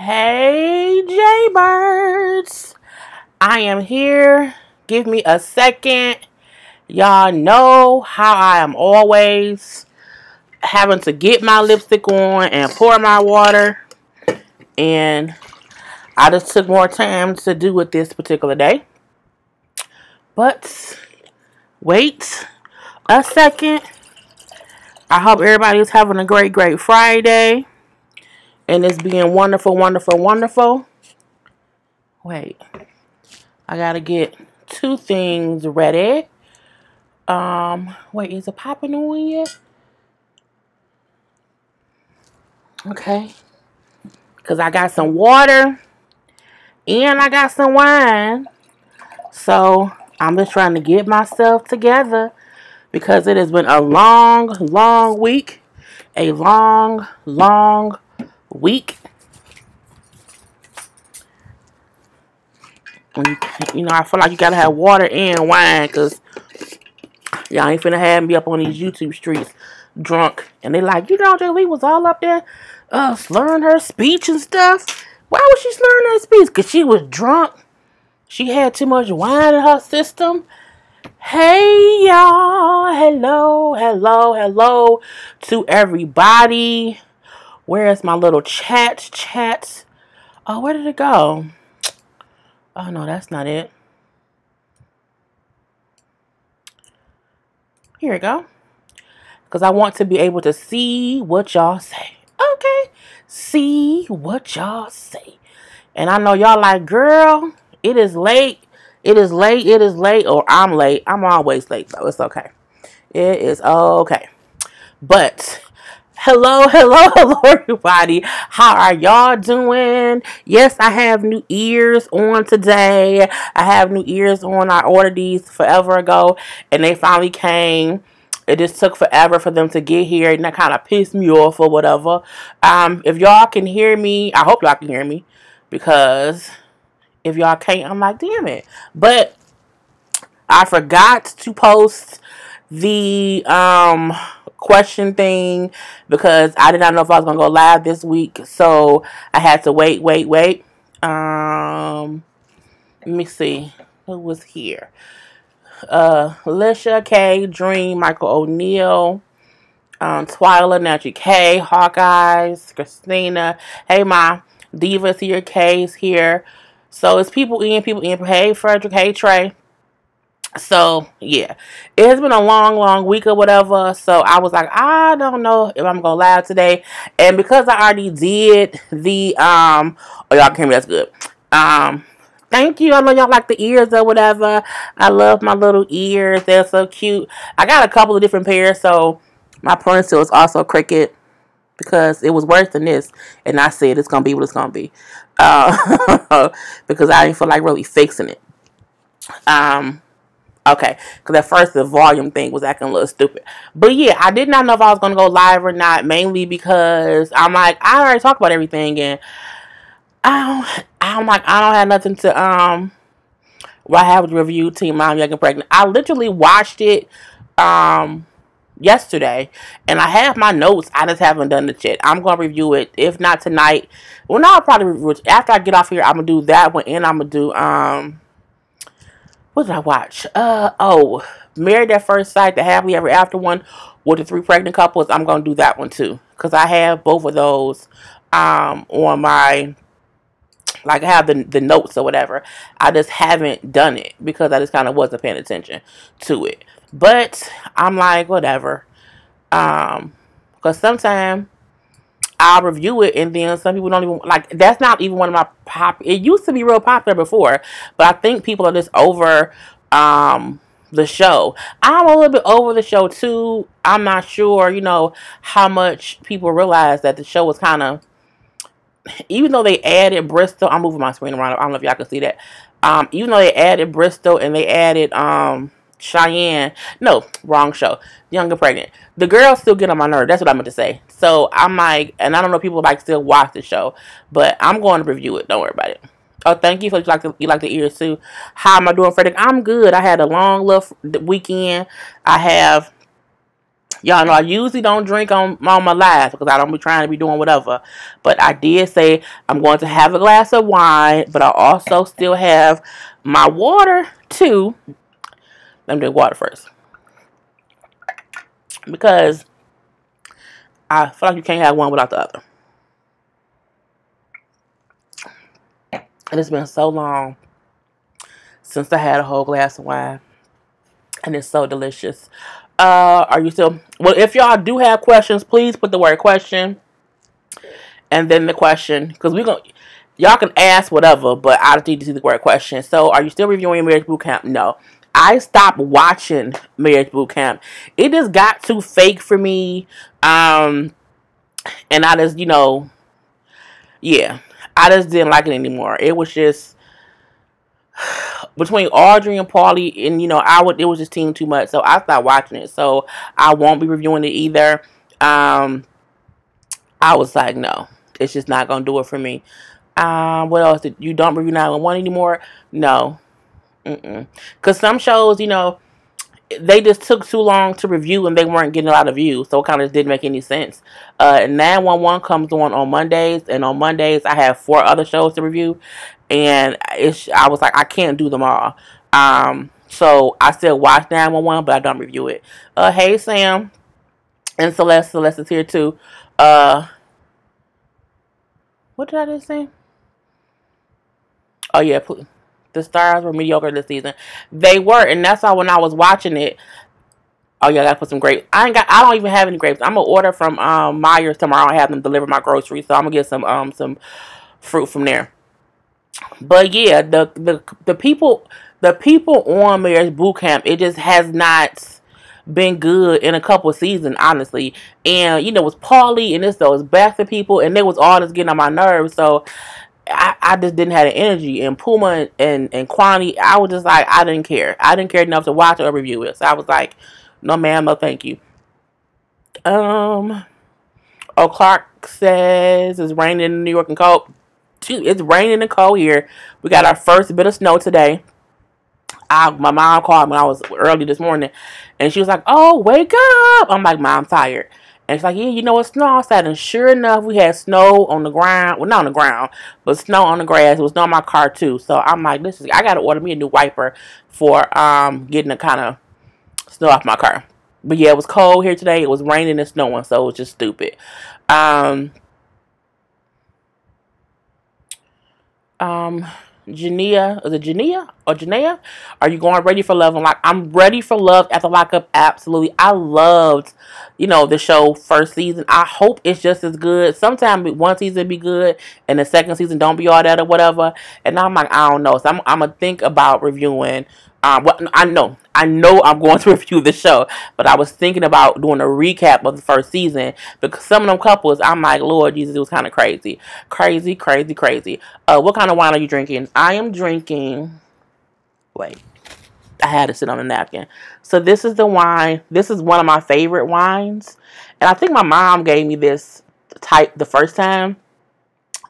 Hey, Jaybirds. I am here. Give me a second. Y'all know how I am always having to get my lipstick on and pour my water. And I just took more time to do it this particular day. But wait a second. I hope everybody is having a great Friday. And it's being wonderful. Wait. I gotta get two things ready. Wait, is it popping on yet? Okay. Because I got some water. And I got some wine. So, I'm just trying to get myself together. Because it has been a long week. A long week. You know, I feel like you gotta have water and wine, because y'all ain't finna have me up on these YouTube streets drunk. And they like, Jolie was all up there slurring her speech and stuff. Why was she slurring her speech? Because she was drunk. She had too much wine in her system. Hey, y'all. Hello to everybody. Where's my little chat? Oh, where did it go? Oh, no, that's not it. Here we go. Because I want to be able to see what y'all say. Okay. See what y'all say. And I know y'all like, girl, it is late. It is late. Or I'm late. I'm always late, though. It's okay. It is okay. But hello, everybody. How are y'all doing? Yes, I have new ears on today. I have new ears on. I ordered these forever ago, and they finally came. It just took forever for them to get here, and that kind of pissed me off or whatever. If y'all can hear me, I hope y'all can hear me, because if y'all can't, I'm like, damn it. But I forgot to post the question thing because I did not know if I was gonna go live this week, so I had to wait. Let me see who was here. Alicia K, Dream, Michael O'Neal, Twyla, Natural K, Hawkeyes, Christina. Hey, Ma, Diva's here, K's here. So it's people in. Hey, Frederick. Hey, Trey. So, yeah, it has been a long week or whatever, so I was like, I don't know if I'm going to live today, and because I already did the, oh, y'all can hear me, that's good, thank you, I know y'all like the ears or whatever. I love my little ears, they're so cute. I got a couple of different pairs, so my pencil is also Cricket, because it was worse than this, and I said it's going to be what it's going to be, because I didn't feel like really fixing it, okay, because at first the volume thing was acting a little stupid. But yeah, I did not know if I was going to go live or not, mainly because I'm like, I already talked about everything, and I don't have nothing to, I have reviewed Teen Mom Young and Pregnant. I literally watched it, yesterday, and I have my notes. I just haven't done it yet. I'm going to review it, if not tonight. Well, no, I'll probably review it. After I get off here, I'm going to do that one, and I'm going to do, what did I watch? Married at First Sight, the Happily Ever After one with the 3 pregnant couples. I'm going to do that one too. Because I have both of those on my, like I have the notes or whatever. I just haven't done it because I just kind of wasn't paying attention to it. But I'm like, whatever. Because sometimes I'll review it, and then some people don't even, like, that's not even one of my it used to be real popular before, but I think people are just over, the show. I'm a little bit over the show, too. I'm not sure, how much people realize that the show was kind of, even though they added Bristol, I'm moving my screen around, I don't know if y'all can see that, even though they added Bristol, and they added, Cheyenne. No, wrong show. Young and Pregnant. The girls still get on my nerve. That's what I meant to say. So I'm like, and I don't know if people like still watch the show, but I'm going to review it. Don't worry about it. Oh, thank you for you like the ears too. How am I doing, Frederick? I'm good. I had a long little weekend. I have Y'all know I usually don't drink on my live because I don't be trying to be doing whatever. But I did say I'm going to have a glass of wine, but I also still have my water too. Let me drink water first. Because I feel like you can't have one without the other. And it's been so long since I had a whole glass of wine. And it's so delicious. Are you still... Well, if y'all do have questions, please put the word question. And then the question. Because we're going to... Y'all can ask whatever, but I just need to see the word question. So, are you still reviewing Marriage Boot Camp? No. I stopped watching Marriage Boot Camp. It just got too fake for me. And I just, you know... Yeah. I just didn't like it anymore. It was just... Between Audrey and Paulie, and it was just team too much, so I stopped watching it. So I won't be reviewing it either. I was like, no, it's just not gonna do it for me. What else? You don't review 911 anymore? No, because some shows, they just took too long to review and they weren't getting a lot of views, so it kind of didn't make any sense. 911 comes on Mondays, and on Mondays I have 4 other shows to review, and I was like, I can't do them all. So I still watch 911, but I don't review it. Hey Sam and Celeste is here too. What did I just say? Oh yeah, the stars were mediocre this season. They were, and that's why when I was watching it. Oh yeah, I gotta put some grapes. I don't even have any grapes. I'm gonna order from Myers tomorrow and have them deliver my groceries. So I'm gonna get some fruit from there. But yeah, the people on Marriage Boot Camp, it just has not been good in a couple of seasons, honestly. And it was Paulie and those Baxter people, and they was all just getting on my nerves. So I just didn't have the energy. And Puma and Kwani, I was just like, I didn't care. I didn't care enough to watch or review it. So I was like, no ma'am, no thank you. Clark says it's raining in New York and cold. It's raining and cold here. We got our first bit of snow today. My mom called me when I was early this morning, and she was like, "Oh, wake up!" I'm like, "Mom, I'm tired." And she's like, "Yeah, it's snow outside." And sure enough, we had snow on the ground. Well, not on the ground, but snow on the grass. It was snow on my car too. So I'm like, I gotta order me a new wiper for getting the kind of snow off my car. But yeah, it was cold here today. It was raining and snowing, so it was just stupid. Jania, is it Jania or Janaea? Are you going ready for love and lock? I'm ready for love after lockup. Absolutely. I loved, the show first season. I hope it's just as good. Sometimes one season be good and the second season don't be all that or whatever. And I'm like, I don't know. So I'm gonna think about reviewing. I know I'm going to review the show, but I was thinking about doing a recap of the first season because some of them couples, I'm like, Lord Jesus, it was kind of crazy. Crazy. What kind of wine are you drinking? I am drinking, wait, I had to sit on a napkin. So this is the wine. This is one of my favorite wines, and I think my mom gave me this type the first time.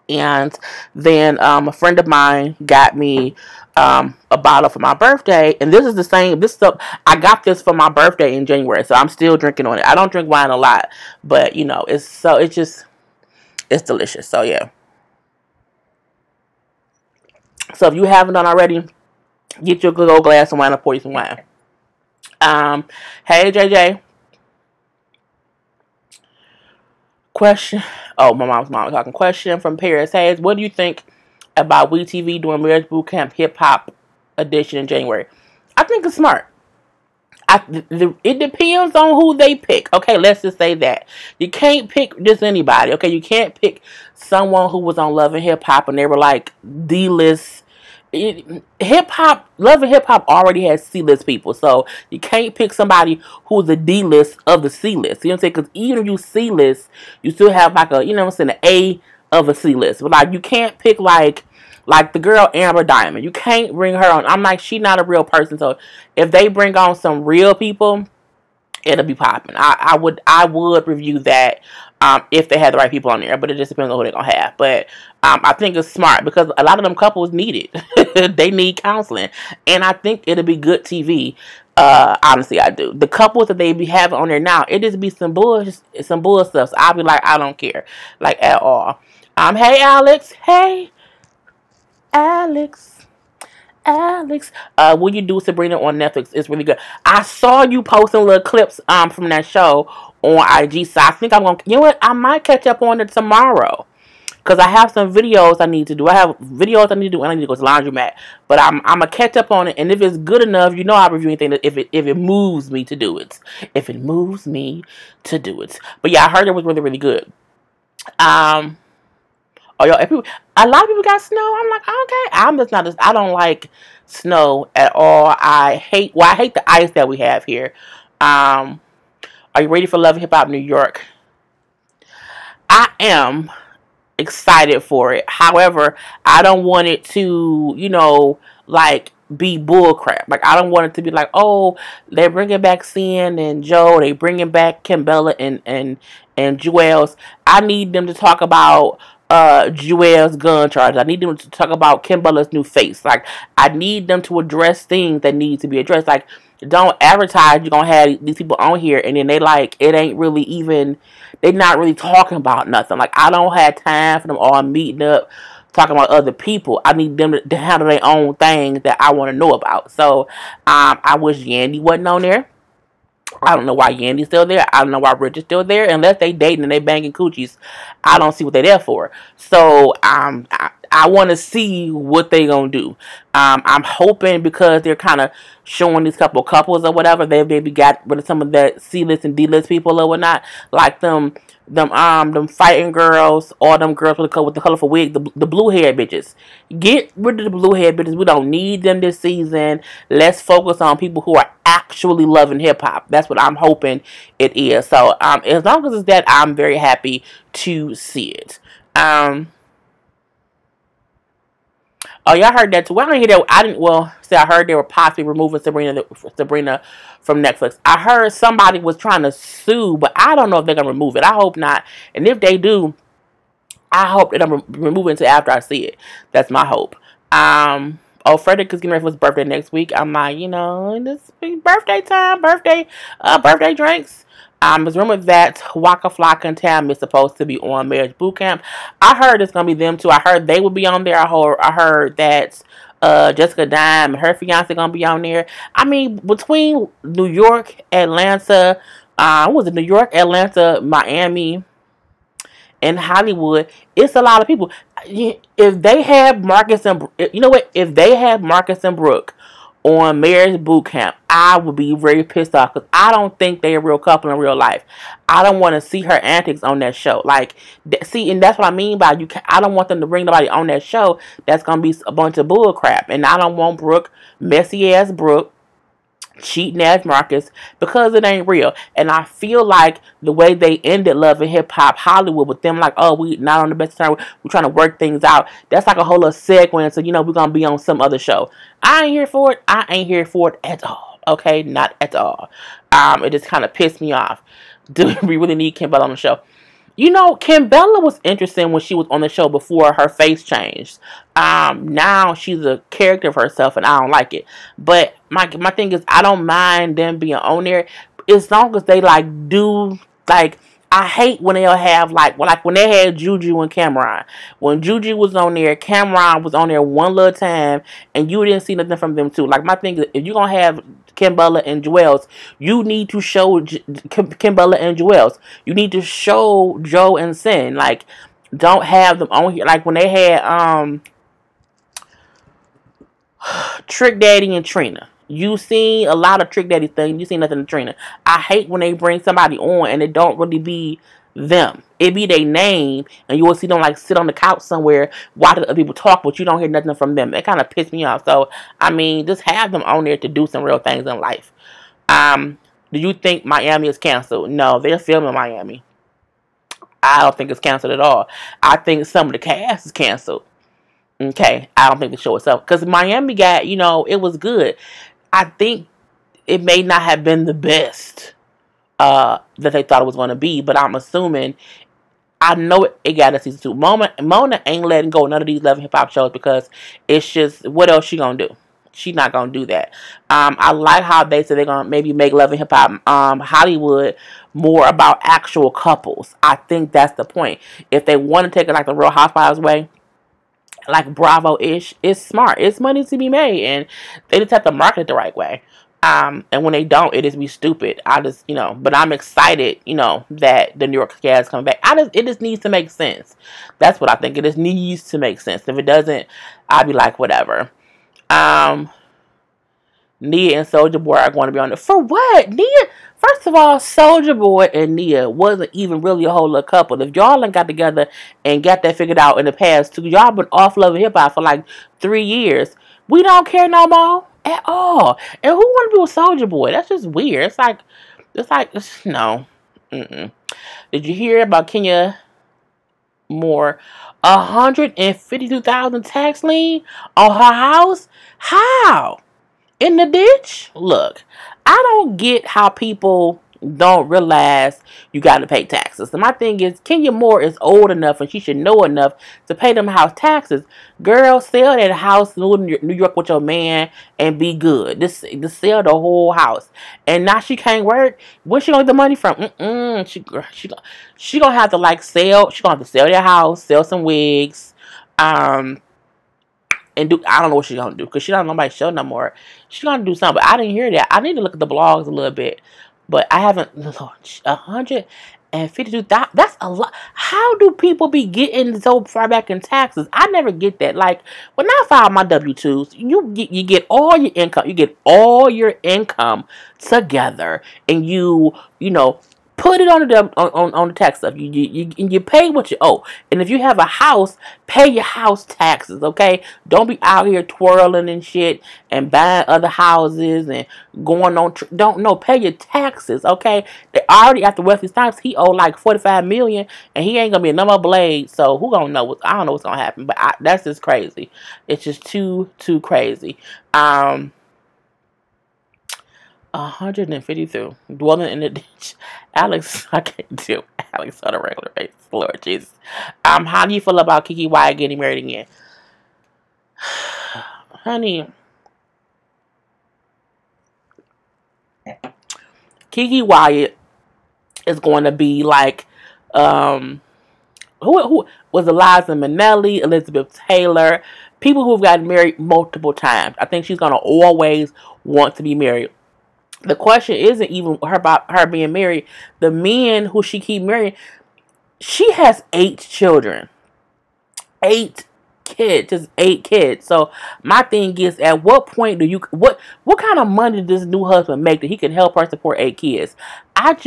And then a friend of mine got me a bottle for my birthday. And this is the same. This stuff, I got this for my birthday in January. So I'm still drinking on it. I don't drink wine a lot. But, it's delicious. So, yeah. So, if you haven't done already, get your good old glass of wine or pour you some wine. Hey, JJ. Question. Oh, my mom's talking. Question from Paris Hayes. What do you think about WeTV doing Marriage Boot Camp Hip Hop edition in January? I think it's smart. It depends on who they pick. Okay, let's just say that. You can't pick just anybody. Okay, you can't pick someone who was on Love and Hip Hop and they were like D-list. Love and Hip Hop already has C-list people, so you can't pick somebody who's the D-list of the C-list. You know what I'm saying? Because even if you C-list, you still have like an A of a C-list. But like you can't pick like the girl Amber Diamond. You can't bring her on. I'm like, she's not a real person. So if they bring on some real people, it'll be popping. I would review that if they had the right people on there, but it just depends on who they're gonna have. But I think it's smart because a lot of them couples need it. They need counseling, and I think it'll be good TV. Honestly, I do. The couples that they be having on there now, it just be some bull stuff. So I'll be like, I don't care, like at all. Hey Alex, hey Alex. Alex, will you do Sabrina on Netflix? It's really good. I saw you posting little clips from that show on IG, so I think I'm gonna, you know what, I might catch up on it tomorrow because I have some videos I need to do. I have videos I need to do, and I need to go to laundromat. But I'm gonna catch up on it, and if it's good enough, you know, I'll review anything that if it moves me to do it. If it moves me to do it. But yeah, I heard it was really, really good. Oh, y'all, a lot of people got snow. I'm like, okay. I'm just not. I don't like snow at all. I hate the ice that we have here. Are you ready for Love and Hip Hop New York? I am excited for it. However, I don't want it to, you know, like be bull crap. Like, I don't want it to be like, oh, they're bringing back Sin and Joe. They bringing back Kimbella and Jewels. I need them to talk about Jewel's gun charge. I need them to talk about Kimbella's new face. Like, I need them to address things that need to be addressed. Like, don't advertise you're gonna have these people on here and then they like, it ain't really even, they're not really talking about nothing. Like, I don't have time for them all meeting up talking about other people. I need them to handle their own things that I want to know about. So I wish Yandy wasn't on there. I don't know why Yandy's still there. I don't know why Rich is still there. Unless they dating and they banging coochies, I don't see what they're there for. So I want to see what they gonna do. I'm hoping because they're kind of showing these couples or whatever, they maybe got rid of some of that C-list and D-list people or whatnot, like them fighting girls, or them girls with the colorful wig, the blue hair bitches. Get rid of the blue hair bitches. We don't need them this season. Let's focus on people who are actually loving hip hop. That's what I'm hoping it is. So as long as it's that, I'm very happy to see it. Oh, y'all heard that too. Well, I didn't hear that. I didn't. Well, see, I heard they were possibly removing Sabrina from Netflix. I heard somebody was trying to sue, but I don't know if they're gonna remove it. I hope not. And if they do, I hope they don't remove it until after I see it. That's my hope. Oh, Frederick is getting ready for his birthday next week. I'm like, you know, this birthday time, birthday drinks. It's rumored that Waka Flocka and Tam is supposed to be on Marriage Boot Camp. I heard it's gonna be them too. I heard they will be on there. I heard that Jessica Dime and her fiance gonna be on there. I mean, between New York, Atlanta, what was it? New York, Atlanta, Miami, and Hollywood, it's a lot of people. If they have Marcus and, you know what? If they have Marcus and Brooke on Marriage Boot Camp, I would be very pissed off because I don't think they're a real couple in real life. I don't want to see her antics on that show. Like, see, and that's what I mean by I don't want them to bring nobody on that show that's gonna be a bunch of bull crap. And I don't want Brooke, messy ass Brooke, cheating ass Marcus, because it ain't real. And I feel like the way they ended Love and Hip Hop Hollywood with them like, oh, we not on the best term, we're trying to work things out, that's like a whole little segue into, you know, we're gonna be on some other show. I ain't here for it. I ain't here for it at all. Okay, not at all. It just kind of pissed me off. Do we really need Kimbella on the show? You know, Kimbella was interesting when she was on the show before her face changed. Now she's a character of herself, and I don't like it. But my thing is, I don't mind them being on there as long as they I hate when they'll have like when they had Juju and Cameron. When Juju was on there, Cameron was on there one little time, and you didn't see nothing from them too. Like, my thing is, if you're gonna have Kimbella and Jewels, you need to show Kimbella and Jewels. You need to show Joe and Sin. Like, don't have them on here. Like when they had Trick Daddy and Trina. You seen a lot of Trick Daddy things. You seen nothing to Trina. I hate when they bring somebody on and it don't really be them. It be their name, and you will see them like sit on the couch somewhere watching other people talk, but you don't hear nothing from them. It kind of pissed me off. So, I mean, just have them on there to do some real things in life. Do you think Miami is canceled? No, they're filming Miami. I don't think it's canceled at all. I think some of the cast is canceled. Okay, I don't think the show itself, because Miami it was good. I think it may not have been the best, that they thought it was going to be. But I'm assuming, I know it got a season 2. Mona ain't letting go of none of these Love and Hip Hop shows because it's just, what else she gonna do? She's not gonna do that. I like how they said they're gonna maybe make Love and Hip Hop Hollywood more about actual couples. I think that's the point. If they want to take it like the Real Housewives way, like Bravo-ish, it's smart. It's money to be made, and they just have to market it the right way. And when they don't, it just be stupid. I just, but I'm excited, that the New York Scare is coming back. It just needs to make sense. That's what I think. It just needs to make sense. If it doesn't, I'll be like, whatever. Nia and Soulja Boy are going to be on it. For what? Nia, first of all, Soulja Boy and Nia wasn't even really a whole little couple. If y'all got together and got that figured out in the past, y'all been off Love and Hip Hop for like 3 years. We don't care no more at all. And who want to be with Soulja Boy? That's just weird. No. Did you hear about Kenya Moore? 152,000 tax lien on her house? How? In the ditch? Look, I don't get how people don't realize you got to pay taxes. And my thing is, Kenya Moore is old enough and she should know enough to pay them house taxes. Girl, sell that house in New York with your man and be good. Just sell the whole house. And now she can't work. Where's she going to get the money from? She going to have to sell. She going to have to sell their house, sell some wigs, and do, I don't know what she's going to do because she don't know nobody show no more. She's going to do something, but I didn't hear that. I need to look at the blogs a little bit, but I haven't. 152,000. That's a lot. How do people be getting so far back in taxes? I never get that. Like, when I file my W-2s, you get all your income. You get all your income together, and you put it on the tax stuff. You pay what you owe. And if you have a house, pay your house taxes, okay? Don't be out here twirling and shit and buying other houses and going on. Pay your taxes, okay? They already after Wesley Snipes, he owed like $45 million, and he ain't gonna be a number blade. So who gonna know? I don't know what's gonna happen, but that's just crazy. It's just too crazy. 152 dwelling in the ditch. Alex, I can't do Alex on a regular basis. Lord Jesus. How do you feel about Kiki Wyatt getting married again? Honey, Kiki Wyatt is going to be like who was Eliza Minnelli, Elizabeth Taylor, people who've gotten married multiple times. I think she's going to always want to be married. The question isn't even about her being married. The men who she keep marrying, she has 8 children. 8 kids. Just 8 kids. So my thing is, at what point do you, what kind of money did this new husband make that he can help her support 8 kids? And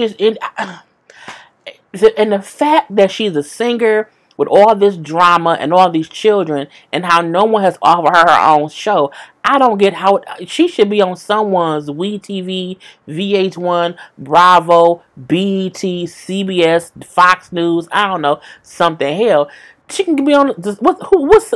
the fact that she's a singer with all this drama and all these children, and how no one has offered her own show, I don't get how she should be on someone's WeTV, VH1, Bravo, BET, CBS, Fox News. I don't know, something. Hell, she can be on what's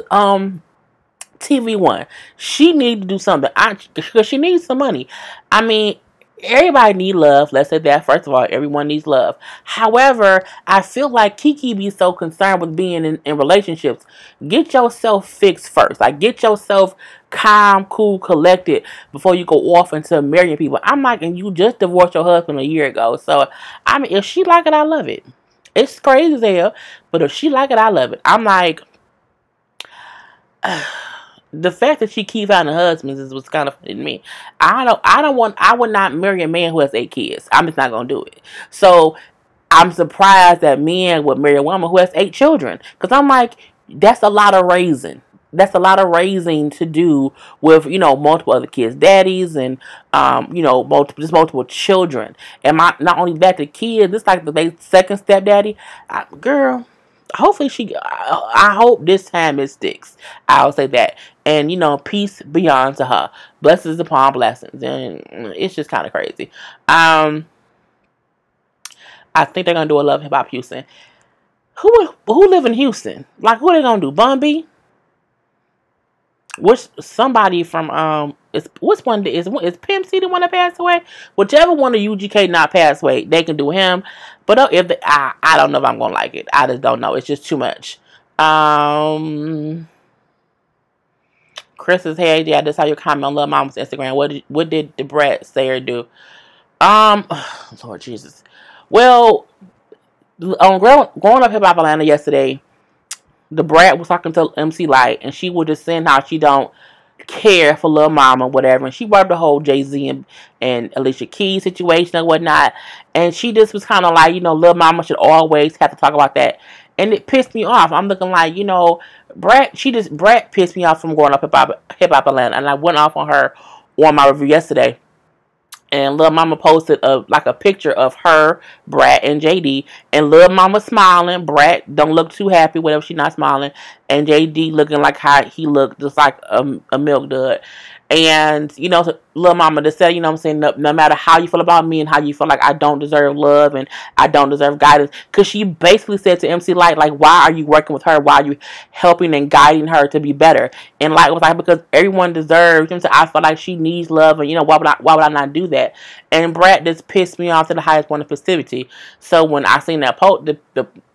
TV1. She needs to do something because she needs some money. I mean, everybody needs love. Let's say that. First of all, everyone needs love. However, I feel like Kiki be so concerned with being in relationships. Get yourself fixed first. Like, get yourself calm, cool, collected before you go off into marrying people. I'm like, and you just divorced your husband a year ago. So, I mean, if she like it, I love it. It's crazy as hell, but if she like it, I love it. I'm like, the fact that she keeps finding husbands is what's kind of funny to me. I would not marry a man who has 8 kids. I'm just not gonna do it. So I'm surprised that men would marry a woman who has 8 children. Because I'm like, that's a lot of raising. That's a lot of raising to do with, multiple other kids, daddies, and multiple children. And not only that, the kids, it's like the second stepdaddy. Girl, hopefully I hope this time it sticks. I'll say that. And, peace be unto her. Blessings upon blessings. And it's just kind of crazy. I think they're going to do a Love Hip Hop Houston. Who live in Houston? Like, who are they going to do? Bun B? Which somebody from What's one that is Pimp C the one that passed away? Whichever one of UGK not passed away, they can do him. But if I don't know if I'm gonna like it. I just don't know. It's just too much. Chris is, hey, yeah, I just saw your comment on Lil Mama's Instagram. What did the Brat say or do? Lord Jesus. Well, on Growing Up Hip Hop Atlanta yesterday, the Brat was talking to MC Lyte, and she was just saying how she don't care for Lil Mama, whatever, and she brought up the whole Jay-Z and Alicia Keys situation and whatnot, and she just was kind of like, Lil Mama should always have to talk about that, and it pissed me off. I'm looking like, Brat pissed me off from Growing Up Hip Hop Atlanta, and I went off on her on my review yesterday. And Lil Mama posted a picture of her, Brat, and JD. And Lil Mama smiling. Brat don't look too happy whenever she's not smiling. And JD looking like how he looked, just like a milk dud. And, Lil Mama just said, what I'm saying, no matter how you feel about me and how you feel like I don't deserve love and I don't deserve guidance. Because she basically said to MC Lyte, like, why are you working with her? Why are you helping and guiding her to be better? And Lyte was like, because everyone deserves, I feel like she needs love, and, why would I not do that? And Brat just pissed me off to the highest point of festivity. So when I seen that post, the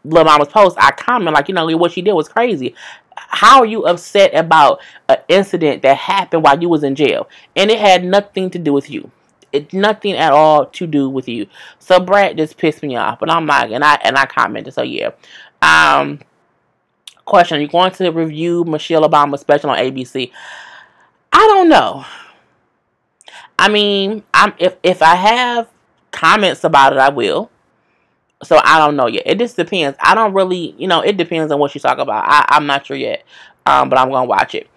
Lil Mama's post, I comment like, what she did was crazy. How are you upset about an incident that happened while you was in jail? And it had nothing to do with you. It's nothing at all to do with you. So Brat just pissed me off. But I'm like, and I commented. So yeah. Question: are you going to review Michelle Obama's special on ABC? I don't know. I mean, if I have comments about it, I will. So I don't know yet. It just depends. I don't really, it depends on what she's talking about. I'm not sure yet. But I'm gonna watch it.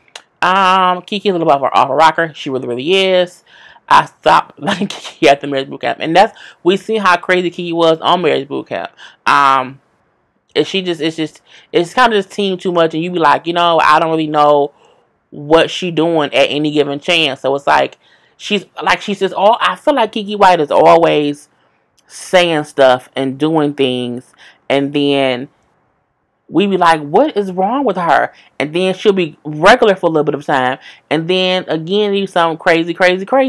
Kiki's a little bit of a rocker. She really, really is. I stopped liking Kiki at the marriage boot camp, and we see how crazy Kiki was on marriage boot camp. It's kind of just team too much, and you be like, I don't really know what she doing at any given chance. So it's like she's just all. I feel like Kiki White is always saying stuff and doing things, and then we be like, what is wrong with her? And then she'll be regular for a little bit of time, and then again do something crazy.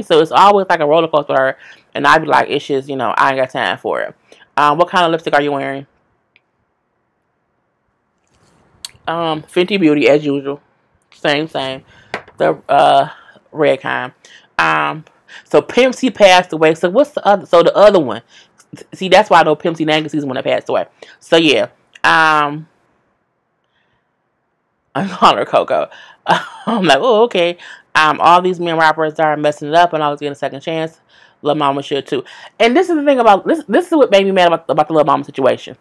So it's always like a roller coaster for her, and I be like, it's just, I ain't got time for it. What kind of lipstick are you wearing? Fenty Beauty as usual. Same. The red kind. So Pimp C passed away. So what's the other? So the other one. See, that's why I know Pimp C Nancy's one that passed away. So yeah. I'm calling her Coco. I'm like, oh, okay. All these men rappers are messing it up, and I was getting a second chance. Lil Mama should too. And this is the thing about this. This is what made me mad about the Lil Mama situation.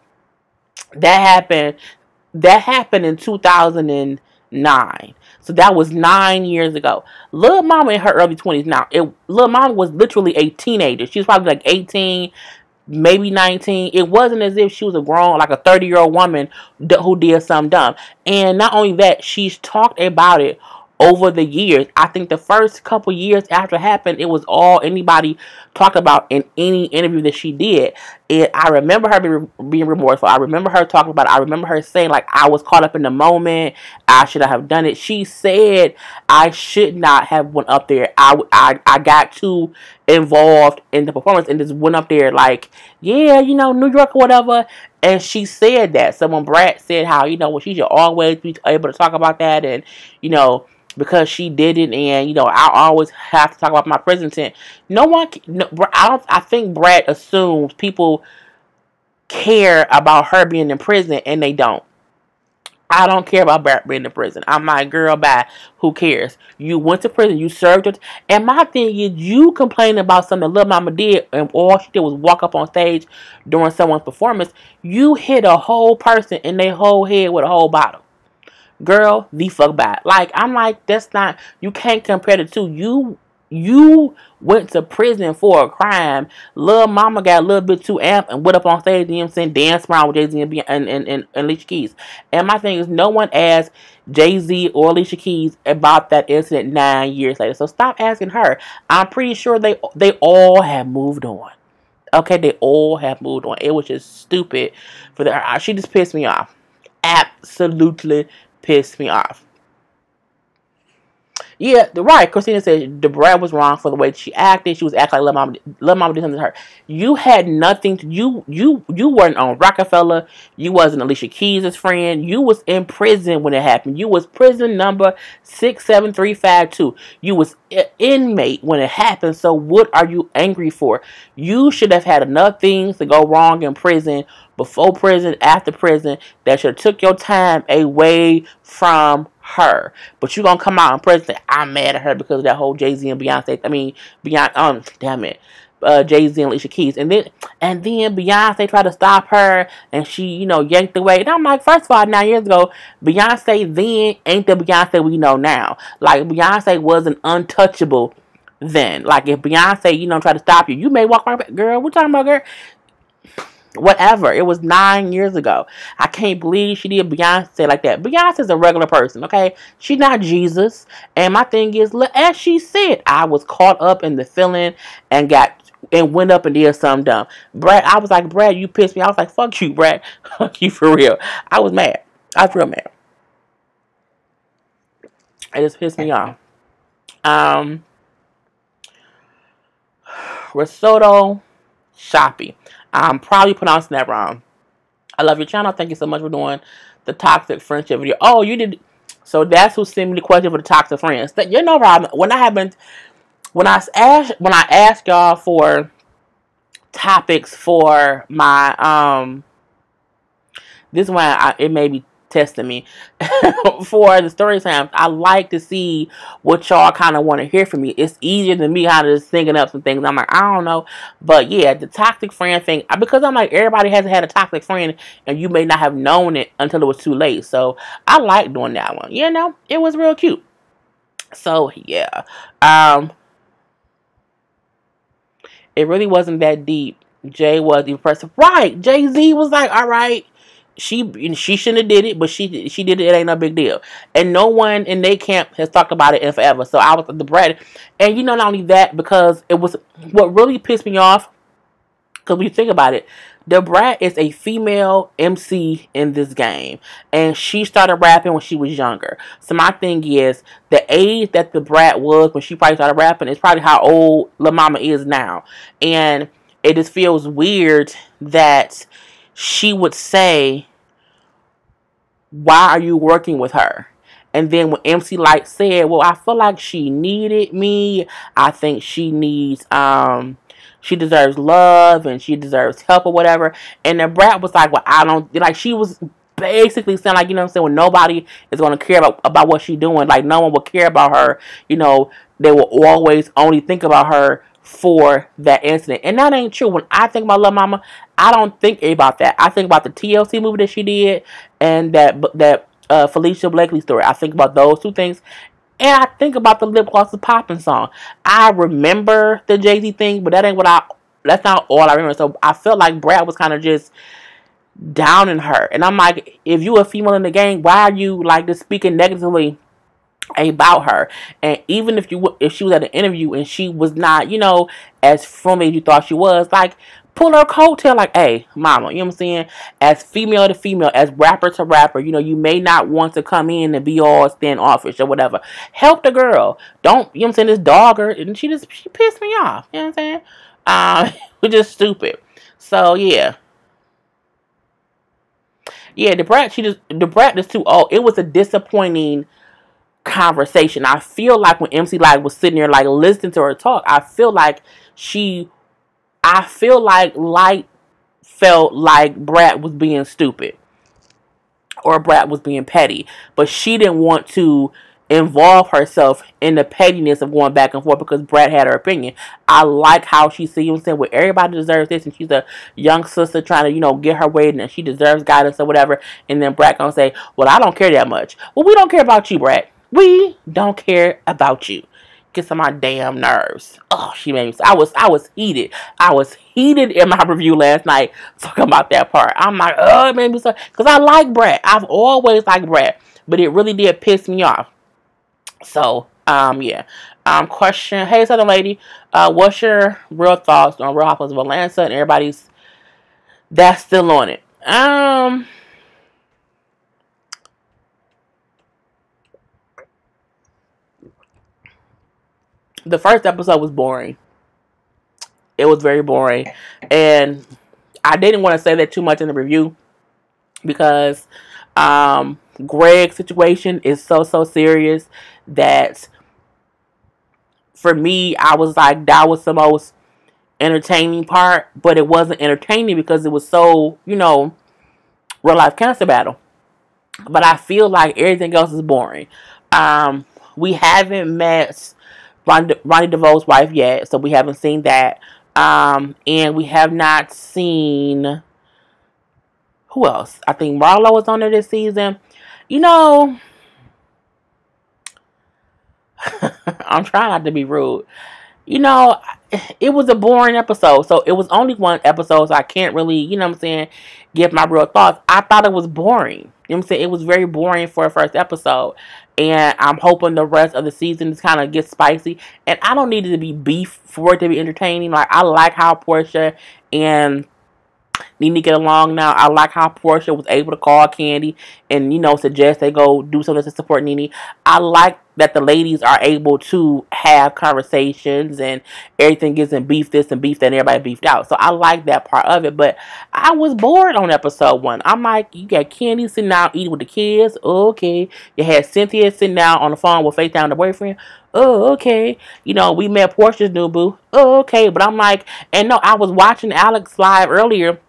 That happened in 2009. So that was 9 years ago. Lil Mama in her early 20s now. Lil Mama was literally a teenager. She was probably like 18, maybe 19. It wasn't as if she was a grown, like a 30-year-old woman who did something dumb. And not only that, she's talked about it over the years. I think the first couple years after it happened, it was all anybody talked about in any interview that she did. And I remember her being remorseful. I remember her talking about it. I remember her saying, like, I was caught up in the moment. I should have done it. She said I should not have went up there. I got too involved in the performance and just went up there like, yeah, New York or whatever. And she said that. So when Brat said how, well, she should always be able to talk about that, and, because she did it, and I always have to talk about my prison stint. I think Brat assumes people care about her being in prison, and they don't. I don't care about Brat being in prison. I'm like, girl, bye. Who cares? You went to prison. You served it. And my thing is, you complaining about something Lil Mama did, and all she did was walk up on stage during someone's performance. You hit a whole person in their whole head with a whole bottle. Girl, the fuck bad. Like, I'm like, that's not, you can't compare the two. You went to prison for a crime. Lil Mama got a little bit too amped and went up on stage, dance around with Jay-Z and Alicia Keys. And my thing is, no one asked Jay-Z or Alicia Keys about that incident 9 years later. So stop asking her. I'm pretty sure they all have moved on. Okay, they all have moved on. It was just stupid for her. She just pissed me off. Absolutely pissed me off. Yeah, right. Christina said the Brat was wrong for the way she acted. She was acting like Lil Mama did something to her. You had nothing to you weren't on Rockefeller. You wasn't Alicia Keys' friend. You was in prison when it happened. You was prison number 67352. You was inmate when it happened. So what are you angry for? You should have had enough things to go wrong in prison, before prison, after prison, that should have took your time away from her. But you gonna come out in prison and say, I'm mad at her because of that whole Jay-Z and Beyonce. I mean, Beyonce, damn it. Jay-Z and Alicia Keys. And then Beyonce tried to stop her and she, yanked away. And I'm like, first of all, 9 years ago, Beyonce then ain't the Beyonce we know now. Like, Beyonce wasn't untouchable then. Like, if Beyonce, tried to stop you, you may walk right back. Girl, we're talking about, girl. Whatever. It was 9 years ago. I can't believe she did Beyonce like that. Beyonce's a regular person, okay? She's not Jesus. And my thing is, as she said, I was caught up in the feeling and went up and did something dumb. Brat, I was like, Brad, you pissed me. I was like, fuck you, Brad. Fuck you for real. I was mad. I was real mad. It just pissed me off. Risotto Shoppy. I'm probably pronouncing that wrong. I love your channel. Thank you so much for doing the toxic friendship video. Oh, you did. So that's who sent me the question for the toxic friends. You know, Rob, when I asked y'all for topics for my this one, it may be testing me for the story times. I like to see what y'all kind of want to hear from me. It's easier than me kind of just thinking up some things. I'm like, I don't know, but yeah, the toxic friend thing, because I'm like, everybody hasn't had a toxic friend, and you may not have known it until it was too late. So I like doing that one. It was real cute. So yeah, it really wasn't that deep. Jay was impressive, right? Jay-Z was like, all right. She shouldn't have did it, but she did it. It ain't no big deal, and no one in their camp has talked about it in forever. So I was the Brat, and not only that, because it was what really pissed me off. Because when you think about it, the Brat is a female MC in this game, and she started rapping when she was younger. So my thing is, the age that the Brat was when she probably started rapping is probably how old Lil Mama is now, and it just feels weird that she would say, why are you working with her? And then when MC Light said, well, I feel like she needed me. I think she needs, she deserves love and she deserves help or whatever. And the Brat was like, well, I don't, like, she was basically saying, like, when nobody is going to care about what she's doing. Like, no one will care about her. They will always only think about her for that incident. And that ain't true. When I think about Lil Mama, I don't think about that. I think about the TLC movie that she did and that Felicia Blakely story. I think about those two things. And I think about the Lip Gloss is Poppin' song. I remember the Jay-Z thing, but that's not all I remember. So I felt like Brad was kind of just downing her. And I'm like, if you a female in the game, why are you like just speaking negatively about her? And even if she was at an interview and she was not, as friendly as you thought she was, like, pull her coattail, like, hey, mama, you know what I'm saying? As female to female, as rapper to rapper, you may not want to come in and be all standoffish or whatever. Help the girl. Don't, you know what I'm saying, this dogger, and she pissed me off, you know what I'm saying? We're just stupid. So, yeah. Yeah, the Brat is too old. It was a disappointing conversation. I feel like when MC Light was sitting there, like, listening to her talk, I feel like Light felt like Brat was being stupid or Brat was being petty, but she didn't want to involve herself in the pettiness of going back and forth because Brat had her opinion. I like how she said, well, everybody deserves this, and she's a young sister trying to, get her way, and she deserves guidance or whatever, and then Brat gonna say, well, I don't care that much. Well, we don't care about you, Brat. We don't care about you. Gets on my damn nerves. Oh, she made me. I was heated. I was heated in my review last night talking about that part. I'm like, oh, it made me so, because I like Brat. I've always liked Brat, but it really did piss me off. So, yeah. Question. Hey, Southern Lady, what's your real thoughts on Real Housewives of Atlanta and everybody's that's still on it? The first episode was boring. It was very boring. And I didn't want to say that too much in the review because Greg's situation is so serious that for me, I was like, that was the most entertaining part, but it wasn't entertaining because it was so, real life cancer battle. But I feel like everything else is boring. We haven't met Ronnie DeVoe's wife yet, so we haven't seen that. And we have not seen, who else? I think Marlo was on there this season. I'm trying not to be rude. It was a boring episode. So it was only one episode, so I can't really, give my real thoughts. I thought it was boring. It was very boring for a first episode. And I'm hoping the rest of the season kind of gets spicy. And I don't need it to be beef for it to be entertaining. Like, I like how Portia and Nene get along now. I like how Portia was able to call Candy and, suggest they go do something to support Nene. I like that the ladies are able to have conversations and everything isn't beef this and beef that and everybody beefed out. So I like that part of it. But I was bored on episode 1. I'm like, you got Candy sitting down eating with the kids. Okay. You had Cynthia sitting down on the phone with Faith down the boyfriend. Oh, okay. We met Portia's new boo. Oh, okay. But I'm like, and no, I was watching Alex live earlier.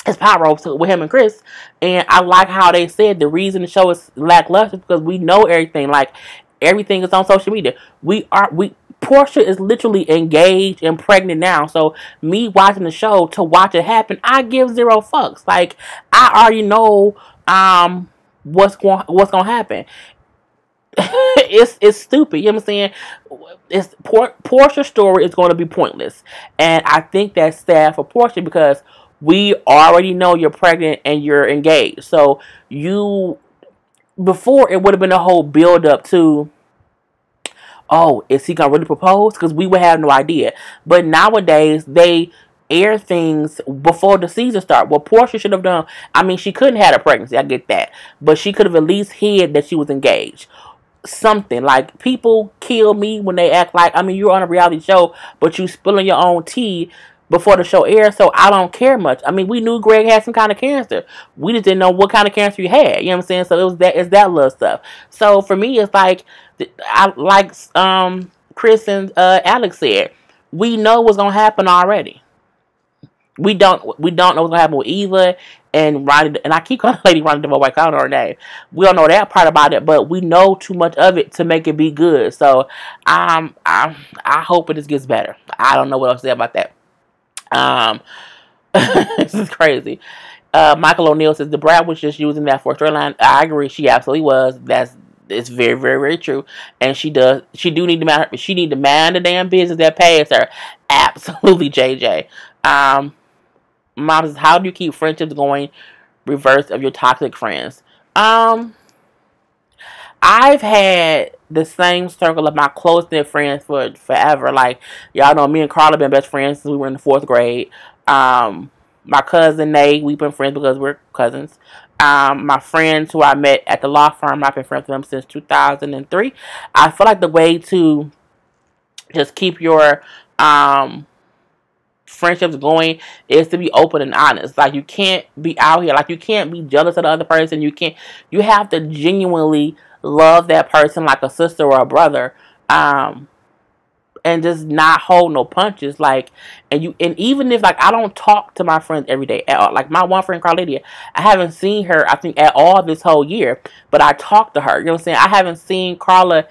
It's Power Ropes with him and Chris, and I like how they said the reason the show is lackluster is because we know everything. Like, everything is on social media. Portia is literally engaged and pregnant now. So me watching the show to watch it happen, I give 0 fucks. Like, I already know what's gonna happen. It's stupid. You know what I'm saying? Portia's story is going to be pointless, and I think that's sad for Portia because we already know you're pregnant and you're engaged. So before it would have been a whole build up to, oh, is he gonna really propose? Because we would have no idea. But nowadays they air things before the season start. What Portia should have done, I mean, she couldn't have a pregnancy, I get that, but she could have at least hid that she was engaged. Something like, people kill me when they act like, I mean, you're on a reality show, but you spilling your own tea before the show airs, so I don't care much. I mean, we knew Greg had some kind of cancer. We just didn't know what kind of cancer he had. You know what I'm saying? So it's that little stuff. So for me, it's like, Chris and Alex said, we know what's gonna happen already. We don't know what's gonna happen with Eva and Ronnie, and I keep calling Lady Ronnie DeVoe, I call her name. We don't know that part about it, but we know too much of it to make it be good. So I hope it just gets better. I don't know what else to say about that. This is crazy. Michael O'Neill says the Brat was just using that for a storyline. I agree, she absolutely was. It's very, very, very true. And she do need to mind. She need to mind the damn business that pays her. Absolutely, JJ. Mom says, how do you keep friendships going reverse of your toxic friends? I've had the same circle of my close-knit friends for forever. Like, y'all know me and Karla been best friends since we were in the 4th grade. My cousin Nate, we've been friends because we're cousins. My friends who I met at the law firm, I've been friends with them since 2003. I feel like the way to just keep your friendships going is to be open and honest. Like, you can't be out here, like, you can't be jealous of the other person. You have to genuinely love that person like a sister or a brother, and just not hold no punches. Like, and even if, like, I don't talk to my friends every day at all. Like, my one friend, Carlydia, I haven't seen her, I think, at all this whole year, but I talked to her. You know what I'm saying? I haven't seen Karla.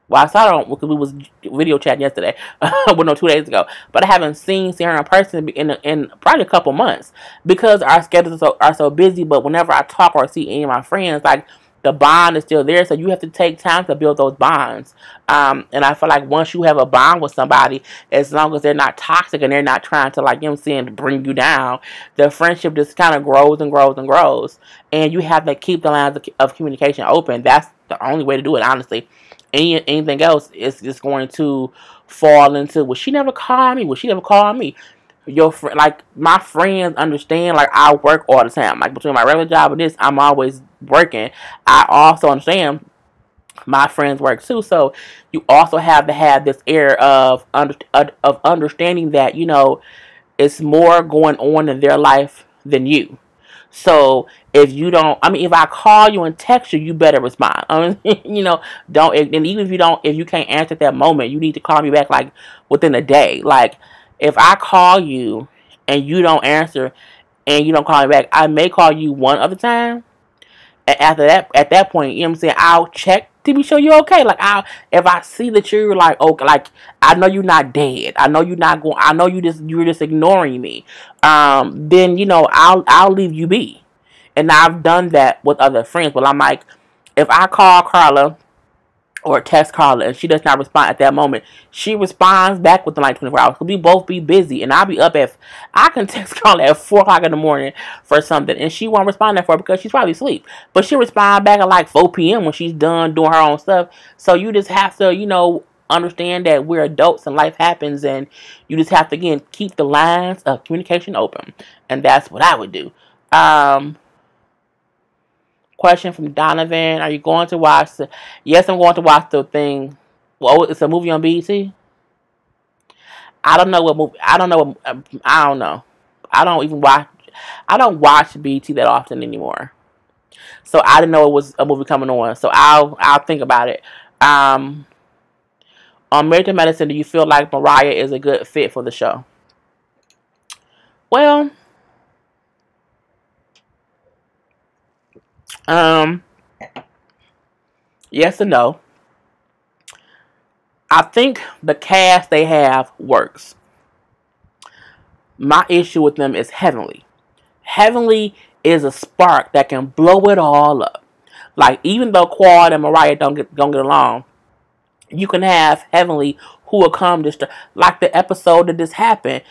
Well, I saw her because we was video chatting yesterday. Well, no, 2 days ago. But I haven't seen her in person in probably a couple months because our schedules are so busy. But whenever I talk or see any of my friends, like, the bond is still there. So you have to take time to build those bonds. And I feel like once you have a bond with somebody, as long as they're not toxic and they're not trying to, like, you know what I'm saying, bring you down, the friendship just kind of grows and grows and grows. And you have to keep the lines of communication open. That's the only way to do it, honestly. Anything else is just going to fall into, well, she never called me. Well, she never called me. Your friend, like, my friends understand, like, I work all the time. Like, between my regular job and this, I'm always working. I also understand my friends work too. So you also have to have this air of understanding that, you know, it's more going on in their life than you. So if you don't, I mean, if I call you and text you, you better respond. I mean, you know, don't, and even if you don't, if you can't answer at that moment, you need to call me back like within a day. Like if I call you and you don't answer and you don't call me back, I may call you one other time. And after that, at that point, you know what I'm saying, I'll check to be sure you're okay. Like if I see that you're like, okay, like I know you're not dead. I know you're not going. I know you're just ignoring me. Then you know I'll leave you be. And I've done that with other friends. But I'm like, if I call Karla or text Karla and she does not respond at that moment, she responds back within like 24 hours. Because we both be busy. And I'll be up at, I can text Karla at 4 o'clock in the morning for something. And she won't respond that far because she's probably asleep. But she'll respond back at like 4 p.m. when she's done doing her own stuff. So you just have to, you know, understand that we're adults and life happens. And you just have to, again, keep the lines of communication open. And that's what I would do. Question from Donovan: are you going to watch the? Yes, I'm going to watch the thing. Well, it's a movie on BET. I don't know what movie. I don't know. I don't know. I don't even watch. I don't watch BET that often anymore. So I didn't know it was a movie coming on. So I'll think about it. On Married to Medicine, do you feel like Mariah is a good fit for the show? Well, yes and no. I think the cast they have works. My issue with them is Heavenly. Heavenly is a spark that can blow it all up. Like, even though Quad and Mariah don't get along, you can have Heavenly who will come just to, like the episode that this happened.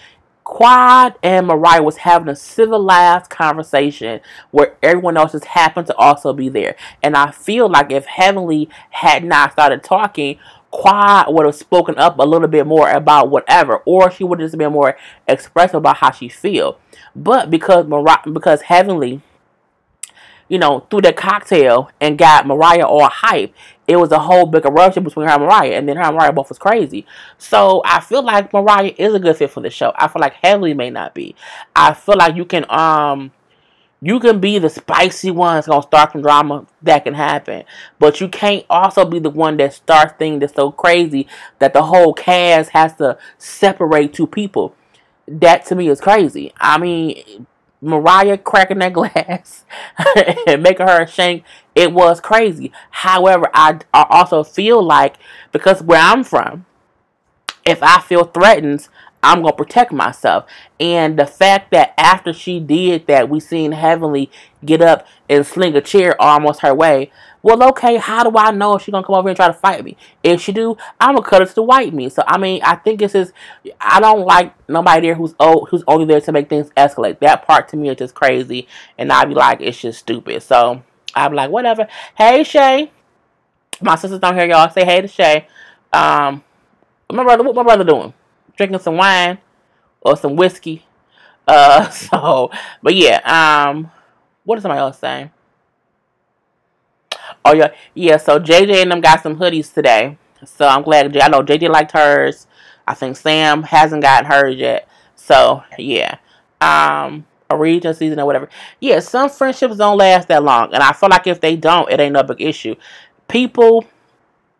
Quad and Mariah was having a civilized conversation where everyone else just happened to also be there. And I feel like if Heavenly had not started talking, Quad would have spoken up a little bit more about whatever, or she would have just been more expressive about how she feel. But because Heavenly, you know, threw that cocktail and got Mariah all hype, it was a whole big eruption between her and Mariah, and then her and Mariah both was crazy. So I feel like Mariah is a good fit for the show. I feel like Heavenly may not be. I feel like you can be the spicy one that's gonna start some drama that can happen, but you can't also be the one that starts things that's so crazy that the whole cast has to separate two people. That to me is crazy. I mean, Mariah cracking that glass and making her a shank, it was crazy. However, I also feel like, because where I'm from, if I feel threatened, I'm going to protect myself. And the fact that after she did that, we seen Heavenly get up and sling a chair almost her way. Well, okay, how do I know if she's going to come over and try to fight me? If she do, I'm going to cut her to the white meat. So, I mean, I think it's just, I don't like nobody there who's only there to make things escalate. That part to me is just crazy. And I'd be like, it's just stupid. So, I'd be like, whatever. Hey, Shay. My sisters don't hear y'all. Say hey to Shay. What my brother doing? Drinking some wine or some whiskey. But yeah, what is somebody else saying? Oh yeah, so JJ and them got some hoodies today. So I'm glad. I know JJ liked hers. I think Sam hasn't gotten hers yet. So yeah. A regional season or whatever. Yeah, some friendships don't last that long. And I feel like if they don't, it ain't no big issue. People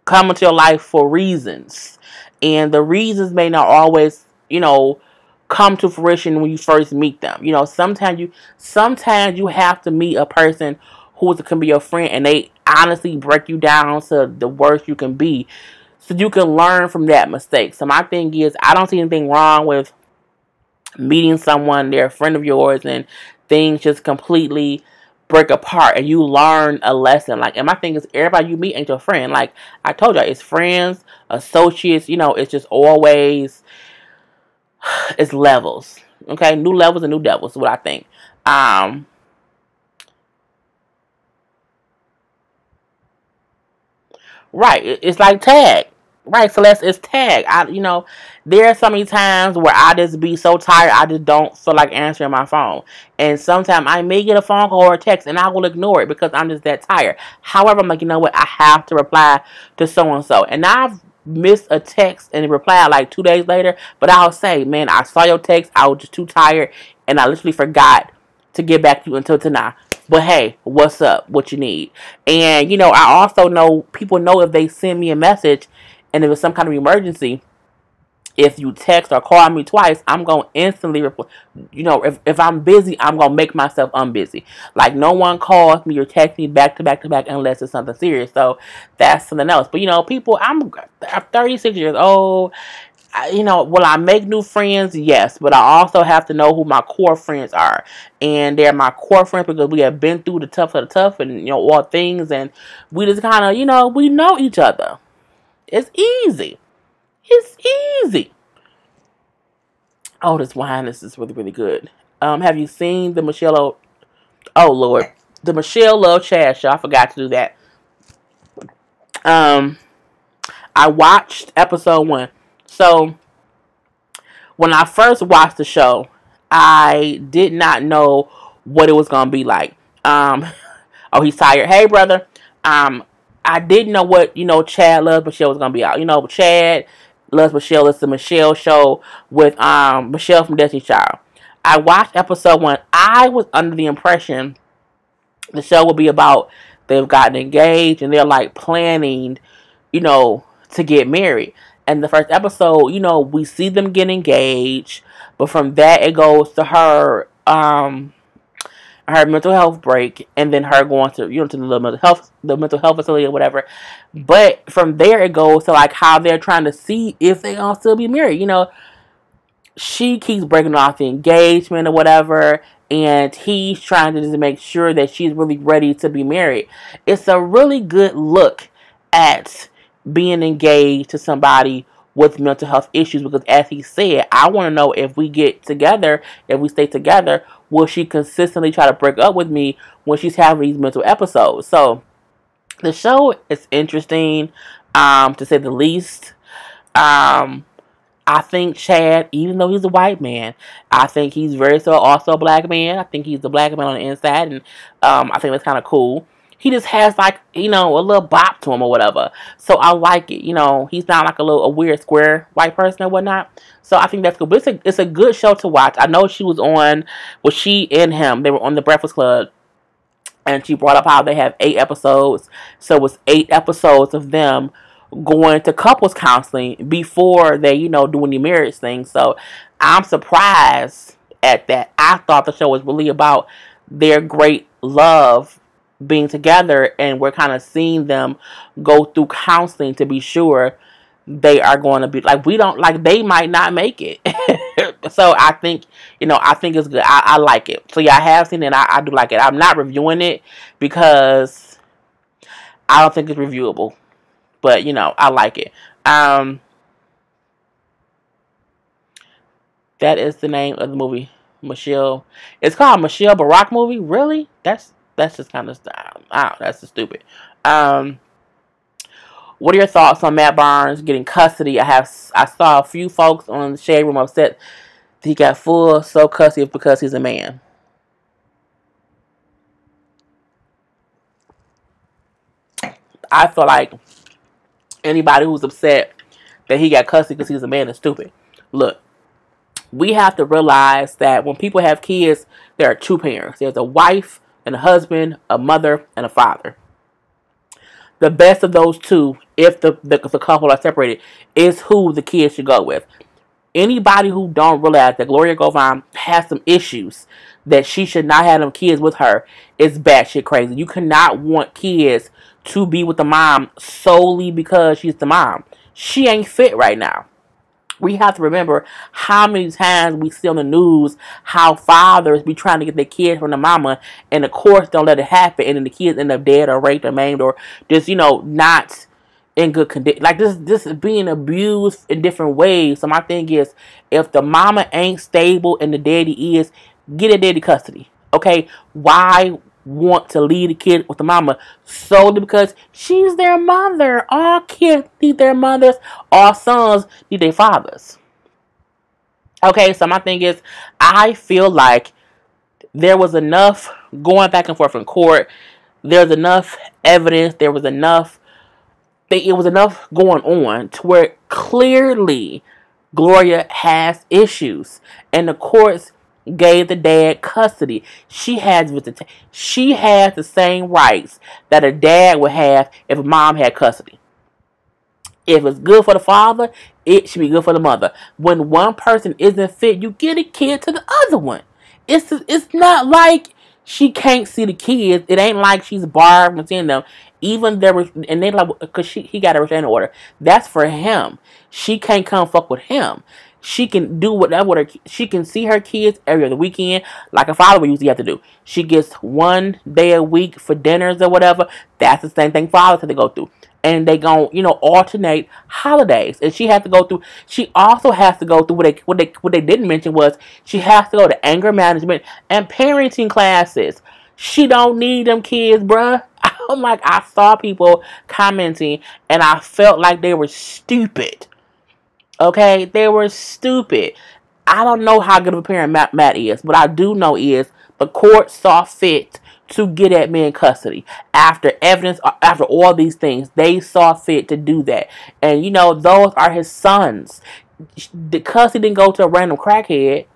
come into your life for reasons. And the reasons may not always, you know, come to fruition when you first meet them. You know, sometimes you have to meet a person who can be your friend, and they honestly break you down to the worst you can be, so you can learn from that mistake. So my thing is, I don't see anything wrong with meeting someone, they're a friend of yours, and things just completely break apart and you learn a lesson. Like, and my thing is, everybody you meet ain't your friend. Like I told y'all, it's friends, associates, you know, it's just always, it's levels. Okay, new levels and new devils is what I think. Right, it's like tag. Right, Celeste is tag. There are so many times where I just be so tired, I just don't feel like answering my phone. And sometimes I may get a phone call or a text, and I will ignore it because I'm just that tired. However, I'm like, you know what? I have to reply to so and so, and I've missed a text and reply like 2 days later. But I'll say, man, I saw your text. I was just too tired, and I literally forgot to get back to you until tonight. But hey, what's up? What you need? And I also know people know if they send me a message. And if it's some kind of emergency, if you text or call me twice, I'm going to instantly reply. If I'm busy, I'm going to make myself unbusy. Like, no one calls me or texts me back to back to back unless it's something serious. So, that's something else. But, people, I'm 36 years old. Will I make new friends? Yes. But I also have to know who my core friends are. And they're my core friends because we have been through the tough of the tough and, all things. And we just kind of, we know each other. It's easy. It's easy. Oh, this wine, this is really, really good. Have you seen the Michelle? Oh, Lord. The Michelle Love Chad show. I forgot to do that. I watched episode 1. So, when I first watched the show, I did not know what it was going to be like. Oh, he's tired. Hey, brother. I didn't know what, Chad Loves Michelle was going to be out. Chad Loves Michelle. It's the Michelle show with Michelle from Destiny's Child. I watched episode 1. I was under the impression the show would be about they've gotten engaged and they're like planning, to get married. And the first episode, we see them get engaged. But from that, it goes to her mental health break, and then her going to to the mental health facility or whatever. But from there it goes to like how they're trying to see if they gonna still be married. She keeps breaking off the engagement or whatever, and he's trying to just make sure that she's really ready to be married. It's a really good look at being engaged to somebody with mental health issues, because as he said, I want to know if we get together, if we stay together, will she consistently try to break up with me when she's having these mental episodes? So the show is interesting, to say the least. I think Chad, even though he's a white man, I think he's very so also a black man. I think he's a black man on the inside, and I think that's kind of cool. He just has like, a little bop to him or whatever. So I like it. He's not like a weird square white person or whatnot. So I think that's good. But it's a good show to watch. I know she and him, they were on the Breakfast Club. And she brought up how they have 8 episodes. So it's 8 episodes of them going to couples counseling before they, do any marriage thing. So I'm surprised at that. I thought the show was really about their great love being together, and we're kind of seeing them go through counseling to be sure they are going to be they might not make it. So I think it's good. I like it. So yeah, I have seen it. I do like it. I'm not reviewing it because I don't think it's reviewable, but I like it. That is the name of the movie. Michelle. It's called Michelle Barack movie. Really? That's just kind of that's just stupid. What are your thoughts on Matt Barnes getting custody? I saw a few folks on the Shade Room upset that he got full custody because he's a man. I feel like anybody who's upset that he got custody because he's a man is stupid. Look, we have to realize that when people have kids, there are 2 parents. There's a wife and a husband, a mother, and a father. The best of those 2, if the couple are separated, is who the kids should go with. Anybody who don't realize that Gloria Govan has some issues, that she should not have them kids with her, is batshit crazy. You cannot want kids to be with the mom solely because she's the mom. She ain't fit right now. We have to remember how many times we see on the news how fathers be trying to get their kids from the mama, and of course don't let it happen, and then the kids end up dead or raped or maimed or just, not in good condition. Like this is being abused in different ways. So my thing is, if the mama ain't stable and the daddy is, get a daddy custody. Okay? Why want to leave the kid with the mama solely because she's their mother. All kids need their mothers. All sons need their fathers. Okay, so my thing is, I feel like there was enough going back and forth in court. There's enough evidence. There was enough. It was enough going on to where clearly Gloria has issues, and the courts gave the dad custody. She has the same rights that a dad would have if a mom had custody. If it's good for the father, it should be good for the mother. When one person isn't fit, you get a kid to the other one. It's not like she can't see the kids. It ain't like she's barred from seeing them. Even there was, and they like, because he got a restraining order. That's for him. She can't come fuck with him. She can do whatever with her. She can see her kids every other weekend, like a father would usually have to do. She gets 1 day a week for dinners or whatever. That's the same thing fathers have to go through. And they gon' alternate holidays. And she has to go through. She also has to go through what they didn't mention was she has to go to anger management and parenting classes. She don't need them kids, bruh. I'm like, I saw people commenting and I felt like they were stupid. Okay, they were stupid. I don't know how good of a parent Matt is. What I do know is the court saw fit to get at me in custody. After evidence, after all these things, they saw fit to do that. And, those are his sons. The custody didn't go to a random crackhead.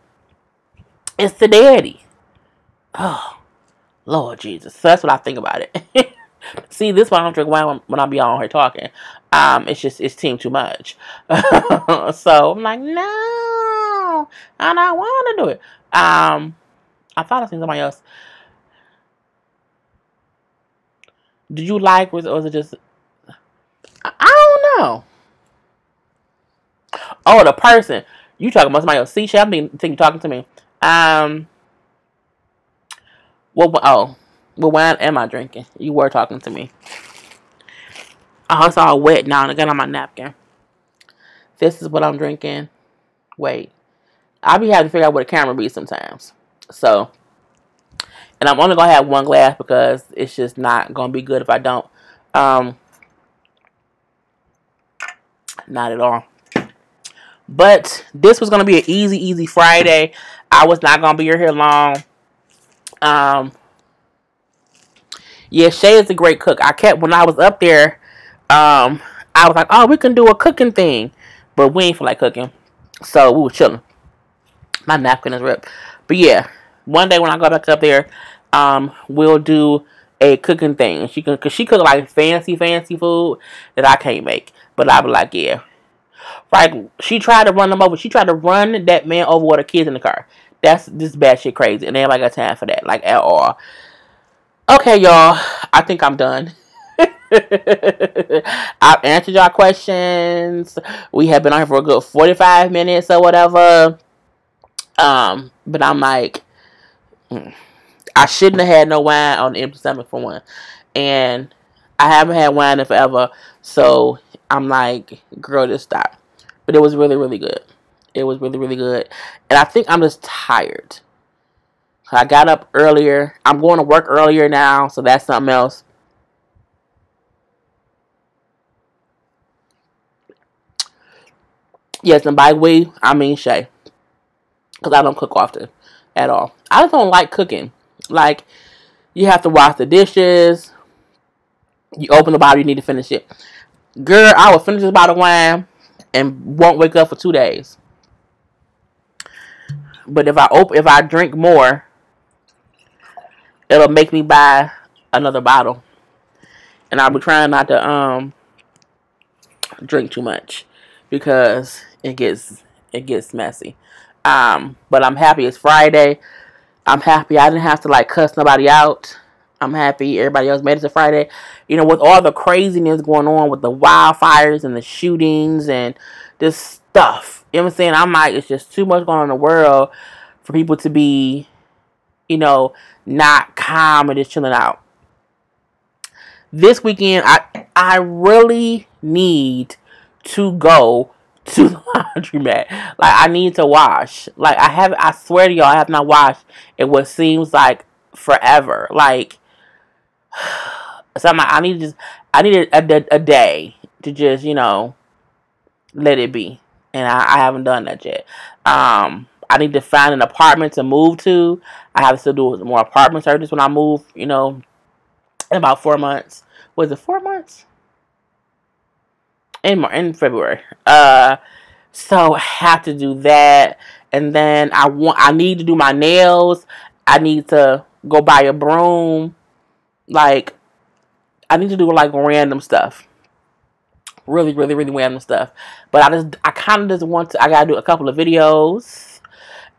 It's the daddy. Oh, Lord Jesus. So that's what I think about it. See, this is why I don't drink wine when I be on here talking. It's team too much. So I'm like, no, I don't want to do it. I thought I seen somebody else. Did you like, or was it just, I don't know. Oh, the person. You talking about somebody else. See, I think you're talking to me. What wine am I drinking? You were talking to me. Oh, it's all wet now and I got on my napkin. This is what I'm drinking. Wait. I be having to figure out where the camera be sometimes. So, and I'm only going to have one glass because it's just not going to be good if I don't. Not at all. But this was going to be an easy Friday. I was not going to be here long. Yeah, Shay is a great cook. When I was up there, I was like, oh, we can do a cooking thing. But we ain't feel like cooking. So we were chilling. My napkin is ripped. But yeah, one day when I go back up there, we'll do a cooking thing. Cause she cook like fancy food that I can't make. But I be like, yeah. Right, she tried to run them over. She tried to run that man over with her kids in the car. That's this bad shit crazy. And ain't like got time for that. Like at all. Okay, y'all. I think I'm done. I've answered y'all questions. We have been on here for a good 45 minutes or whatever. But I'm like, I shouldn't have had no wine on the empty stomach for one. And I haven't had wine in forever. So I'm like, girl, just stop. But it was really, really good. It was really, really good. And I think I'm just tired. I got up earlier. I'm going to work earlier now, so that's something else. Yes, and by we, I mean Shay. Because I don't cook often at all. I just don't like cooking. Like, you have to wash the dishes. You open the bottle, you need to finish it. Girl, I will finish this bottle of wine and won't wake up for 2 days. But if I drink more, it'll make me buy another bottle. And I'll be trying not to drink too much because it gets messy. But I'm happy it's Friday. I'm happy I didn't have to like cuss nobody out. I'm happy everybody else made it to Friday. With all the craziness going on with the wildfires and the shootings and this stuff. You know what I'm saying? I'm like, it's just too much going on in the world for people to be, not calm and just chilling out. This weekend, I really need to go to the laundromat. Like, I need to wash. Like, I swear to y'all, I have not washed in what seems like forever. Like, So I'm like, I need a day to just, you know, let it be. And I haven't done that yet. I need to find an apartment to move to. I have to still do more apartment searches when I move, you know, in about 4 months. Was it 4 months? In February. So I have to do that. And then I need to do my nails. I need to go buy a broom. Like, I need to do like random stuff. Really, really, really random stuff. But I kind of just want to, I got to do a couple of videos.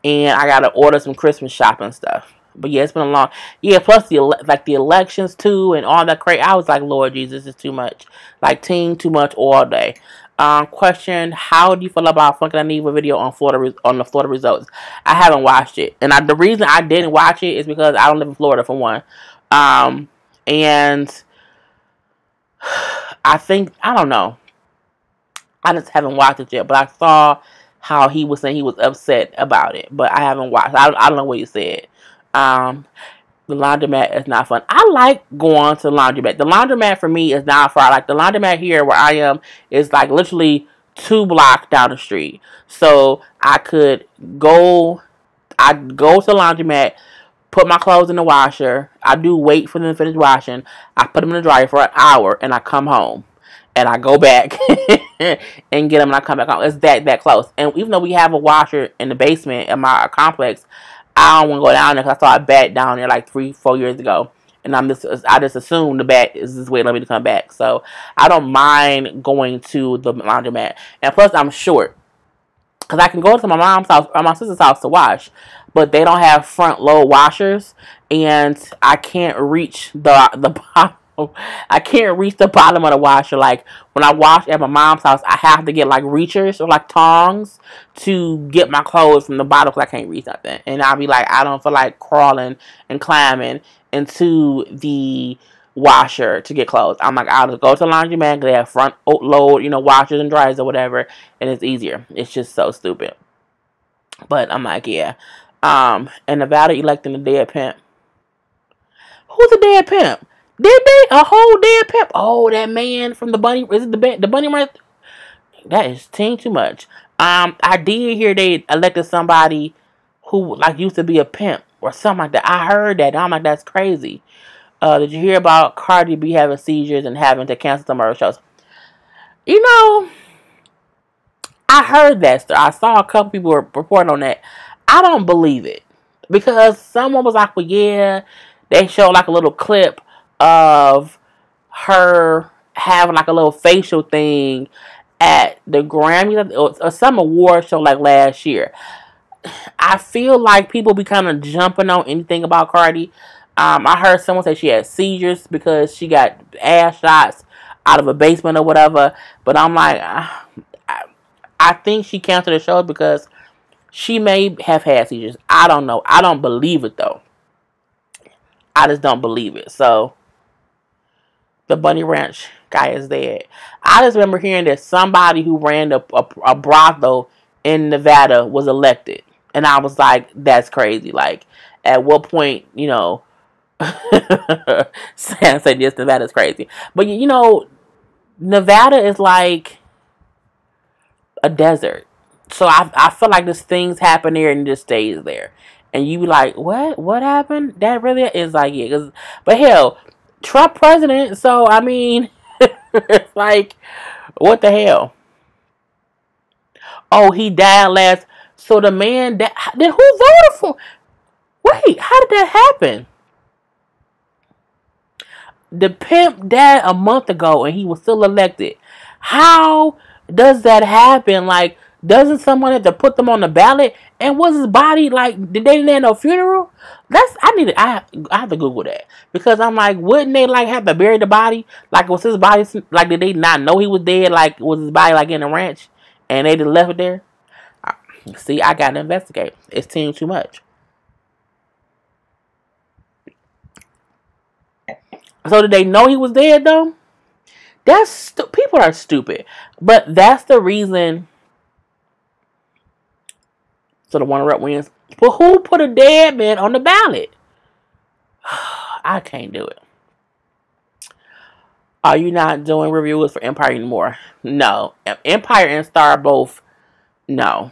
And I got to order some Christmas shopping stuff. But yeah, it's been a long, yeah, plus the elections too and all that crazy. I was like, Lord Jesus, this is too much. Like, team, too much all day. Question, how do you feel about Funkin' I Need a video on the Florida results? I haven't watched it. And the reason I didn't watch it is because I don't live in Florida, for one. And I think, I don't know. I just haven't watched it yet. But I saw how he was saying he was upset about it. But I haven't watched. I don't know what he said. The laundromat is not fun. I like going to the laundromat. The laundromat for me is not far. Like, the laundromat here where I am is like literally 2 blocks down the street. So I could go. I'd go to the laundromat, put my clothes in the washer. I do wait for them to finish washing. I put them in the dryer for an hour, and I come home. And I go back and get them, and I come back home. It's that close. And even though we have a washer in the basement in my complex, I don't want to go down there because I saw a bat down there like 3-4 years ago. And I just assumed the bat is just waiting on me to come back. So I don't mind going to the laundromat. And plus, I'm short. Because I can go to my mom's house or my sister's house to wash. But they don't have front load washers. And I can't reach the bottom. I can't reach the bottom of the washer. Like, when I wash at my mom's house, I have to get like reachers or like tongs to get my clothes from the bottom because I can't reach nothing. And I'll be like, I don't feel like crawling and climbing into the washer to get clothes. I'm like, I'll just go to the laundromat because they have front load, you know, washers and dryers or whatever, and it's easier. It's just so stupid. But I'm like, yeah. And Nevada electing a dead pimp. Who's a dead pimp? Did they? A whole dead pimp? Oh, that man from the bunny. Is it the bunny right? That is too much. I did hear they elected somebody who like used to be a pimp or something like that. I heard that. I'm like, that's crazy. Did you hear about Cardi B having seizures and having to cancel some of her shows? You know, I heard that. I saw a couple people reporting on that. I don't believe it because someone was like, well, yeah, they showed like a little clip of her having like a little facial thing at the Grammys or some award show like last year. I feel like people be kind of jumping on anything about Cardi. I heard someone say she had seizures because she got ass shots out of a basement or whatever. But I'm like, I think she canceled the show because she may have had seizures. I don't know. I don't believe it though. I just don't believe it. So the Bunny Ranch guy is dead. I just remember hearing that somebody who ran a brothel in Nevada was elected. And I was like, that's crazy. Like, at what point, you know, Sam said this, Nevada's crazy. But, you know, Nevada is like a desert. So I feel like this things happen there and it just stays there. And you be like, what? What happened? That really is like, yeah. But hell, Trump president, so I mean, it's like, what the hell? Oh, he died last. So the man that then who voted for? Wait, how did that happen? The pimp died a month ago and he was still elected. How does that happen? Like, doesn't someone have to put them on the ballot? And was his body like? Did they have no funeral? I have to Google that because I'm like, wouldn't they like have to bury the body? Like, was his body like? Did they not know he was dead? Like, was his body like in a ranch and they just left it there? See, I gotta investigate. It's too much. So did they know he was dead though? People are stupid, but that's the reason. So the runner-up wins. But who put a dead man on the ballot? I can't do it. Are you not doing reviews for Empire anymore? No. Empire and Star both. No.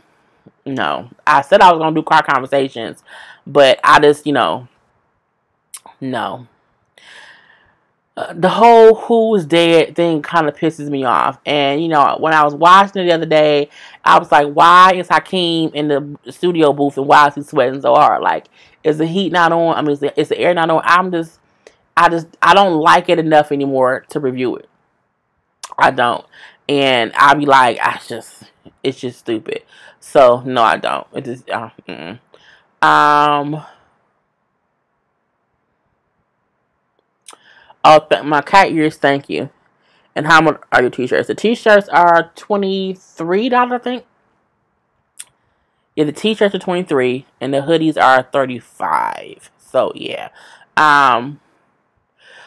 No. I said I was going to do car conversations, but I just, no. The whole who's dead thing kind of pisses me off. And, when I was watching it the other day, I was like, why is Hakeem in the studio booth and why is he sweating so hard? Like, is the heat not on? I mean, is the air not on? I don't like it enough anymore to review it. I don't. And I'll be like, it's just stupid. So, no, I don't. It just, my cat ears, thank you. And how much are your t-shirts? The t-shirts are $23, I think. Yeah, the t-shirts are $23 and the hoodies are $35. So yeah.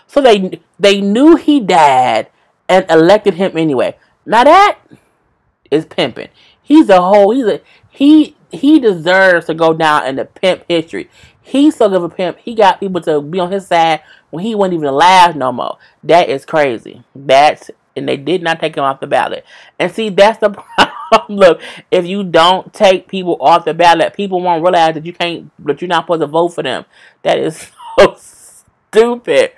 So they knew he died and elected him anyway. Now that is pimping. He deserves to go down in the pimp history. He's so good of a pimp. He got people to be on his side when he wasn't even alive no more. That is crazy. And they did not take him off the ballot. And see, that's the problem. Look, if you don't take people off the ballot, people won't realize that you're not supposed to vote for them. That is so stupid.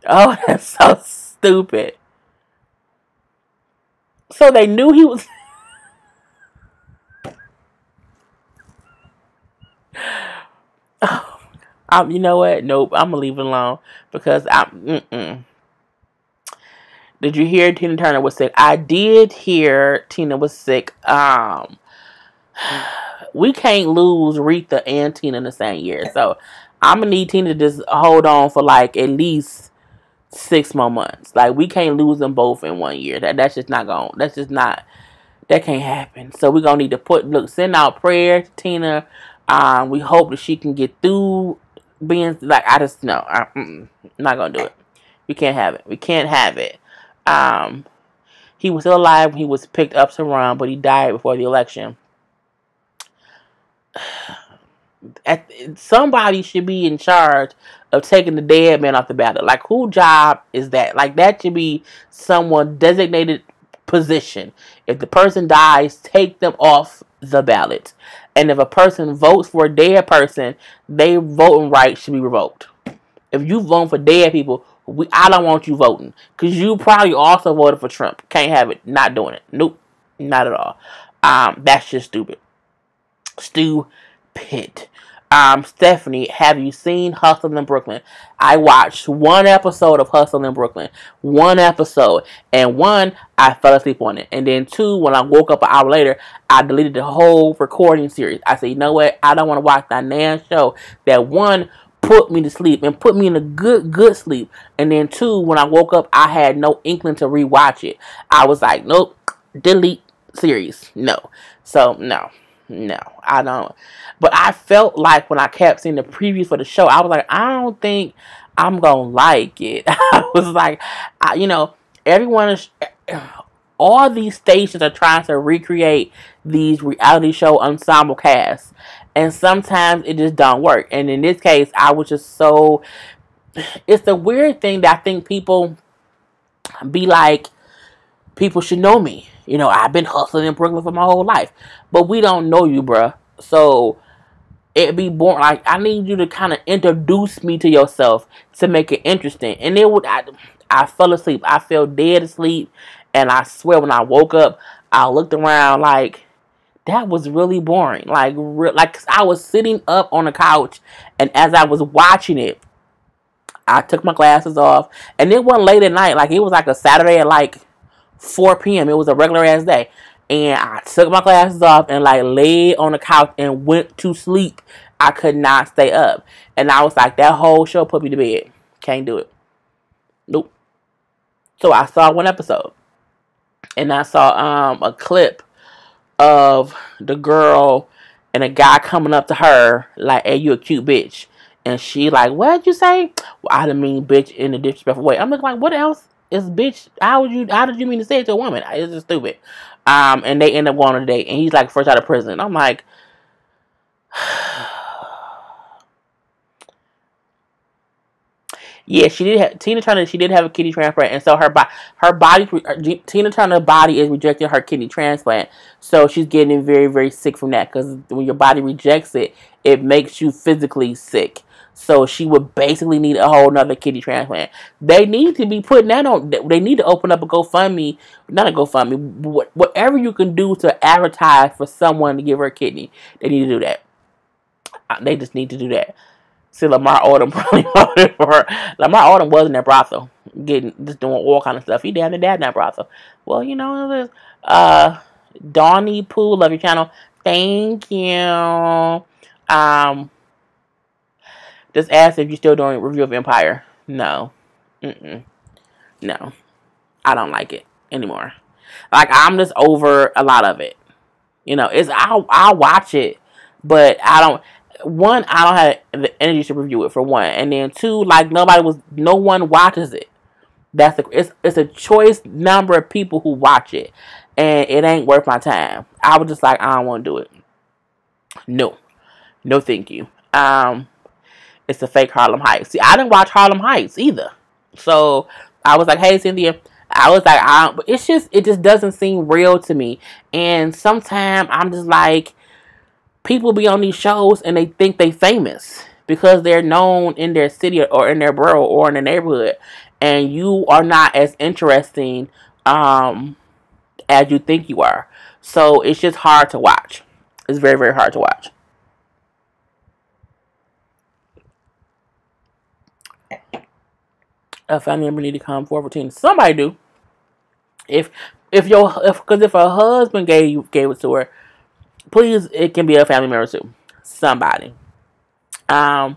Oh, that's so stupid. So they knew he was. You know what? Nope. I'm gonna leave it alone because Did you hear Tina Turner was sick? I did hear Tina was sick. We can't lose Rita and Tina in the same year, so I'm gonna need Tina to just hold on for like at least 6 more months. Like, we can't lose them both in 1 year. That's just not going. That can't happen. So we're gonna need to send out prayers to Tina. We hope that she can get through being like, I'm not gonna do it. We can't have it. We can't have it. He was still alive when he was picked up to run, but he died before the election. Somebody should be in charge of taking the dead man off the ballot. Like, whose job is that? Like, that should be someone designated position. If the person dies, take them off the ballot. And if a person votes for a dead person, their voting rights should be revoked. If you vote for dead people, I don't want you voting. Because you probably also voted for Trump. Can't have it. Not doing it. Nope. Not at all. That's just stupid. Stupid. Stephanie, have you seen Hustle in Brooklyn? I watched 1 episode of Hustle in Brooklyn. 1 episode. And 1, I fell asleep on it. And then 2, when I woke up an hour later, I deleted the whole recording series. I said, you know what? I don't want to watch that damn show. That 1 put me to sleep and put me in a good sleep. And then 2, when I woke up, I had no inkling to rewatch it. I was like, nope, delete series. No. So, no, I don't. But I felt like when I kept seeing the previews for the show, I was like, I don't think I'm going to like it. I was like, everyone is, all these stations are trying to recreate these reality show ensemble casts. And sometimes it just don't work. And in this case, I was just so, it's the weird thing that I think people be like, people should know me. I've been hustling in Brooklyn for my whole life. But we don't know you, bruh. So it'd be boring. Like, I need you to kind of introduce me to yourself to make it interesting. And I fell asleep. I fell dead asleep. And I swear when I woke up, I looked around like, that was really boring. Like, I was sitting up on the couch. And as I was watching it, I took my glasses off. And it wasn't late at night. Like, it was like a Saturday at like 4 p.m. It was a regular ass day. And I took my glasses off and like laid on the couch and went to sleep. I could not stay up. And I was like, that whole show put me to bed. Can't do it. Nope. So I saw 1 episode. And I saw a clip of the girl and a guy coming up to her like, hey, you a cute bitch. And she like, what'd you say? Well, I didn't mean bitch in a disrespectful way. I'm looking like, what else is bitch? How did you mean to say it to a woman? It's just stupid. And they end up going on a date. And he's like fresh out of prison. I'm like, Yeah, she did. Tina Turner. She did have a kidney transplant, and so her body, Tina Turner's body is rejecting her kidney transplant. So she's getting very, very sick from that. Because when your body rejects it, it makes you physically sick. So she would basically need a whole nother kidney transplant. They need to be putting that on. They need to open up a GoFundMe, not a GoFundMe, whatever you can do to advertise for someone to give her a kidney. They need to do that. They just need to do that. See, Lamar Odom probably voted for her. Lamar Odom was in that brothel, just doing all kind of stuff. He damn near died in that brothel. Well, you know, it was, Donnie Pooh, love your channel. Thank you. Just asked if you're still doing review of Empire. No. No. I don't like it anymore. Like, I'm just over a lot of it. You know, I'll watch it, but I don't have the energy to review it, for one. And then two, like, no one watches it. It's a choice number of people who watch it. And it ain't worth my time. I was just like, I don't want to do it. No. No, thank you. It's a fake Harlem Heights. See, I didn't watch Harlem Heights either. So I was like, hey, Cynthia. I was like, but it just doesn't seem real to me. And sometimes I'm just like, people be on these shows and they think they famous because they're known in their city or in their borough or in their neighborhood. And you are not as interesting as you think you are. So it's just hard to watch. It's very, very hard to watch. A family member need to come forward to somebody do. If a husband gave it to her, please, it can be a family member too. Somebody. Jilly,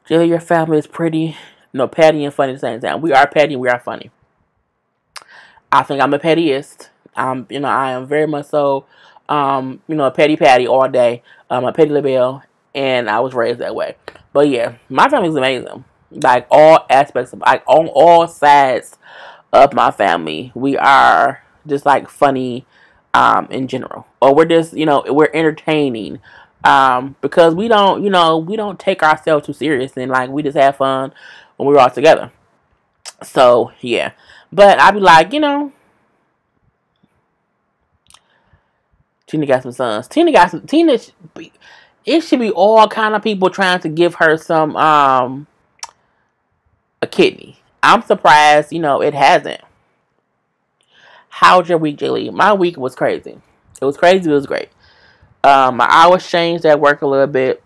your family is pretty. No, petty and funny at the same time. We are petty and we are funny. I think I'm a pettyist. You know, I am very much so, you know, a petty patty all day. A petty LaBelle, and I was raised that way. But yeah, my family is amazing. Like, all aspects of, like, on all sides of my family, we are just like funny in general, or we're just, you know, we're entertaining because we don't take ourselves too serious, and like we just have fun when we're all together. So yeah, but I'd be like, you know, Tina got some sons. It should be all kind of people trying to give her some a kidney. I'm surprised, you know, it hasn't. How's your week, Jilly? My week was crazy. It was crazy. It was great. My hours changed at work a little bit,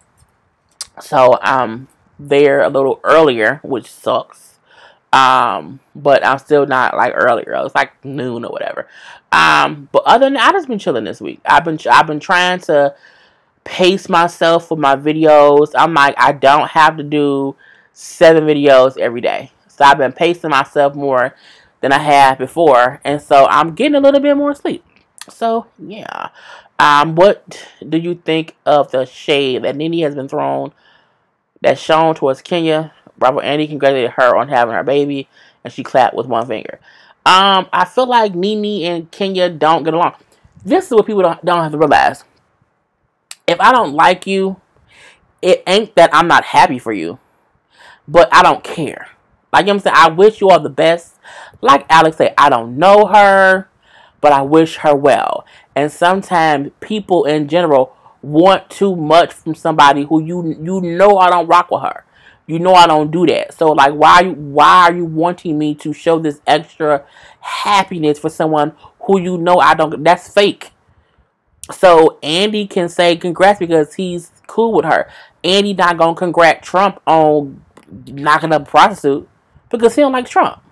so I'm there a little earlier, which sucks. But I'm still not like earlier. It's like noon or whatever. But other than that, I just been chilling this week. I've been trying to pace myself with my videos. I'm like, I don't have to do 7 videos every day. So I've been pacing myself more than I have before. And so I'm getting a little bit more sleep. So, yeah. What do you think of the shade that Nene has been thrown, that's shown towards Kenya? Robert Andy congratulated her on having her baby, and she clapped with one finger. I feel like Nene and Kenya don't get along. This is what people don't have to realize. If I don't like you, it ain't that I'm not happy for you, but I don't care. Like, you know what I'm saying? I wish you all the best. Like Alex said, I don't know her, but I wish her well. And sometimes people in general want too much from somebody who you know I don't rock with her. You know I don't do that. So, like, why are you wanting me to show this extra happiness for someone who you know I don't? That's fake. So Andy can say congrats because he's cool with her. Andy not gonna congrat Trump on knocking up a prostitute because he don't like Trump.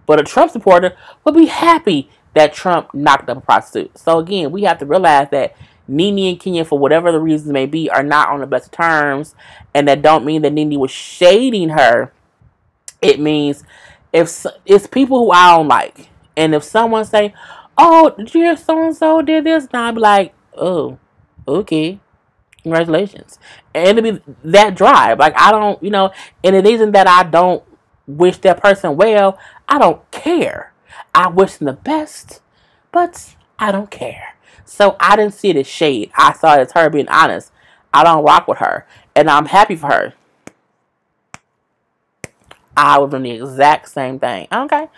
But a Trump supporter would be happy that Trump knocked up a prostitute. So again, we have to realize that Nene and Kenya, for whatever the reasons may be, are not on the best terms, and that don't mean that Nene was shading her. It means if it's people who I don't like, and if someone say, "Oh, did you hear so and so did this?" Now I'd be like, "Oh, okay, congratulations," and it'd be that dry. Like, I don't, you know, and it isn't that I don't wish that person well. I don't care. I wish them the best, but I don't care. So I didn't see it as shade. I saw it as her being honest. I don't rock with her, and I'm happy for her. I would win the exact same thing. Okay.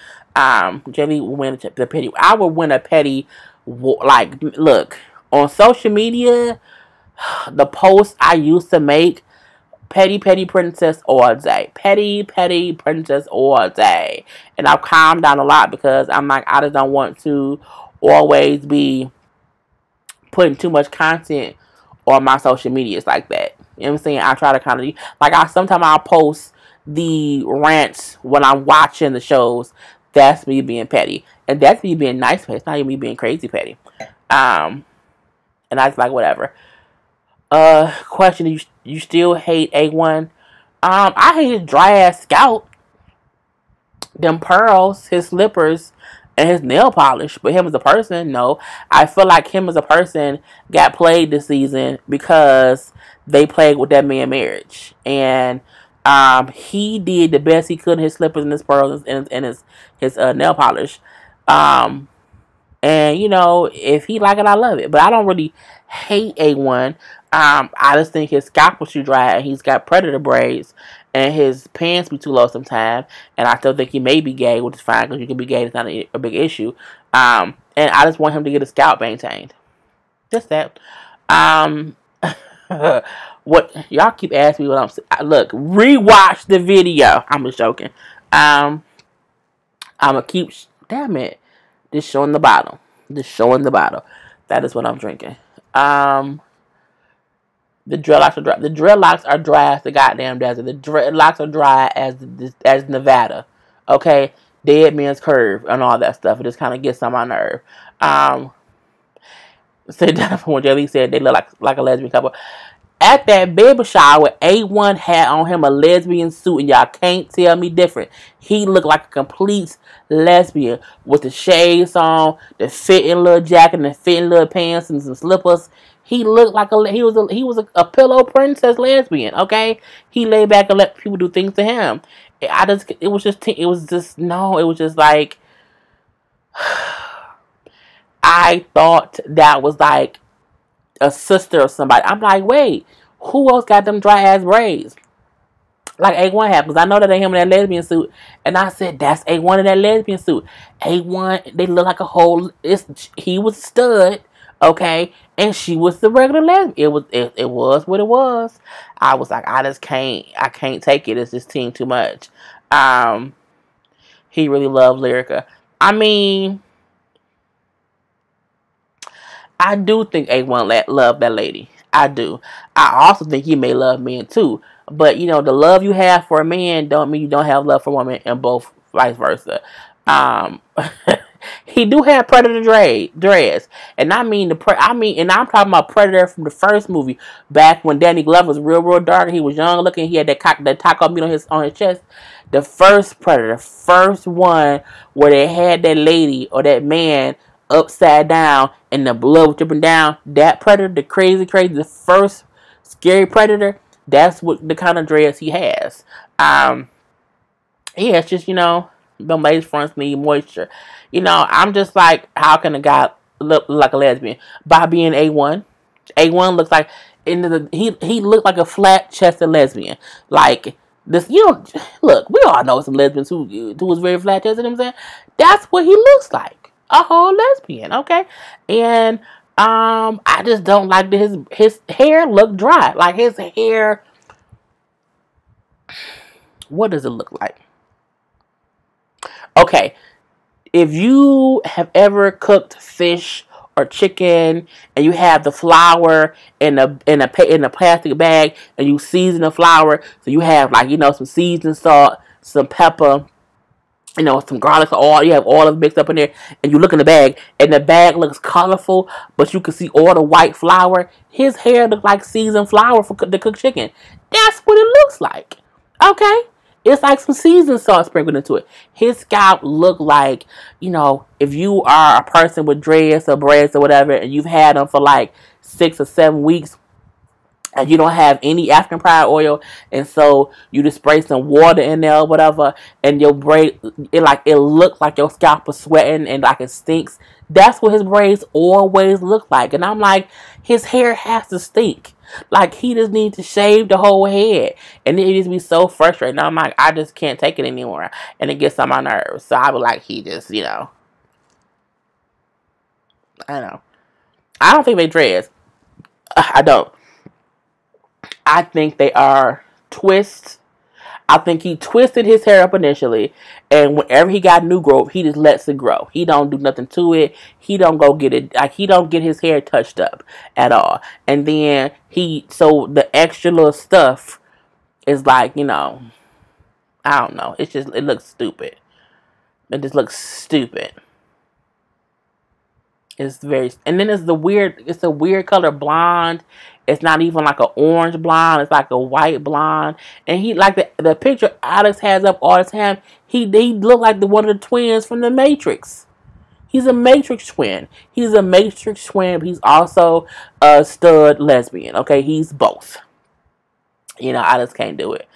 Jelly would win the petty. I would win a petty. Like, look, on social media, the posts I used to make, petty princess all day. Petty princess all day. And I've calmed down a lot because I'm like, I just don't want to always be putting too much content on my social medias like that. You know what I'm saying? I try to kind of, like, sometimes I'll post the rants when I'm watching the shows. That's me being petty. And that's me being nice petty. It's not even me being crazy petty. And I just like, whatever. Question, you still hate A1? I hate his dry ass scalp, them pearls, his slippers, and his nail polish. But him as a person, no. I feel like him as a person got played this season because they played with that man marriage. And he did the best he could in his slippers and his pearls and his nail polish. And, you know, if he like it, I love it. But I don't really hate A1. I just think his scalp was too dry and he's got predator braids and his pants be too low sometimes. And I still think he may be gay, which is fine because you can be gay. It's not a big issue. And I just want him to get his scalp maintained. Just that. What y'all keep asking me what I'm saying. Look, rewatch the video. I'm just joking. I'm gonna keep. Damn it. Just showing the bottle. Just showing the bottle. That is what I'm drinking. The dreadlocks are dry. The dreadlocks are dry as the goddamn desert. The dreadlocks are dry as Nevada. Okay? Dead man's curve and all that stuff. It just kind of gets on my nerve. So when Jelly said they look like a lesbian couple. At that baby shower, A1 had on him a lesbian suit, and y'all can't tell me different. He looked like a complete lesbian with the shades on, the fitting little jacket, and the fitting little pants and some slippers. He looked like he was a pillow princess lesbian. Okay, he laid back and let people do things to him. It was just like I thought that was like a sister or somebody. I'm like, wait, who else got them dry ass braids? Like A1 had, because I know that ain't him in that lesbian suit. And I said, that's A1 in that lesbian suit. A1, they look like a whole. He was a stud, okay, and she was the regular lesbian. It was what it was. I was like, I can't take it. It's just team too much. He really loved Lyrica. I mean, I do think A1 loved that lady. I do. I also think he may love men too. But, you know, the love you have for a man don't mean you don't have love for a woman, and both vice versa. He do have predator dreads. And I mean, and I'm talking about Predator from the first movie. Back when Danny Glover was real dark. He was young looking. He had that taco meat on his chest. The first Predator. First one where they had that lady or that man upside down and the blood was dripping down. That Predator, the crazy, the first scary Predator, that's what the kind of dreads he has. Yeah, it's just, you know, the lace fronts need moisture. You know, I'm just like, how can a guy look like a lesbian? By being A1. A1 looks like, he looked like a flat-chested lesbian. Like, this, you know, look, we all know some lesbians who was very flat-chested, you know what I'm saying? That's what he looks like. A whole lesbian, okay? And I just don't like that his hair look dry. Like his hair, what does it look like? Okay, if you have ever cooked fish or chicken and you have the flour in a plastic bag and you season the flour, so you have, like, you know, some seasoned salt, some pepper, you know, some garlic oil, you have all of it mixed up in there, and you look in the bag, and the bag looks colorful, but you can see all the white flour. His hair looks like seasoned flour for the cooked chicken. That's what it looks like. Okay? It's like some seasoned salt sprinkled into it. His scalp look like, you know, if you are a person with dreads or braids or whatever, and you've had them for like 6 or 7 weeks, and you don't have any African pride oil, and so you just spray some water in there or whatever, and your braid, it looks like your scalp is sweating and like it stinks. That's what his braids always look like. And I'm like, his hair has to stink. Like, he just needs to shave the whole head. And it just be so frustrating. I'm like, I just can't take it anymore. And it gets on my nerves. So I would like, he just, you know. I don't know. I don't think they dreads. I don't. I think they are twists. I think he twisted his hair up initially, and whenever he got new growth, he just lets it grow. He don't do nothing to it. He don't go get it. Like, he don't get his hair touched up at all. And then so the extra little stuff is like, you know, I don't know. It's just, it looks stupid. It just looks stupid. It's very, and then it's a weird color blonde. It's not even like an orange blonde. It's like a white blonde. And he, like the picture Alex has up all the time, he looked like one of the twins from the Matrix. He's a Matrix twin. He's a Matrix twin, but he's also a stud lesbian. Okay, he's both. You know, I just can't do it.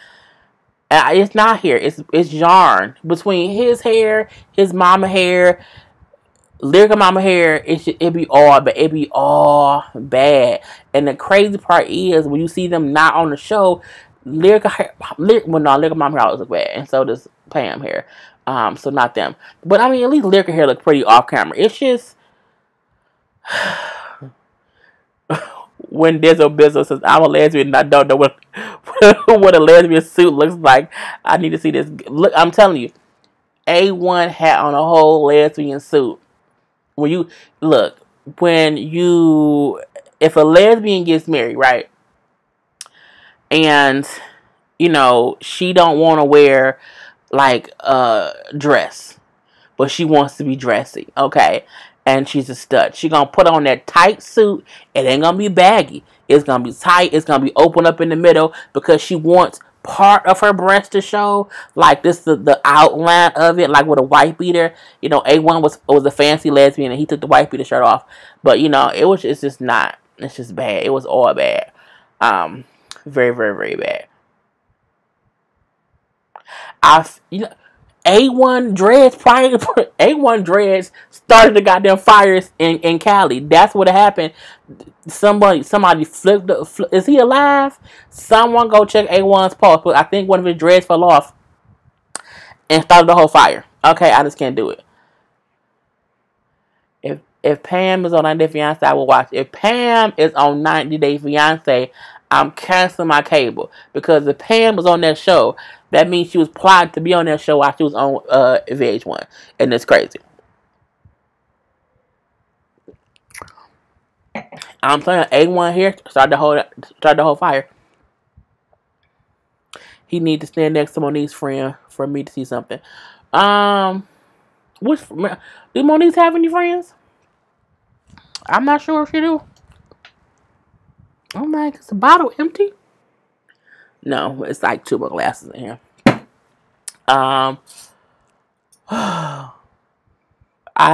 And it's not here. It's yarn between his hair, his mama hair, Lyrica mama hair. It be all bad. And the crazy part is when you see them not on the show, Lyrica mama hair always look bad, and so does Pam hair. So not them. But I mean, at least Lyrica hair look pretty off camera. It's just when there's a business says I'm a lesbian and I don't know what a lesbian suit looks like. I need to see this. Look, I'm telling you, A1 had on a whole lesbian suit. When you look, if a lesbian gets married, right, and you know she don't want to wear like a dress, but she wants to be dressy, okay, and she's a stud, she gonna put on that tight suit. It ain't gonna be baggy. It's gonna be tight. It's gonna be open up in the middle because she wants part of her breast to show, like this the outline of it, like with a white beater. You know, A1 was a fancy lesbian and he took the white beater shirt off, but you know it's just not. It's just bad. It was all bad. Very, very, very bad. A1 dreads A1 dreads started the goddamn fires in Cali. That's what happened. Somebody flipped. Is he alive? Someone go check A1's pulse. But I think one of his dreads fell off and started the whole fire. Okay, I just can't do it. If Pam is on 90 Day Fiancé, I will watch. If Pam is on 90 Day Fiancé, I'm canceling my cable, because if Pam was on that show, that means she was plotting to be on that show while she was on VH1, and it's crazy. I'm saying A1 here started the whole fire. He need to stand next to Monique's friend for me to see something. Do Monique have any friends? I'm not sure if she do. Oh my, is the bottle empty? No, it's like 2 more glasses in here. I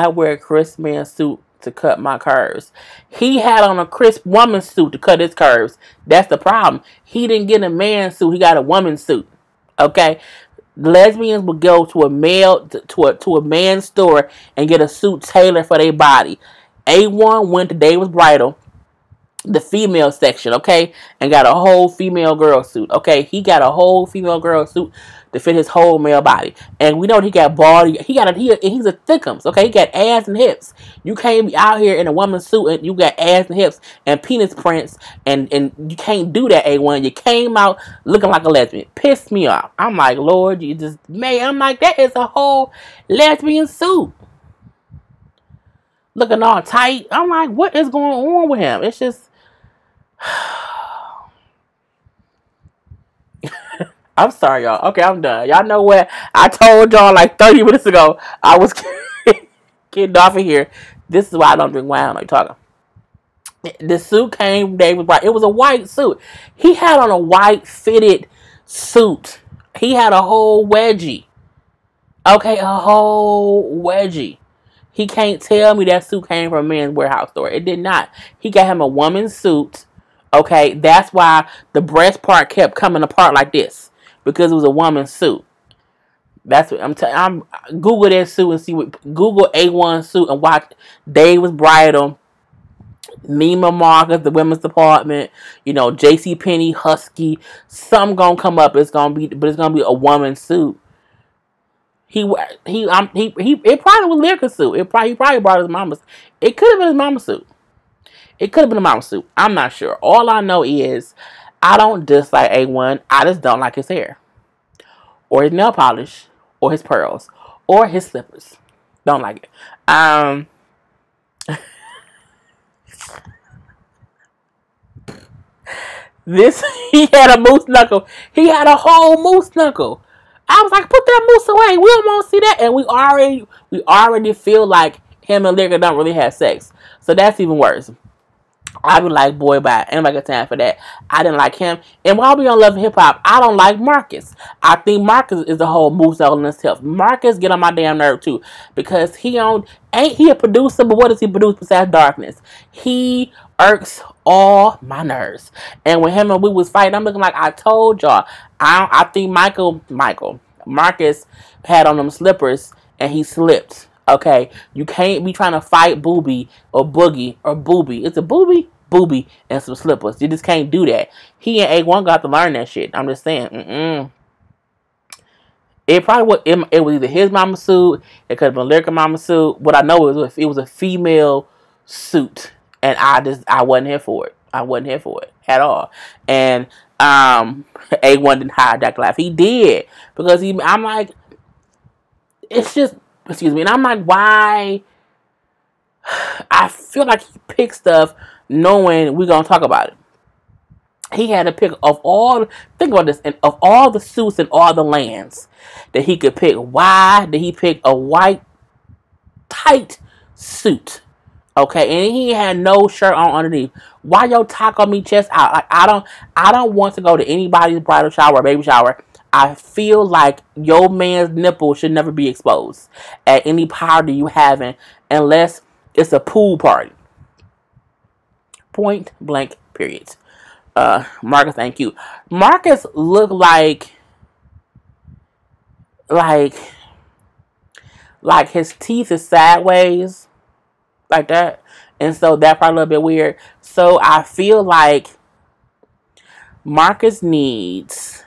wear a Chris man suit to cut my curves. He had on a Chris woman suit to cut his curves. That's the problem. He didn't get a man suit. He got a woman suit. Okay? Lesbians would go to a man's store and get a suit tailored for their body. A1 went to David's Bridal, the female section, okay, and got a whole female girl suit, okay. He got a whole female girl suit to fit his whole male body, and we know he got body. He's a thickums, okay. He got ass and hips. You can't be out here in a woman's suit and you got ass and hips and penis prints, and you can't do that. A1, you came out looking like a lesbian. Pissed me off. I'm like, Lord, you just man. I'm like, that is a whole lesbian suit. Looking all tight. I'm like, what is going on with him? It's just, I'm sorry, y'all. Okay, I'm done. Y'all know what? I told y'all like 30 minutes ago I was getting off of here. This is why I don't drink wine. I don't know what you're talking. The suit came from David Brat. It was a white suit. He had on a white fitted suit. He had a whole wedgie. Okay, a whole wedgie. He can't tell me that suit came from a men's warehouse store. It did not. He got him a woman's suit. Okay, that's why the breast part kept coming apart like this, because it was a woman's suit. That's what I'm Google that suit and see what. Google A1 suit and watch David's Bridal Neiman Marcus, the women's department, you know, J.C. Penney, Husky, something gonna come up. It's gonna be a woman's suit. It probably was Lyric's suit. He probably brought his mama's. It could have been his mama's suit. It could have been a mama's suit. I'm not sure. All I know is I don't dislike A1. I just don't like his hair, or his nail polish, or his pearls, or his slippers. Don't like it. He had a moose knuckle. He had a whole moose knuckle. I was like, put that moose away. We don't want to see that. And we already feel like him and Lyrica don't really have sex. So that's even worse. I be like, boy, bye. Ain't got time for that. I didn't like him. And while we on Love and Hip Hop, I don't like Marcus. I think Marcus is the whole moose knuckle in himself. Marcus get on my damn nerve too. Because ain't he a producer, but what does he produce besides darkness? He irks all my nerves. And when him and we was fighting, I'm looking like I told y'all. I think Marcus had on them slippers and he slipped. Okay, you can't be trying to fight Booby or Boogie or Booby. It's a Booby, and some slippers. You just can't do that. He and A1 got to learn that shit. I'm just saying. It probably it was either his mama suit. It could have been Lyrica mama suit. What I know is it was a female suit, and I wasn't here for it. I wasn't here for it at all. And A1 didn't hide that laugh. He did because I'm like, it's just. Excuse me, and I'm like, why? I feel like he picked stuff knowing we're going to talk about it. He had to pick think about this, and of all the suits and all the lands that he could pick, why did he pick a white, tight suit? Okay, and he had no shirt on underneath. Why your taco meat chest out? Like, I don't want to go to anybody's bridal shower or baby shower. I feel like your man's nipple should never be exposed at any party you having unless it's a pool party. Point blank, period. Marcus, thank you. Marcus looked like his teeth is sideways, like that. And so that's probably a little bit weird. So I feel like Marcus needs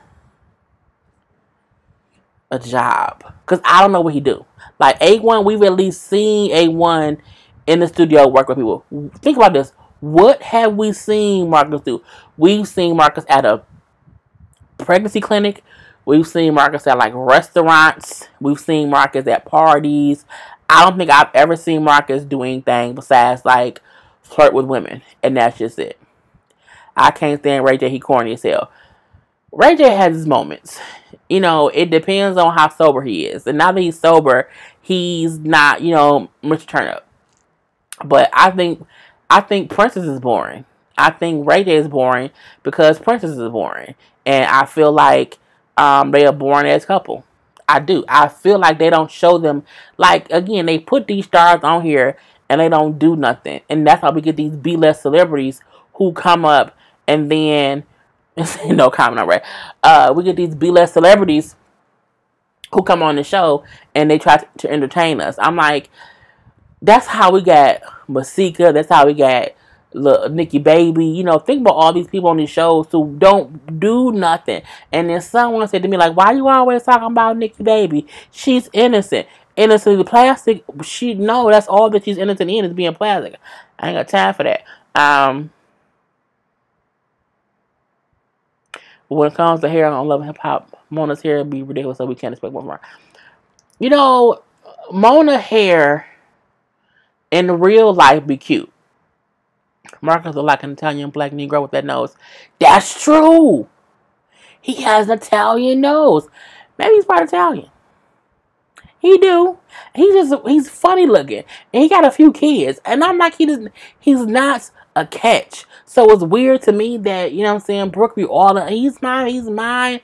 a job, because I don't know what he do. Like A1, we've at least seen A1 in the studio work with people. Think about this. What have we seen Marcus do? We've seen Marcus at a pregnancy clinic. We've seen Marcus at like restaurants. We've seen Marcus at parties. I don't think I've ever seen Marcus do anything besides like flirt with women, and that's just it. I can't stand Ray J. He corny as hell. Ray J has his moments. You know, it depends on how sober he is. And now that he's sober, he's not, Mr. Turnup. But I think Princess is boring. I think Ray J is boring because Princess is boring. And I feel like they are boring as a couple. I do. I feel like they don't show them, like, again, they put these stars on here and they don't do nothing. And that's how we get these B-list celebrities who come up and then no comment, right? We get these B-list celebrities who come on the show and they try to entertain us. I'm like, that's how we got Masika. That's how we got Nikki Baby. Think about all these people on these shows who don't do nothing. And then someone said to me, like, why you always talking about Nikki Baby? She's innocent. Innocently plastic. That's all that she's innocent in is being plastic. I ain't got time for that. When it comes to hair on Love and Hip Hop, Mona's hair be ridiculous, so we can't expect more from her. Mona hair in real life be cute. Marcus look like an Italian black Negro with that nose. That's true. He has an Italian nose. Maybe he's part Italian. He do. He's funny looking. And he got a few kids. And I'm like, he's not a catch. So it's weird to me that, Brooke be he's mine.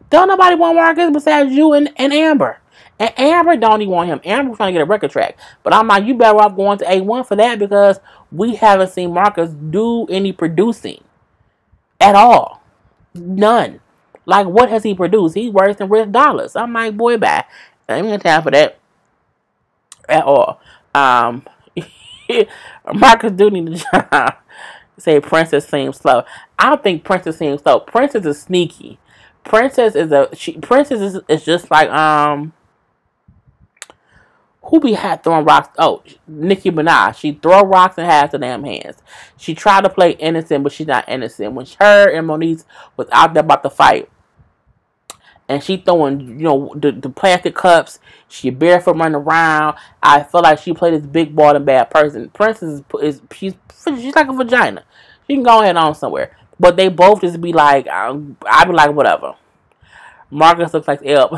Don't nobody want Marcus besides you and Amber. And Amber don't even want him. Amber's trying to get a record track. But I'm like, you better off going to A1 for that because we haven't seen Marcus do any producing at all. None. Like, what has he produced? He's worse than Rich Dollars. I'm like, boy, bye. I ain't got time for that at all. Marcus do need a job. Say Princess seems slow. I don't think Princess seems slow. Princess is sneaky. Princess is just like who be had throwing rocks? Oh, Nicki Minaj. She throw rocks and has the damn hands. She tried to play innocent, but she's not innocent. When her and Monique was out there about to fight, and she throwing, the plastic cups, she barefoot running around. I feel like she played this big ball and bad person. Princess she's like a vagina. She can go ahead on somewhere. But they both just be like, I be like, whatever. Marcus looks like Elb.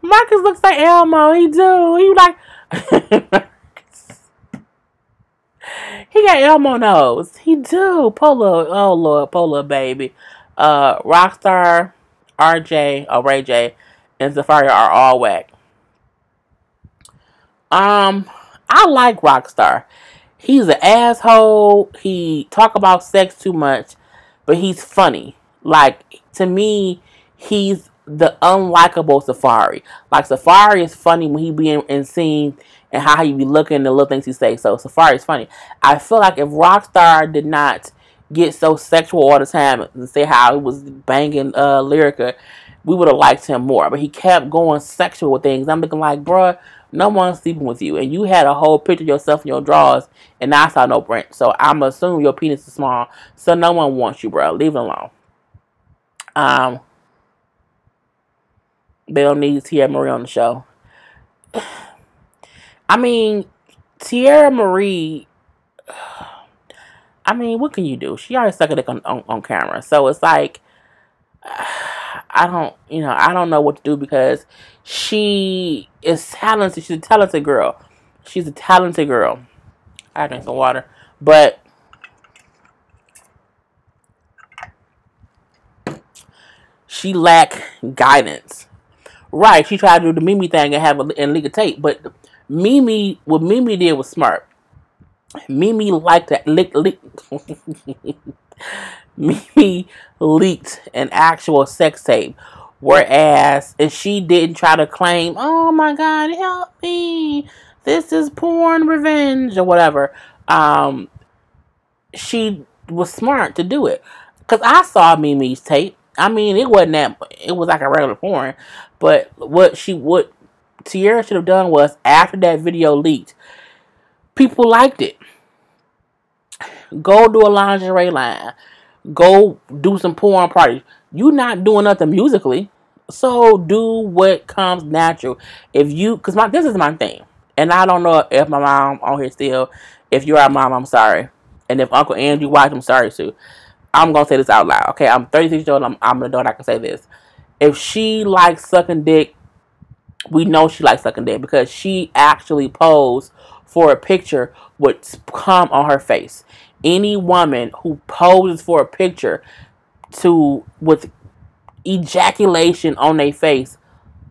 Marcus looks like Elmo. He do. He like. He got Elmo nose. He do. Polo. Oh Lord, Polo baby. Rockstar, RJ, or Ray J, and Safari are all whack. I like Rockstar. He's an asshole. He talk about sex too much, but he's funny. Like, to me, he's the unlikable Safari. Like, Safari is funny when he be in scenes and how he be looking and the little things he say. So Safari is funny. I feel like if Rockstar did not get so sexual all the time and say how he was banging Lyrica, we would have liked him more. But he kept going sexual with things. I'm looking like, bruh, no one's sleeping with you. And you had a whole picture of yourself in your drawers, and I saw no print. So I'm assuming your penis is small. So no one wants you, bruh. Leave it alone. They don't need Tierra Marie on the show. I mean, Tierra Marie, I mean, what can you do? She already sucked a dick on camera. So it's like, I don't know what to do because she is talented. She's a talented girl. She's a talented girl. I drink some water. But she lacked guidance. Right, she tried to do the Mimi thing and have and leak a tape. But what Mimi did was smart. Mimi liked that Mimi leaked an actual sex tape. Whereas if she didn't try to claim, oh my God, help me, this is porn revenge or whatever, she was smart to do it. Because I saw Mimi's tape. I mean, it wasn't that, it was like a regular porn. But what Tierra should have done was, after that video leaked, people liked it. Go do a lingerie line. Go do some porn parties. You not doing nothing musically. So do what comes natural. Because this is my thing. And I don't know if my mom on here still. If you're our mom, I'm sorry. And if Uncle Andrew watched, I'm sorry too. I'm going to say this out loud. Okay, I'm 36 years old. I'm an adult. I can say this. If she likes sucking dick, we know she likes sucking dick because she actually posed for a picture with cum on her face. Any woman who poses for a picture with ejaculation on their face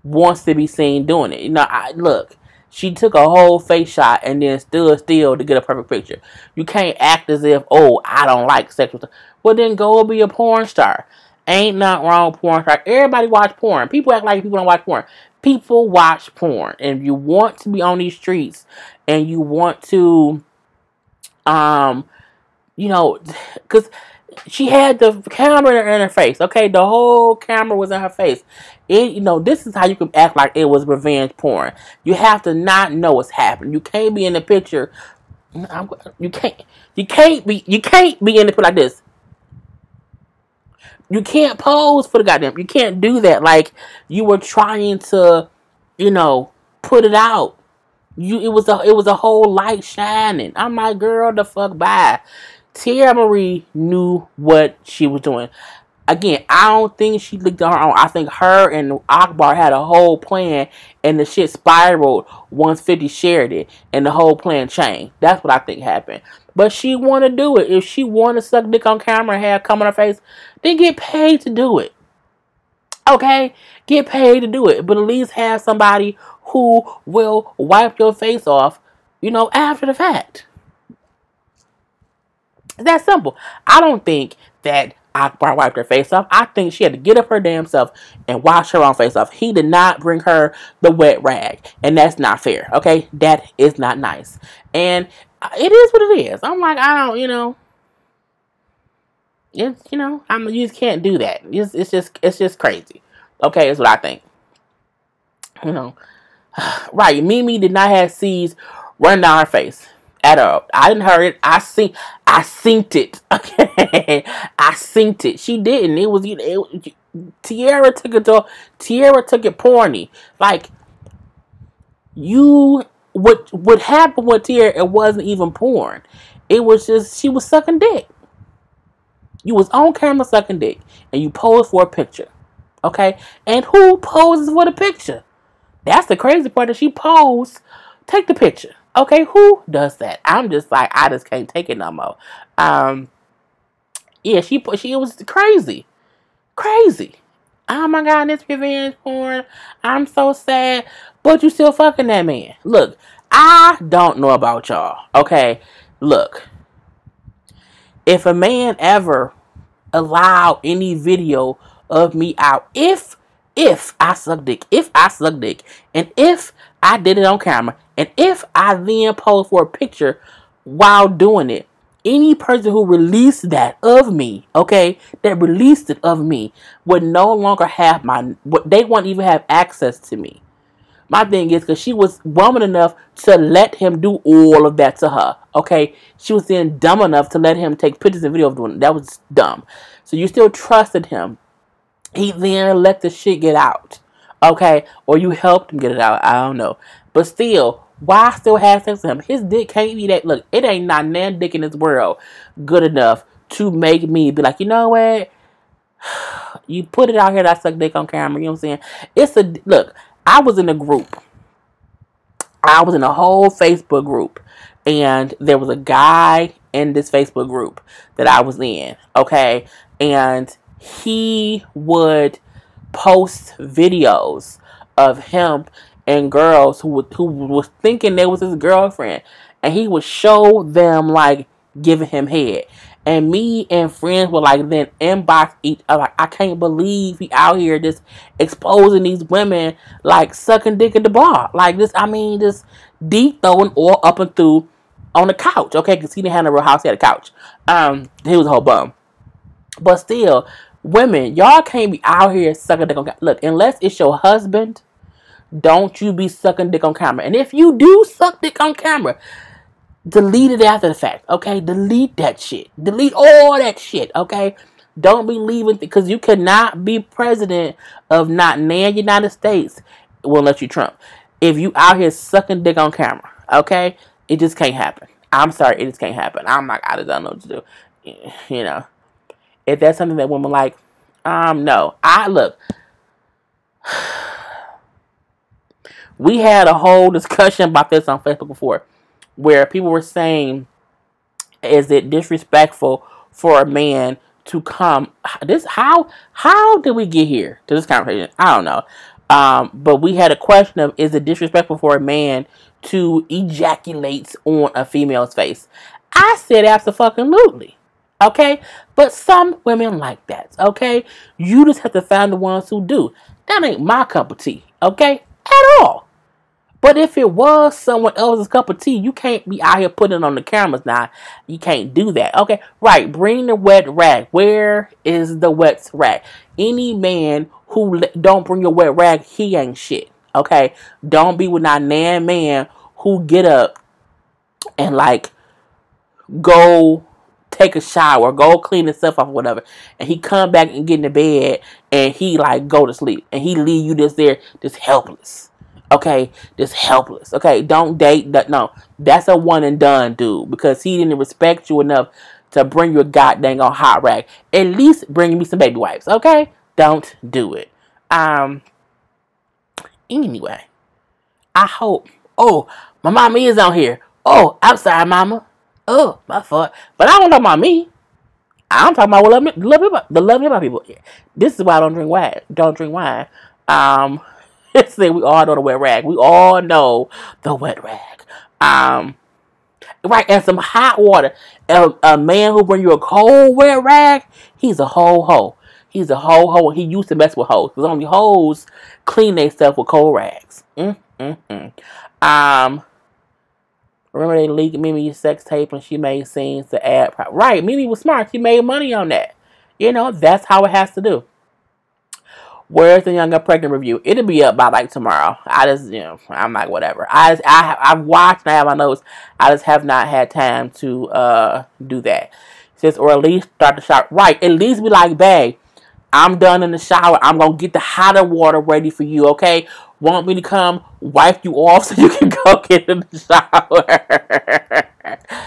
wants to be seen doing it. Look, she took a whole face shot and then stood still to get a perfect picture. You can't act as if, oh, I don't like sexual stuff. Well, then go be a porn star. Ain't nothing wrong with porn star. Everybody watch porn. People act like people don't watch porn. People watch porn. And if you want to be on these streets and you want to, because she had the camera in her face. Okay, the whole camera was in her face. This is how you can act like it was revenge porn. You have to not know what's happening. You can't be in the picture. You can't be in the picture like this. You can't pose for the goddamn. You can't do that. Like you were trying to, put it out. It was a whole light shining. I'm like, girl, the fuck bye. Tierra Marie knew what she was doing. Again, I don't think she leaked on her own. I think her and Akbar had a whole plan, and the shit spiraled once 50 shared it, and the whole plan changed. That's what I think happened. But she want to do it. If she want to suck dick on camera and have cum on her face, then get paid to do it. Okay? Get paid to do it. But at least have somebody who will wipe your face off, after the fact. It's that simple. I don't think that Akbar wiped her face off. I think she had to get up her damn self and wash her own face off. He did not bring her the wet rag. And that's not fair. Okay? That is not nice. And it is what it is. I'm like, I don't, it's, you just can't do that. It's just crazy. Okay, that's what I think. Right, Mimi did not have seeds running down her face at all. I didn't hear it. I synced it. Okay, I synced it. She didn't. Tiara took it porny. Like, what happened with Tiara? It wasn't even porn. It was just she was sucking dick. You was on camera sucking dick, and you posed for a picture. Okay, and who poses for the picture? That's the crazy part, that she posed. Take the picture. Okay, who does that? I'm just like, I just can't take it no more. Yeah, she was crazy. Crazy. Oh my God, this revenge porn. I'm so sad. But you still fucking that man. Look, I don't know about y'all. Okay, look. If a man ever allow any video of me out, if I suck dick, and if I did it on camera, and if I then pose for a picture while doing it, any person who released that of me, okay, that released it of me, would no longer have they won't even have access to me. My thing is, because she was woman enough to let him do all of that to her, okay? She was then dumb enough to let him take pictures and videos of doing it. That was dumb. So you still trusted him. He then let the shit get out, okay? Or you helped him get it out. I don't know. But still, why still have sex with him? His dick can't be that. Look, it ain't not nan dick in this world good enough to make me be like, you know what? You put it out here that I suck dick on camera. You know what I'm saying? Look, I was in a group. I was in a whole Facebook group. And there was a guy in this Facebook group that I was in. Okay? And he would post videos of him and girls who was thinking they was his girlfriend. And he would show them, like, giving him head. And me and friends would, like, then inbox each other. Like, I can't believe he out here just exposing these women, like, sucking dick at the bar. Like, just deep throwing all up and through on the couch. Okay, because he didn't have a real house. He had a couch. He was a whole bum. But still, women, y'all can't be out here sucking dick on camera. Look, unless it's your husband, don't you be sucking dick on camera. And if you do suck dick on camera, delete it after the fact, okay? Delete that shit. Delete all that shit, okay? Don't be leaving, because you cannot be president of not nan United States. It won't let you Trump. If you out here sucking dick on camera, okay? It just can't happen. I'm sorry, it just can't happen. I'm like, I just don't know what to do. You know. If that's something that women like, no. Look. We had a whole discussion about this on Facebook before, where people were saying, is it disrespectful for a man to come? How did we get here to this conversation? I don't know. But we had a question of, is it disrespectful for a man to ejaculate on a female's face? I said absolutely. Okay? But some women like that. Okay? You just have to find the ones who do. That ain't my cup of tea. Okay? At all. But if it was someone else's cup of tea, you can't be out here putting it on the cameras now. You can't do that. Okay? Right. Bring the wet rag. Where is the wet rag? Any man who don't bring your wet rag, he ain't shit. Okay? Don't be with that nan man who get up and, like, go take a shower, go clean himself off or whatever, and he come back and get in the bed and he, like, go to sleep. And he leave you just there, just helpless. Okay, just helpless. Okay, don't date that. No, that's a one and done dude, because he didn't respect you enough to bring you a goddamn on hot rag. At least bring me some baby wipes. Okay, don't do it. Anyway, I hope. Oh, my mama is on here. Oh, I'm sorry, mama. Oh, my fault. But I don't know about me. I'm talking about the love hip hop people. This is why I don't drink wine. Don't drink wine. Say we all know the wet rag. We all know the wet rag. right, and some hot water. A man who bring you a cold wet rag, he's a whole hoe. He's a whole hoe. He used to mess with hoes because only hoes clean themselves with cold rags. Remember they leaked Mimi's sex tape and she made scenes to add. Right, Mimi was smart. She made money on that. You know, that's how it has to do. Where's the Young and Pregnant review? It'll be up by like tomorrow. I just, I'm like, whatever. I've watched and I have my notes. I just have not had time to do that. Or at least start the shower. Right, at least be like, babe, I'm done in the shower. I'm going to get the hotter water ready for you, okay? Want me to come wipe you off so you can go get in the shower?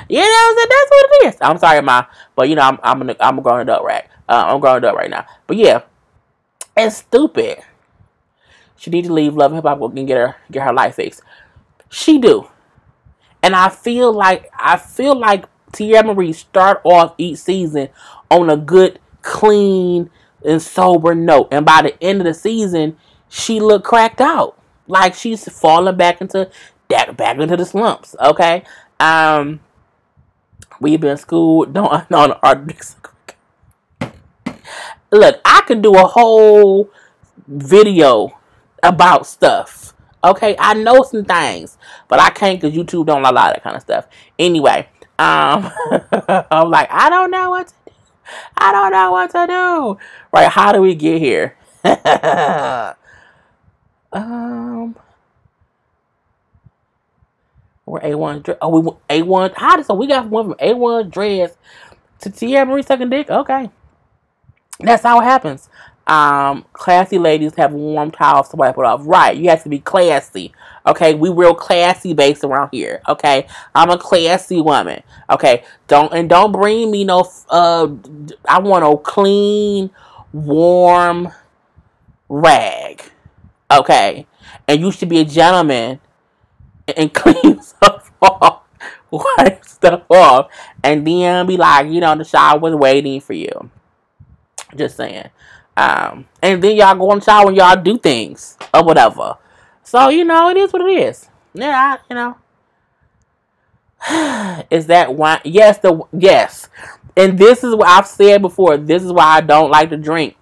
You know, so that's what it is. I'm sorry, Ma. But, I'm a grown adult, right? I'm a grown adult right now. But, yeah. It's stupid. She need to leave Love and Hip Hop and get her life fixed. She do. And I feel like Tia Marie start off each season on a good, clean, and sober note. And by the end of the season, she looked cracked out. Like she's falling back into the slumps. Okay? We've been schooled. Don't look, I could do a whole video about stuff. Okay? I know some things. But I can't because YouTube don't allow that kind of stuff. Anyway, I'm like, I don't know what to do. I don't know what to do. Right, how do we get here? We're A1. Oh, we went A1. How did so we got one from A1 dress to Tia Marie sucking dick? Okay. That's how it happens. Classy ladies have warm towels to wipe it off. Right, you have to be classy. Okay, we real classy based around here. Okay, I'm a classy woman. Okay, don't bring me no. I want a clean, warm rag. Okay, and you should be a gentleman and clean stuff off, wipe stuff off, and then be like, the shower was waiting for you. Just saying. And then y'all go in the shower and y'all do things or whatever. So, it is what it is. Yeah, Is that why? Yes, yes. And this is what I've said before. This is why I don't like to drink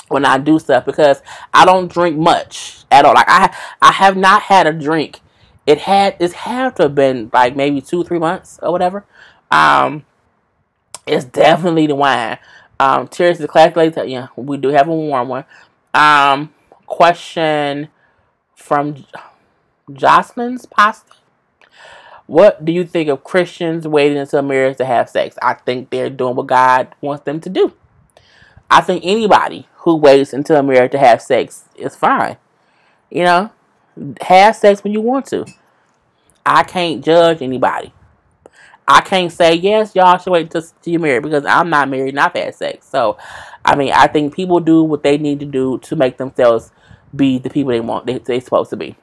when I do stuff, because I don't drink much at all. Like I have not had a drink. It's had to have been like maybe 2-3 months or whatever. It's definitely the wine. Cheers to the class later. Yeah, we do have a warm one. Question from Jocelyn's Pasta. What do you think of Christians waiting until marriage to have sex? I think they're doing what God wants them to do. I think anybody who waits until marriage to have sex is fine. Have sex when you want to. I can't judge anybody. I can't say, yes, y'all should wait until you're married, because I'm not married and I've had sex. So, I think people do what they need to do to make themselves be the people they're supposed to be.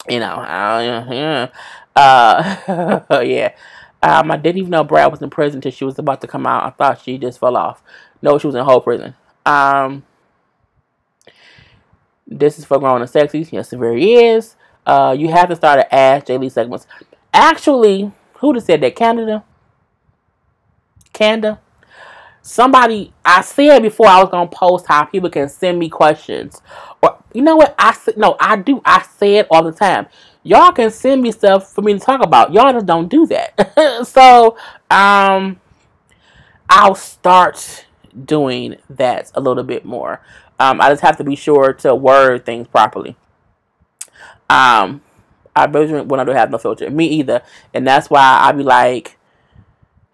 Yeah. Yeah. I didn't even know Brat was in prison until she was about to come out. I thought she just fell off. No, she was in whole prison. This is for grown and sexy. Yes, it very is. You have to start an Ask Jaylee segments. Actually, who just said that? Canada? Somebody, I said before I was going to post how people can send me questions. Or, you know what? I do. I say it all the time. Y'all can send me stuff for me to talk about. Y'all just don't do that. So, I'll start doing that a little bit more. I just have to be sure to word things properly. I really when I don't have no filter. Me either. And that's why I be like,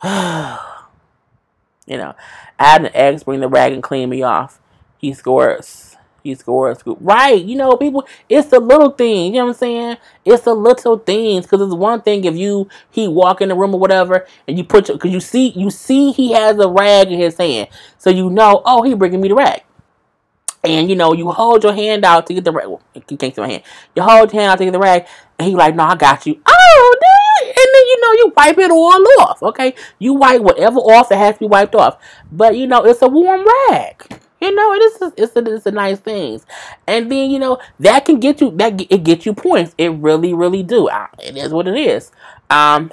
I had an ex bring the rag and clean me off. He scores. Right. People, it's the little things. You know what I'm saying? It's the little things. Because it's one thing if he walk in the room or whatever, and you put because you see he has a rag in his hand. So oh, he bringing me the rag. And, you hold your hand out to get the rag. Well, you can't see my hand. You hold your hand out to get the rag. And he like, no, I got you. Oh, dude. And then, you wipe it all off. Okay? You wipe whatever off that has to be wiped off. But, it's a warm rag. It's a nice things. And then, that can get you, it gets you points. It really, really do. It is what it is.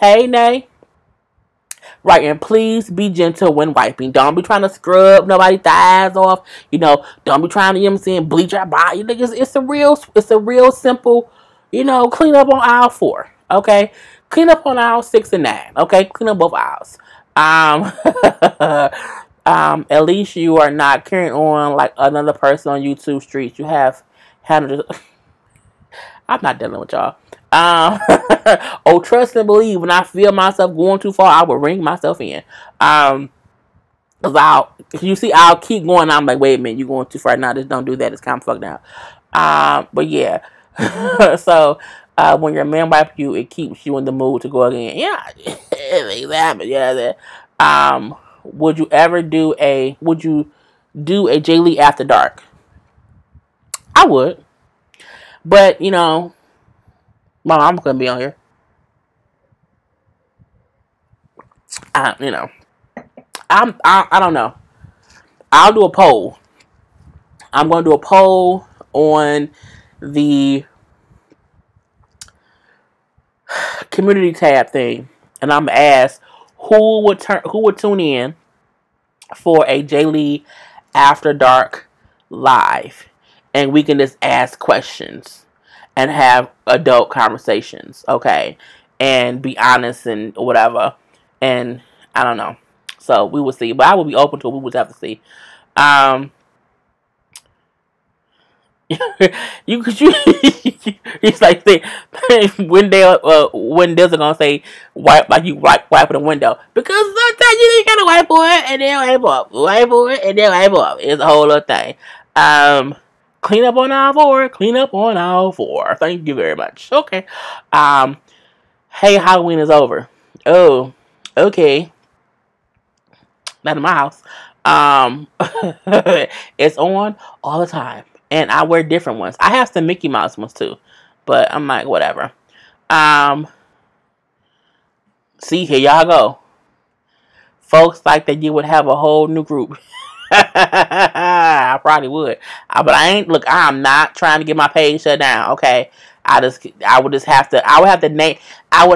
Hey, Nay. Right, and please be gentle when wiping. Don't be trying to scrub nobody's thighs off. Don't be trying to, bleach our body. It's a real simple, clean up on aisle 4. Okay? Clean up on aisle 6 and 9. Okay? Clean up both aisles. At least you are not carrying on like another person on YouTube streets. You have handled it. I'm not dealing with y'all. Oh, trust and believe. When I feel myself going too far, I will ring myself in. I'll keep going. I'm like, wait a minute, you're going too far now. Just don't do that. It's kind of fucked now. But yeah. So, when your man wipe you, it keeps you in the mood to go again. Yeah, things happen. Yeah. Would you do a J Lee after dark? I would. But, my mom's gonna be on here. I don't know. I'll do a poll. I'm gonna do a poll on the community tab thing, and I'm gonna ask who would tune in for a J Lee After Dark live, and we can just ask questions and have adult conversations, okay, and be honest and whatever. And I don't know, so we will see. But I will be open to it. We will have to see. It's like windows are gonna say wipe like you wiping a window, because sometimes you gotta wipe on and then wipe on and then wipe off. It's a whole other thing. Clean up on aisle 4. Clean up on aisle 4. Thank you very much. Okay. Hey, Halloween is over. Oh, okay. Not in my house. It's on all the time. And I wear different ones. I have some Mickey Mouse ones too. But I'm like, whatever. See, here y'all go. Folks like that you would have a whole new group. I probably would. But I'm not trying to get my page shut down, okay? I would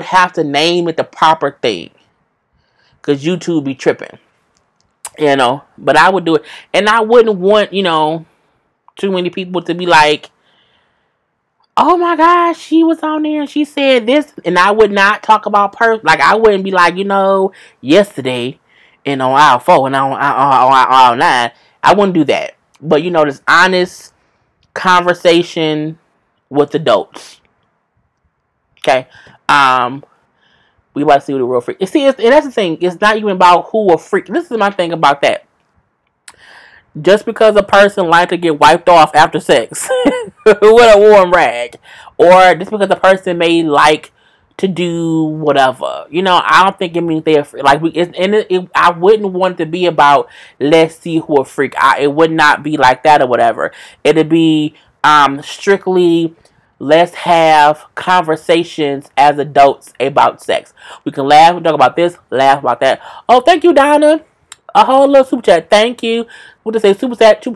have to name it the proper thing. Because YouTube be tripping. But I would do it. And I wouldn't want, too many people to be like, oh my gosh, she was on there and she said this. And I would not talk about like, I wouldn't be like, yesterday and on aisle 4 and on aisle 9. I wouldn't do that. But, this honest conversation with adults. Okay? We about to see what the real freak. And that's the thing. It's not even about who a freak. This is my thing about that. Just because a person likes to get wiped off after sex with a warm rag, or just because a person may like to do whatever, I don't think it means they're like I wouldn't want it to be about let's see who a freak. It would not be like that or whatever. It'd be strictly let's have conversations as adults about sex. We can laugh, we talk about this, laugh about that. Oh, thank you, Donna. A whole little super chat. Thank you. What to say? Super chat.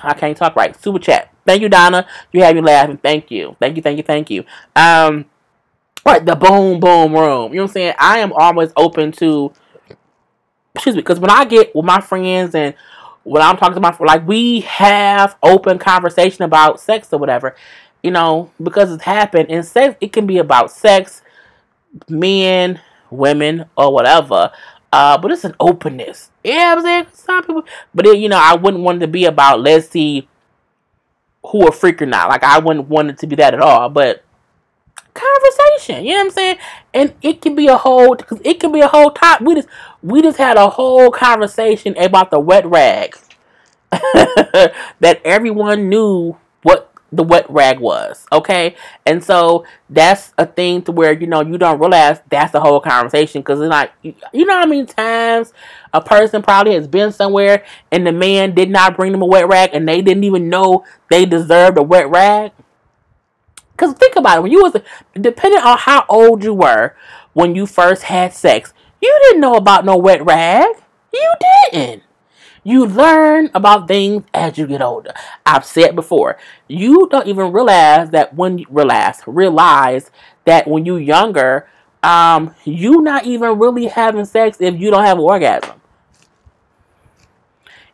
I can't talk right. Super chat. Thank you, Donna. You have me laughing. Thank you. Thank you. Right, the boom boom room. You know what I'm saying? I am always open to. Excuse me, because when I get with my friends and when I'm talking to like we have open conversation about sex or whatever, because it's happened. And sex, it can be about sex, men, women, or whatever. But it's an openness. Yeah, I'm saying some people, but I wouldn't want it to be about let's see who a freak or not. Like I wouldn't want it to be that at all. But conversation, you know what I'm saying? And it can be a whole top. We just had a whole conversation about the wet rag that everyone knew what the wet rag was, okay? And so that's a thing to where you don't realize that's the whole conversation, because it's like how many times a person probably has been somewhere and the man did not bring them a wet rag and they didn't even know they deserved a wet rag. Because think about it, when you was depending on how old you were when you first had sex, you didn't know about no wet rag. You didn't. You learn about things as you get older. I've said before, you don't even realize that when you realize that when you're younger, You not even really having sex if you don't have an orgasm.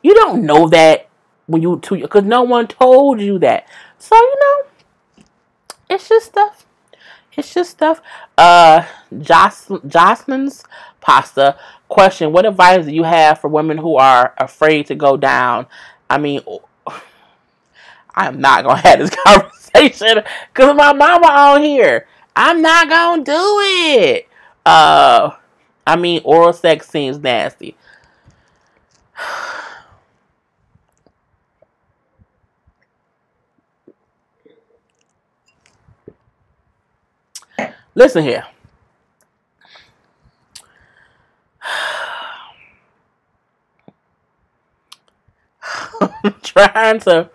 You don't know that when you two, because no one told you that. So it's just stuff. It's just stuff. Jocelyn's pasta question: what advice do you have for women who are afraid to go down? I mean, I'm not gonna have this conversation because my mama on here. I'm not gonna do it. I mean, oral sex seems nasty. Listen here. I'm trying to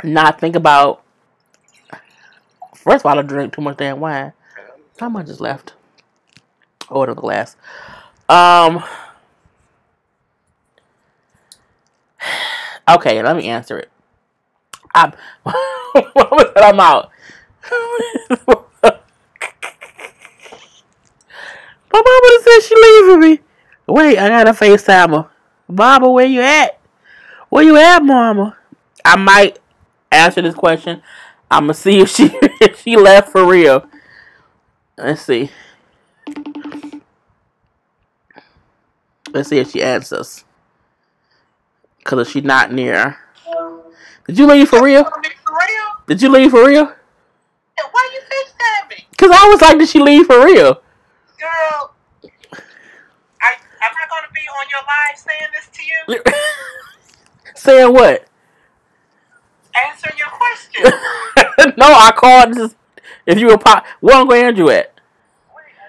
not think about. First of all, I drink too much damn wine. How much is left? Order the glass. Okay, let me answer it. What was that? I'm out. My mama said she leaving me. Wait, I got a FaceTimer. Mama, where you at? Where you at, mama? I might answer this question. I'm gonna see if she left for real. Let's see. Let's see if she answers. Cause if she's not near. Did you leave for real? Did you leave for real? Why you FaceTime me? Cause I was like, did she leave for real? Girl, am I going to be on your live saying this to you? Saying what? Answering your question. No, I called just if you were pop. Where Uncle Andrew at?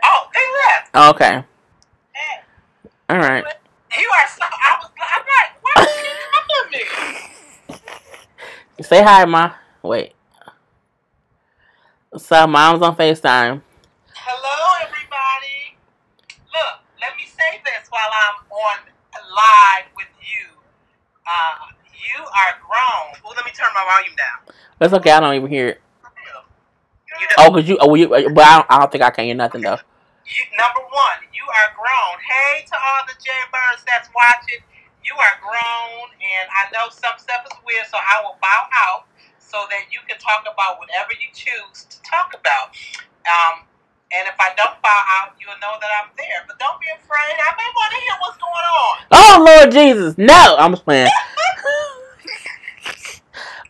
Oh, they left. Okay. Hey. All right. You are so. I'm like, why are you calling me? Say hi, Ma. Wait. So, Mom's on FaceTime. Hello, everybody. Look, let me say this while I'm on live with you. You are grown. Well, let me turn my volume down. That's okay. I don't even hear it. You know, But I don't think I can hear nothing though. Number one, you are grown. Hey to all the Jaybirds that's watching. You are grown, and I know some stuff is weird, so I will bow out so that you can talk about whatever you choose to talk about. And if I don't bow out, you'll know that I'm there. But don't be afraid. I may want to hear what's going on. Oh, Lord Jesus. No. I'm just playing.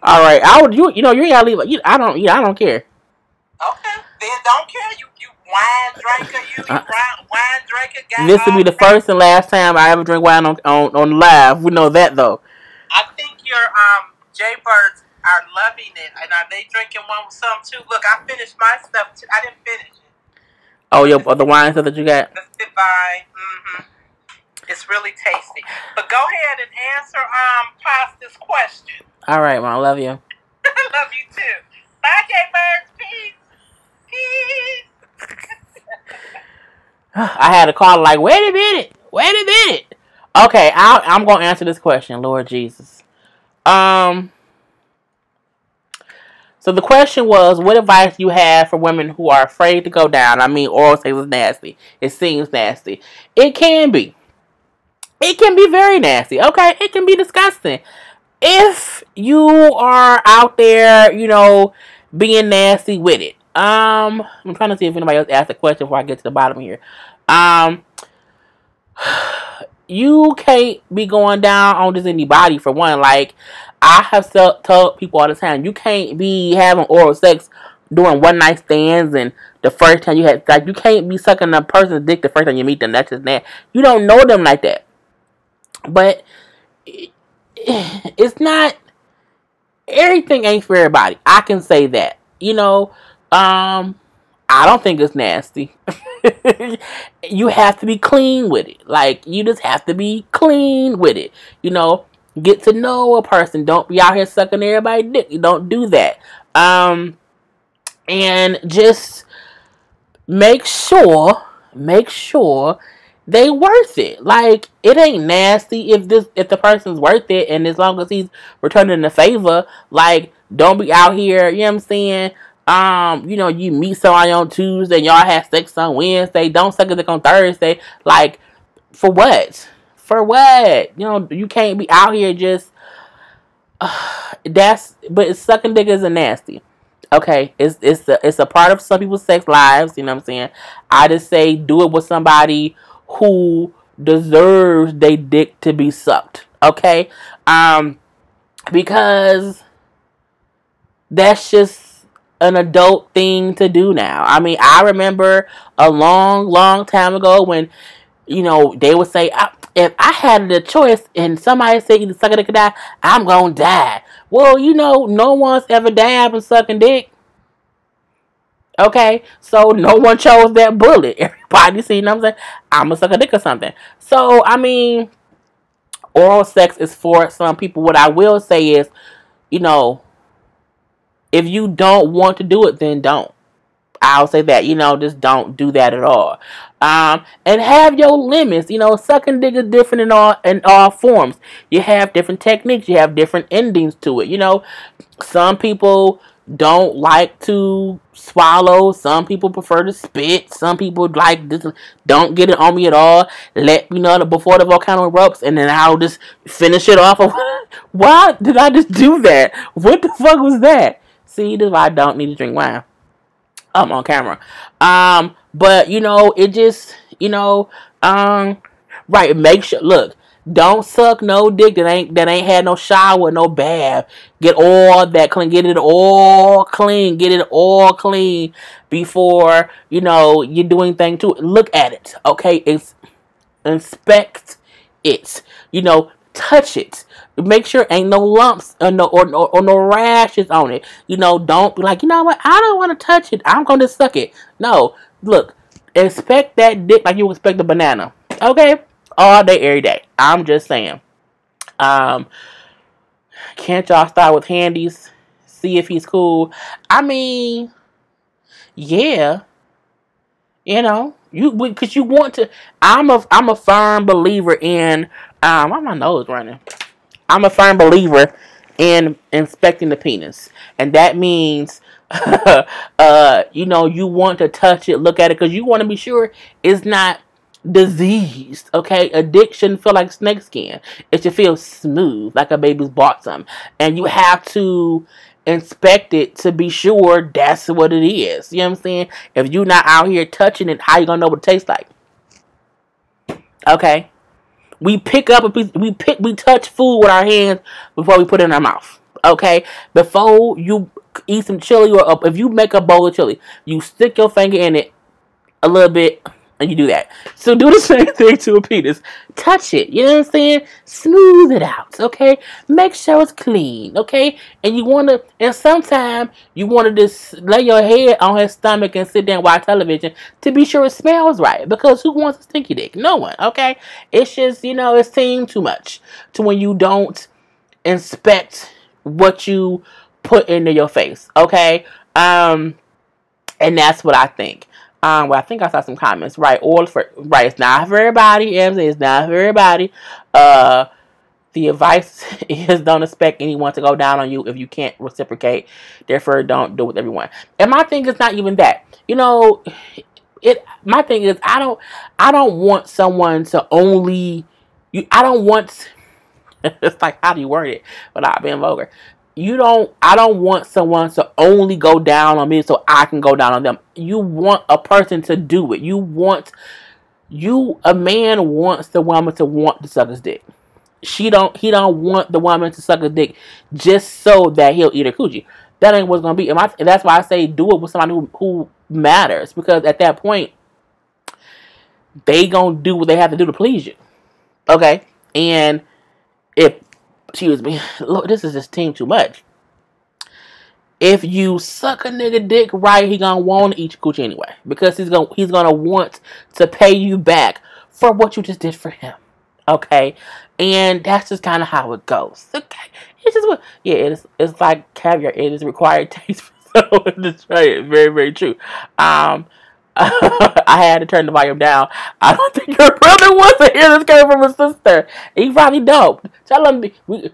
All right. You ain't gotta leave. I don't care. Okay. Then don't care. You wine drinker. Wine drinker. This will be the first and last time I ever drink wine on live. We know that, though. I think your Jaybirds are loving it. And are they drinking one with some, too? Look, I finished my stuff, too. I didn't finish it. Oh, the wine stuff that you got? The Spitfire. Mm-hmm. It's really tasty. But go ahead and answer Pasta's question. All right, Mom. I love you. I love you too. Bye, Jaybirds. Peace. I had to call like, wait a minute. Okay, I'm gonna answer this question, Lord Jesus. So the question was, what advice do you have for women who are afraid to go down? I mean, oral sex is nasty. It seems nasty. It can be. It can be very nasty. Okay, it can be disgusting. If you are out there, being nasty with it. I'm trying to see if anybody else asked a question before I get to the bottom here. You can't be going down on just anybody, for one. Like, I have told people all the time, you can't be having oral sex doing one night stands and the first time you had, like, you can't be sucking a person's dick the first time you meet them. That's just that. You don't know them like that. But it's not, everything ain't for everybody. I can say that. I don't think it's nasty. You have to be clean with it. Like, you just have to be clean with it. Get to know a person. Don't be out here sucking everybody's dick. You don't do that. And just make sure they worth it. Like, it ain't nasty if the person's worth it, and as long as he's returning the favor. Like, don't be out here, you know what I'm saying, You know, you meet somebody on Tuesday, and y'all have sex on Wednesday. Don't suck a dick on Thursday. Like, for what? For what? You know, you can't be out here just. But sucking dick isn't nasty. Okay, it's a part of some people's sex lives. You know what I'm saying? I just say do it with somebody who deserves their dick to be sucked. Okay, because that's just an adult thing to do now. I mean, I remember a long, long time ago when, you know, they would say, if I had the choice and somebody said you suck a dick or die, I'm gonna die. Well, you know, no one's ever died from sucking dick. Okay, so no one chose that bullet. Everybody, see, you know what I'm saying? I'm gonna suck a dick or something. So, I mean, oral sex is for some people. What I will say is, you know, if you don't want to do it, then don't. I'll say that, you know, just don't do that at all. And have your limits. You know, sucking dick is different in all forms. You have different techniques. You have different endings to it. You know, some people don't like to swallow. Some people prefer to spit. Some people like this. Don't get it on me at all. Let me know before the volcano erupts, and then I'll just finish it off. Why did I just do that? What the fuck was that? See, this is why I don't need to drink wine. I'm on camera. But you know, it just, you know, right. Make sure. Look, don't suck no dick that ain't had no shower, no bath. Get all that clean. Get it all clean. Get it all clean before, you know, you're doing things to it. Look at it. Okay, inspect it. You know, touch it. Make sure ain't no lumps or no rashes on it. You know, don't be like, you know what, I don't want to touch it, I'm going to suck it. No, look, inspect that dick like you expect a banana. Okay? All day, every day. I'm just saying. Can't y'all start with handies? See if he's cool. I mean, yeah. You know, because you want to. I'm a firm believer in. Why my nose running? I'm a firm believer in inspecting the penis, and that means, you know, you want to touch it, look at it, because you want to be sure it's not diseased. Okay, a dick shouldn't feel like snake skin. It should feel smooth, like a baby's bottom, and you have to inspect it to be sure that's what it is. You know what I'm saying? If you're not out here touching it, how you gonna know what it tastes like? Okay. We pick up a piece. We touch food with our hands before we put it in our mouth. Okay, before you eat some chili, or if you make a bowl of chili, you stick your finger in it a little bit, and you do that. So do the same thing to a penis. Touch it. You know what I'm saying? Smooth it out. Okay, make sure it's clean. Okay, and you want to. And sometimes you want to just lay your head on his stomach and sit there and watch television to be sure it smells right. Because who wants a stinky dick? No one. Okay, it's just, you know, it seems too much to when you don't inspect what you put into your face. Okay, and that's what I think. Well, I think I saw some comments. Right, it's not for everybody. It's not for everybody. The advice is don't expect anyone to go down on you if you can't reciprocate. Therefore, don't do it with everyone. And my thing is not even that. You know, my thing is I don't want someone to only. I don't want. It's like, how do you word it without being vulgar? I don't want someone to only go down on me so I can go down on them. You want a person to do it. A man wants the woman to want to suck his dick. He don't want the woman to suck his dick just so that he'll eat her coochie. That ain't what's gonna be. And that's why I say do it with somebody who matters, because at that point they gonna do what they have to do to please you. Okay? And excuse me, look, this is just team too much. If you suck a nigga dick right, he gonna want to eat your coochie anyway, because he's gonna want to pay you back for what you just did for him. Okay, and that's just kind of how it goes. Okay, it's just it's like caviar. It is required taste. So that's right, very, very true. I had to turn the volume down. I don't think your brother wants to hear this coming from his sister. He probably don't. Tell him we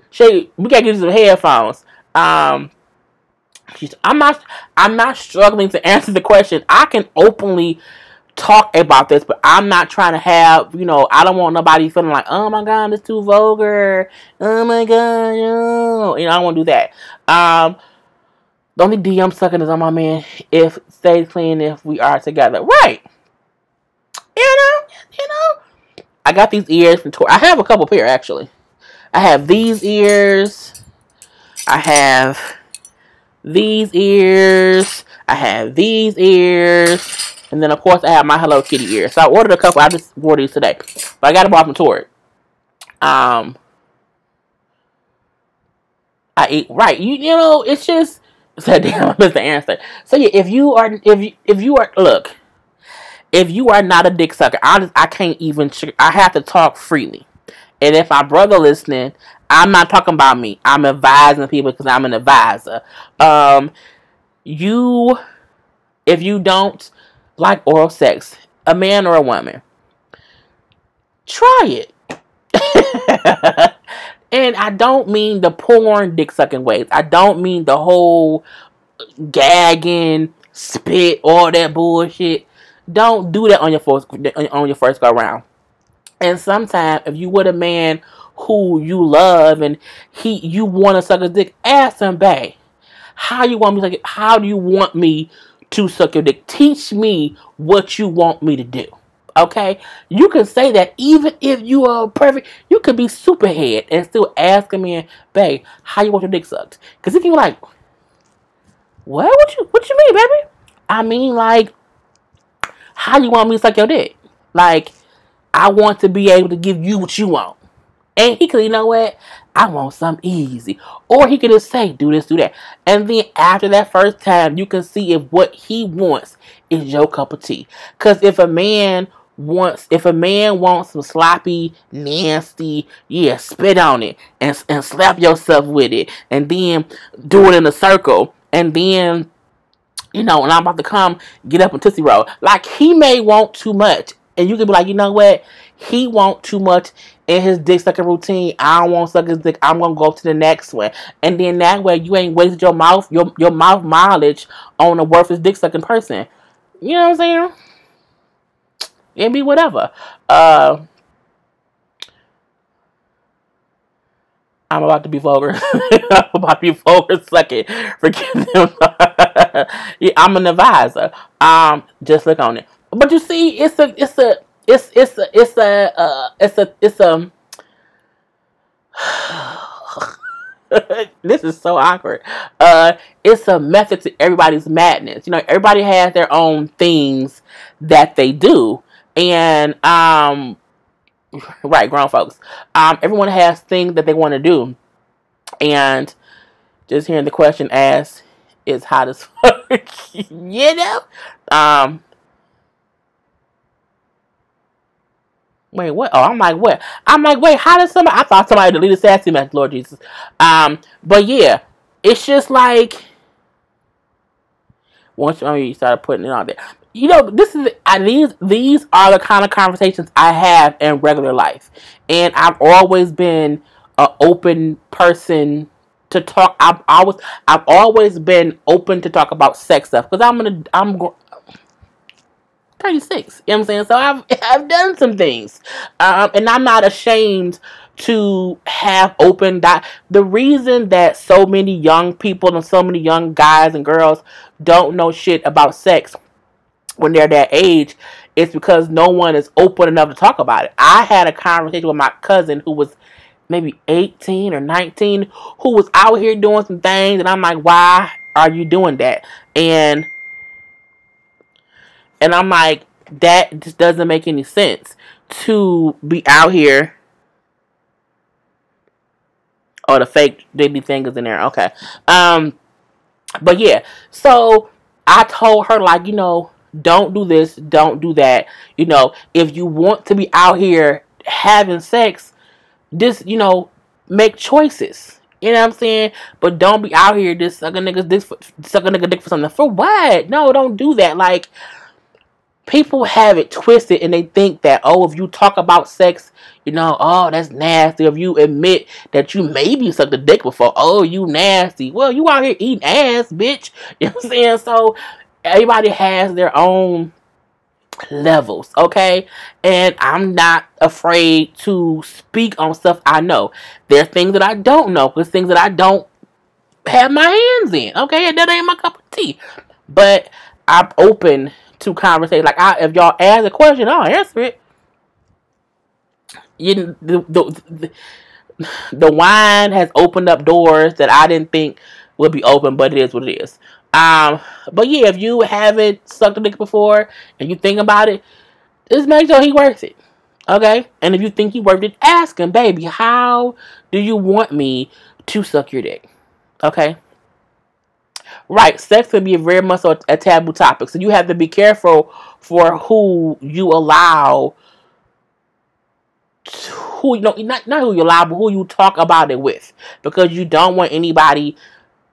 gotta get you some headphones. I'm not struggling to answer the question. I can openly talk about this, but I'm not trying to have, I don't want nobody feeling like, oh my god, it's too vulgar. Oh my god, no. I don't want to do that. The only DM sucking is on my man if stays clean if we are together. Right. You know. I got these ears from I have a couple pair actually. I have these ears. I have these ears. I have these ears. And then, of course, I have my Hello Kitty ears. So I ordered a couple. I just wore these today. But I got them off from Torrid. I eat right. It's just. So damn, I missed the answer. So yeah, if you are not a dick sucker, I can't even. I have to talk freely. And if my brother listening, I'm not talking about me. I'm advising people because I'm an advisor. If you don't like oral sex, a man or a woman, try it. And I don't mean the porn dick sucking ways. I don't mean the whole gagging, spit, all that bullshit. Don't do that on your first go around. And sometimes if you with a man who you love and you want to suck his dick, ask him, babe, how do you want me to suck your dick? Teach me what you want me to do. Okay? You can say that even if you are perfect, you could be superhead and still ask a man, babe, how you want your dick sucked? Because he can be like, what? What you mean, baby? I mean, like, how you want me to suck your dick? Like, I want to be able to give you what you want. And he could, you know what? I want something easy. Or he could just say, do this, do that. And then after that first time, you can see if what he wants is your cup of tea. Because if a man wants some sloppy, nasty, spit on it and slap yourself with it. And then do it in a circle. And then, when I'm about to come, get up and Tootsie Roll. Like, he may want too much. And you can be like, you know what? He want too much in his dick sucking routine. I don't want to suck his dick. I'm going to go to the next one. And then that way you ain't wasted your mouth mileage on a worthless dick sucking person. You know what I'm saying? It be whatever. I'm about to be vulgar. I'm about to be vulgar sucking. Forgive them. Yeah, I'm an advisor. Just look on it. But you see, this is so awkward. It's a method to everybody's madness. Everybody has their own things that they do. And, right, grown folks. Everyone has things that they want to do. And just hearing the question asked is hot as fuck. Wait, what? Oh, I'm like, what? I'm like, wait, how does somebody... I thought somebody deleted sassy message, Lord Jesus. But yeah, it's just like... Once you started putting it on there. These are the kind of conversations I have in regular life. And I've always been an open person to talk. I've always been open to talk about sex stuff. Because I'm 36. You know what I'm saying? So I've done some things. And I'm not ashamed to have open the reason that so many young people and so many young guys and girls don't know shit about sex when they're that age is because no one is open enough to talk about it. I had a conversation with my cousin who was maybe 18 or 19 who was out here doing some things and I'm like, why are you doing that? And I'm like, that just doesn't make any sense to be out here. Oh, the fake baby fingers in there. Okay. But yeah. So I told her, like, don't do this, don't do that. If you want to be out here having sex, just, make choices. You know what I'm saying? But don't be out here just suck a nigga dick for something. For what? No, don't do that. Like, People have it twisted and they think that, oh, if you talk about sex, you know, oh, that's nasty. If you admit that you maybe sucked a dick before, oh, you nasty. Well, you out here eating ass, bitch. You know what I'm saying? So everybody has their own levels, okay? And I'm not afraid to speak on stuff I know. There's things that I don't know. There's things that I don't have my hands in, okay? And that ain't my cup of tea. But I'm open to conversation. Like, if y'all ask a question, I'll answer it. The wine has opened up doors that I didn't think would be open, but it is what it is. But yeah, if you haven't sucked a dick before and you think about it, just make sure he worth it. Okay? And if you think he worth it, ask him, baby, how do you want me to suck your dick? Okay? Right, sex can be very much a taboo topic, so you have to be careful for who you allow, who you know, not who you allow, but who you talk about it with, because you don't want anybody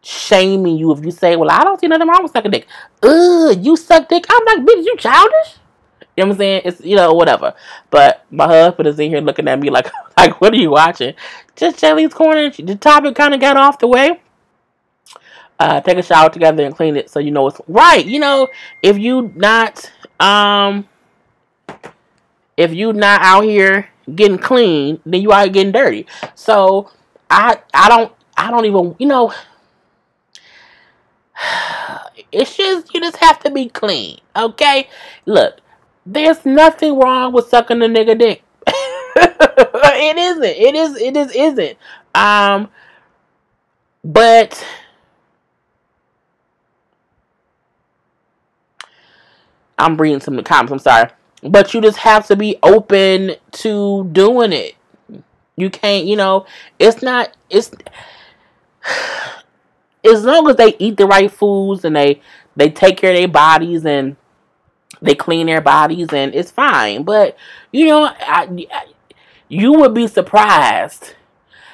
shaming you if you say, "Well, I don't see nothing wrong with sucking dick." Ugh, you suck dick? I'm like, bitch, you childish? You know what I'm saying? It's, you know, whatever. But my husband is in here looking at me like, like, what are you watching? Just Jelly's Corner. The topic kind of got off the way. Take a shower together and clean it so you know it's right. You know, if you not out here getting clean, then you are getting dirty. So I don't even, you know, it's just, you just have to be clean. Okay? Look, there's nothing wrong with sucking a nigga dick. It isn't. It just isn't. But I'm reading some of the comments, I'm sorry. But you just have to be open to doing it. You can't, you know, it's not, it's, as long as they eat the right foods and they take care of their bodies and they clean their bodies, and it's fine. But, you know, you would be surprised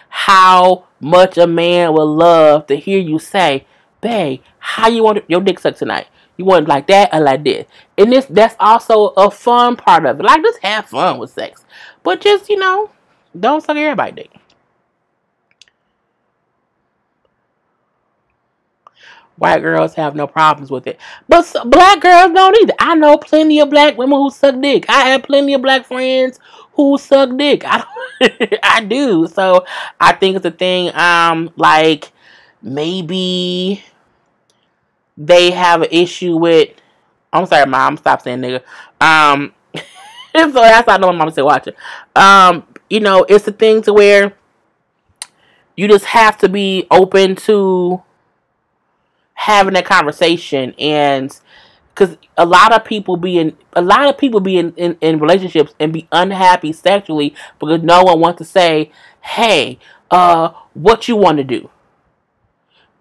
how much a man would love to hear you say, babe, how you want your dick sucked tonight? You want it like that or like this? And that's also a fun part of it. Like, just have fun with sex. But just, you know, don't suck everybody's dick. White girls have no problems with it. But black girls don't either. I know plenty of black women who suck dick. I have plenty of black friends who suck dick. I do. So I think it's a thing, like, maybe they have an issue with, I'm sorry, mom, stop saying nigga. So that's why I know my mom said watch it. You know, it's a thing to where you just have to be open to having that conversation, and because a lot of people be in relationships and be unhappy sexually because no one wants to say, hey, what you want to do?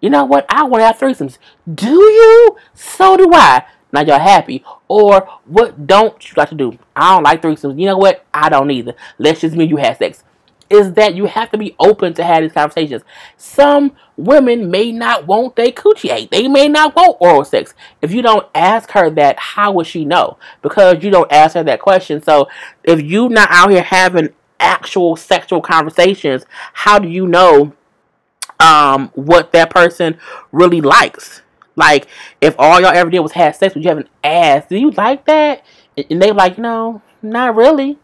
You know what? I want to have threesomes. Do you? So do I. Now y'all happy. Or what don't you like to do? I don't like threesomes. You know what? I don't either. Let's just mean you had sex. Is that you have to be open to have these conversations. Some women may not want their coochie ate. They may not want oral sex. If you don't ask her that, how would she know? Because you don't ask her that question. So if you not out here having actual sexual conversations, how do you know what that person really likes? Like, if all y'all ever did was have sex, but you haven't asked, do you like that? And they like, no, not really.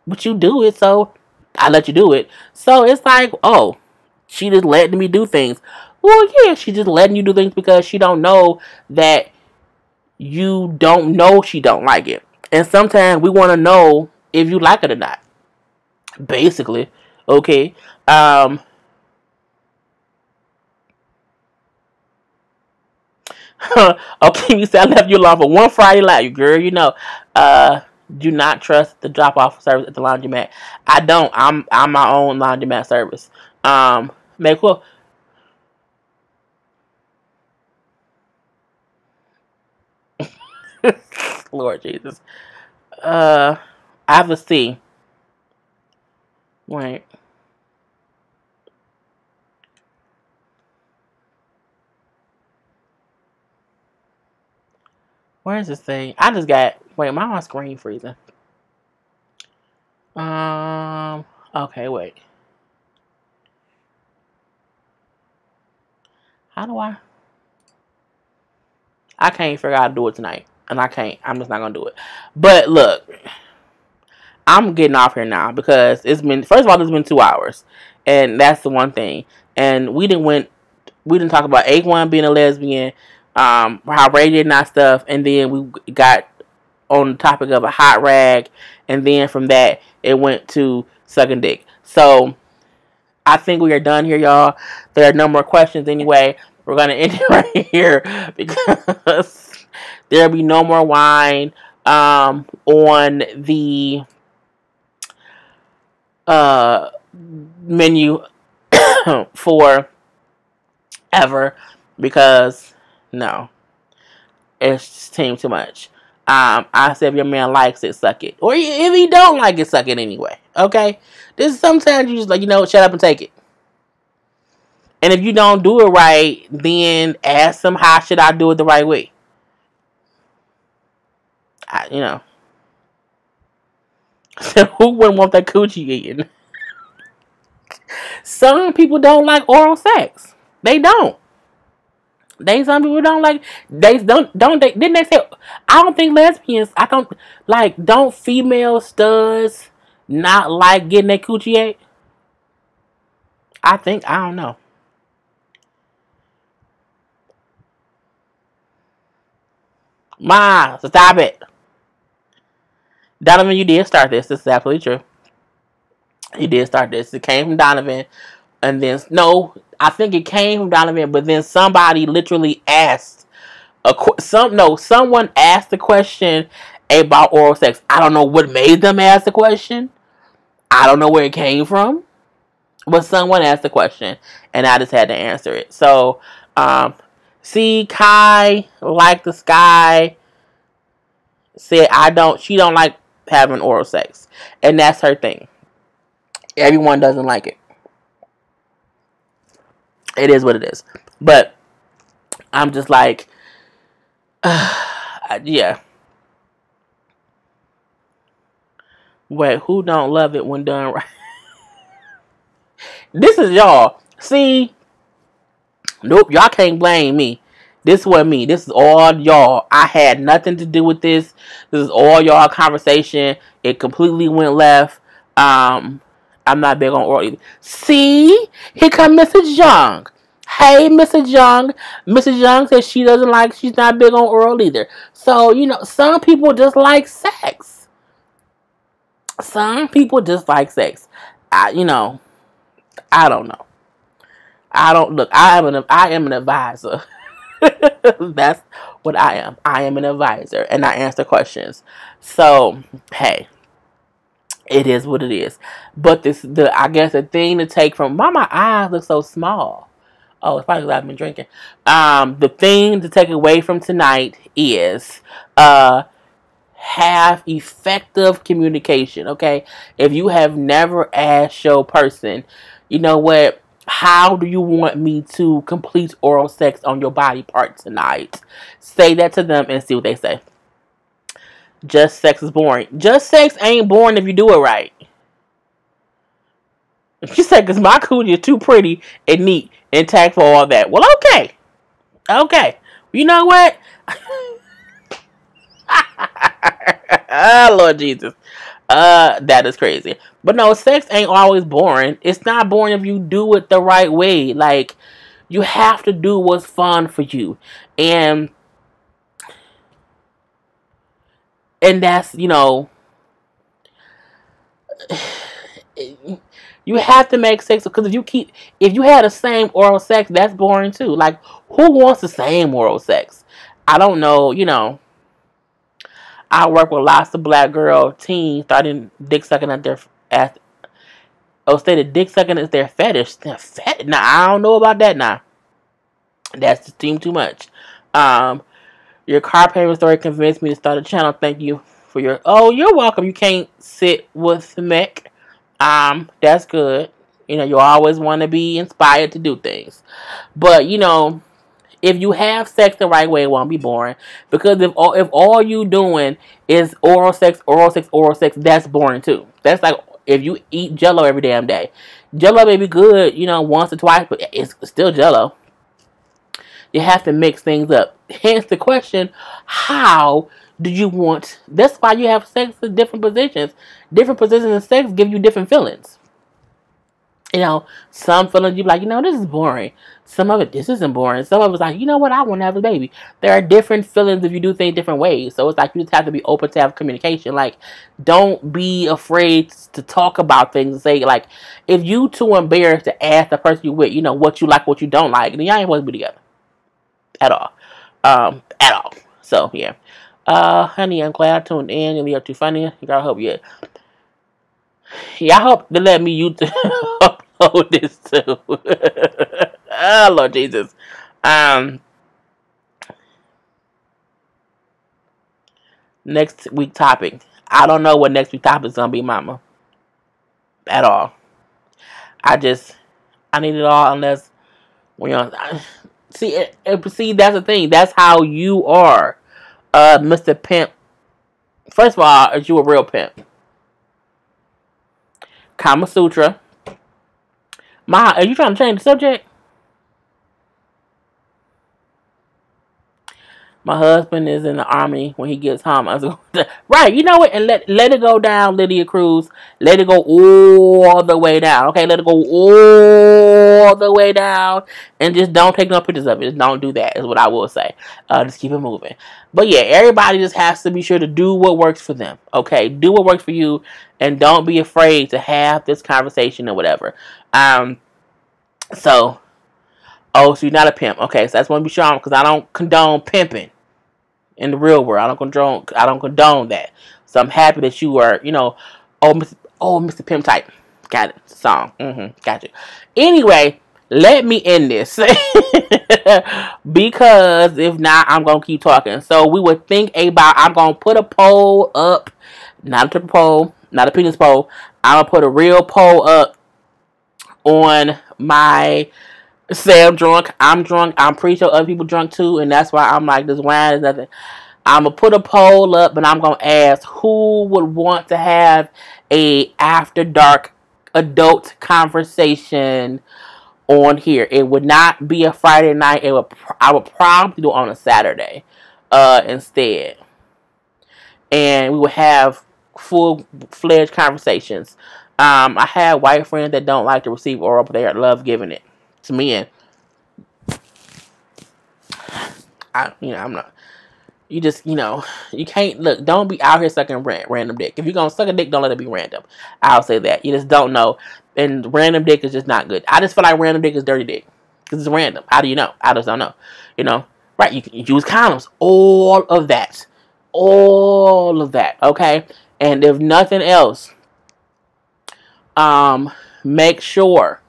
But you do it, so I let you do it. So it's like, oh, she just letting me do things. Well, yeah, she just letting you do things because she don't know that you don't know she don't like it. And sometimes we want to know if you like it or not. Basically. Okay. Okay, you said I left you alone for one Friday night, girl. You know, do not trust the drop off service at the laundromat. I don't. I'm my own laundromat service. Make cool. Lord Jesus. I have to see. Wait. Where is this thing? I just got Wait, my screen freezing. Okay, wait. How do I can't figure out how to do it tonight. And I'm just not gonna do it. But look, I'm getting off here now because first of all, it's been 2 hours. And that's the one thing. And we didn't talk about A1 being a lesbian, how Ray did not stuff, and then we got on the topic of a hot rag, and then from that it went to sucking dick. So I think we are done here, y'all. There are no more questions anyway. We're gonna end it right here because there'll be no more wine on the menu for ever, because no, it's just too much. I said if your man likes it, suck it, or if he don't like it, suck it anyway. Okay, this sometimes you just like, shut up and take it. And if you don't do it right, then ask them, how should I do it the right way? Who wouldn't want that coochie eaten? Some people don't like oral sex. They don't. Some people don't like. Didn't they say? I don't think lesbians. Don't female studs not like getting their coochie ate? I don't know. Ma, stop it. Donovan, you did start this. This is absolutely true. You did start this. It came from Donovan. And then, no, I think it came from Donovan, but then somebody literally asked someone asked the question about oral sex. I don't know what made them ask the question. I don't know where it came from. But someone asked the question, and I just had to answer it. So, see, Kai, like the sky, said she don't like having oral sex. And that's her thing. Everyone doesn't like it. It is what it is. But I'm just like, yeah. Wait, who don't love it when done right? This is y'all. See? Nope, y'all can't blame me. This wasn't me. This is all y'all. I had nothing to do with this. This is all y'all conversation. It completely went left. I'm not big on oral either. See? Here come Mrs. Young. Hey, Mrs. Young. Mrs. Young says she's not big on oral either. So, some people just like sex. Some people just like sex. I don't know. I am an advisor. That's what I am. I am an advisor, and I answer questions. So, hey, it is what it is. But I guess the thing to take from my eyes look so small. Oh, it's probably because I've been drinking. The thing to take away from tonight is have effective communication. Okay, if you have never asked your person, you know what? How do you want me to complete oral sex on your body part tonight? Say that to them and see what they say. Just sex is boring. Just sex ain't boring if you do it right. If you say, because my coochie is too pretty and neat and tact for all that. Well, okay. Okay. You know what? Oh, Lord Jesus. That is crazy. But no, sex ain't always boring. It's not boring if you do it the right way. Like, you have to do what's fun for you. And that's, you have to make sex, because if you had the same oral sex, that's boring too. Like, who wants the same oral sex? I don't know, I work with lots of black girl teens starting dick sucking at their ass. Stated dick sucking is their fetish. Now, I don't know about that now. That's too much. Your car payment story convinced me to start a channel. Thank you for you're welcome. You can't sit with Mick. That's good. You always want to be inspired to do things. But, if you have sex the right way, it won't be boring. Because if all you doing is oral sex, that's boring too. That's like if you eat Jello every damn day. Jello may be good, once or twice, but it's still Jello. You have to mix things up. Hence the question, how do you want... That's why you have sex in different positions. Different positions in sex give you different feelings. Some feelings you be like, this is boring. Some of it, this isn't boring. Some of it's like, you know what, I want to have a baby. There are different feelings if you do things different ways. So it's like you just have to be open to have communication. Like, don't be afraid to talk about things and say, like, if you too embarrassed to ask the person you with, what you like, what you don't like, then y'all ain't supposed to be together. At all. At all. So, yeah. Honey, I'm glad I tuned in. And we are too funny. I hope you... Yeah, I hope they let me upload this too. Oh, Lord Jesus. Next week topic. I don't know what next week topic is going to be, mama. At all. I need it all unless... See, that's the thing. That's how you are, Mr. Pimp. First of all, is you a real pimp? Kama Sutra. Are you trying to change the subject? My husband is in the army when he gets home. I was going right, you know what? And let it go down, Lydia Cruz. Let it go all the way down. Okay, let it go all the way down. And just don't take no pictures of it. Just don't do that, is what I will say. Just keep it moving. But yeah, everybody just has to be sure to do what works for them. Okay, do what works for you. And don't be afraid to have this conversation or whatever. So you're not a pimp. Okay, so that's what I'm be sure because I don't condone pimping in the real world. I don't condone that. So I'm happy that you are, Mr. Pimp type. Got it. Song. Got you. Anyway, let me end this. Because if not, I'm gonna keep talking. So we would think about I'm gonna put a poll up. Not a triple poll, not a penis poll. I'm gonna put a real poll up on my say I'm drunk. I'm pretty sure other people drunk too, and that's why I'm like, this wine is nothing. I'm gonna put a poll up, and I'm gonna ask who would want to have a after dark adult conversation on here. It would not be a Friday night. I would probably do it on a Saturday instead, and we would have full-fledged conversations. I have white friends that don't like to receive oral, but they love giving it to men. I'm not. You just, you can't, look, don't be out here sucking random dick. If you're going to suck a dick, don't let it be random. I'll say that. You just don't know. And random dick is just not good. I just feel like random dick is dirty dick. Because it's random. How do you know? I just don't know. Right, you can use condoms. All of that. All of that. Okay? And if nothing else, make sure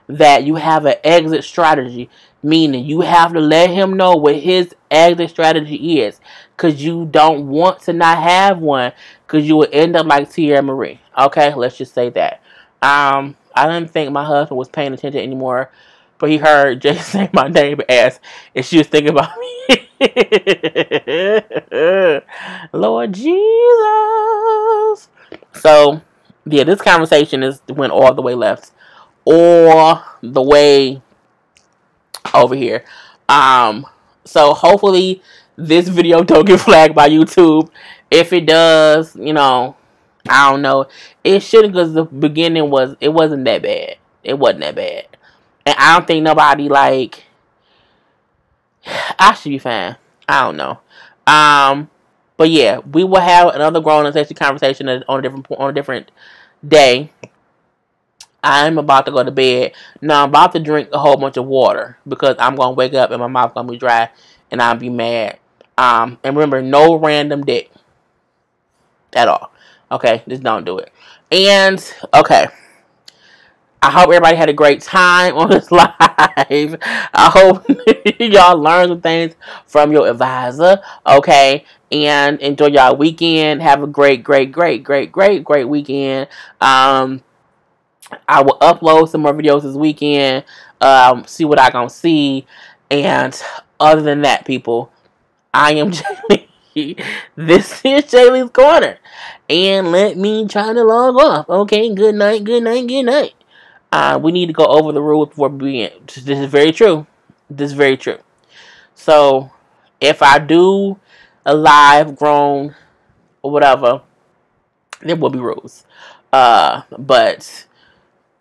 that you have an exit strategy, meaning you have to let him know what his exit strategy is, because you don't want to not have one, because you will end up like Tierra Marie. Okay, let's just say that. I didn't think my husband was paying attention anymore, but he heard Jay say my name and asked if she was thinking about me. Lord Jesus. So yeah, this conversation went all the way left. All the way over here. So hopefully this video don't get flagged by YouTube. If it does, I don't know. It shouldn't, because the beginning wasn't that bad. It wasn't that bad. And I don't think nobody I should be fine. I don't know. But yeah, we will have another grown and sexy conversation on a different day. I'm about to go to bed. Now, I'm about to drink a whole bunch of water, because I'm going to wake up and my mouth going to be dry and I'll be mad. And remember, no random dick at all. Okay? Just don't do it. And, okay. I hope everybody had a great time on this live. I hope y'all learned some things from your advisor. Okay? And enjoy y'all weekend. Have a great weekend. I will upload some more videos this weekend. See what I gonna see. And other than that, people, I am Jaylee. This is Jaylee's Corner. And let me try to log off. Okay, good night, good night, good night. We need to go over the rules before we begin. This is very true. This is very true. So, if I do a live, grown, or whatever, there will be rules. But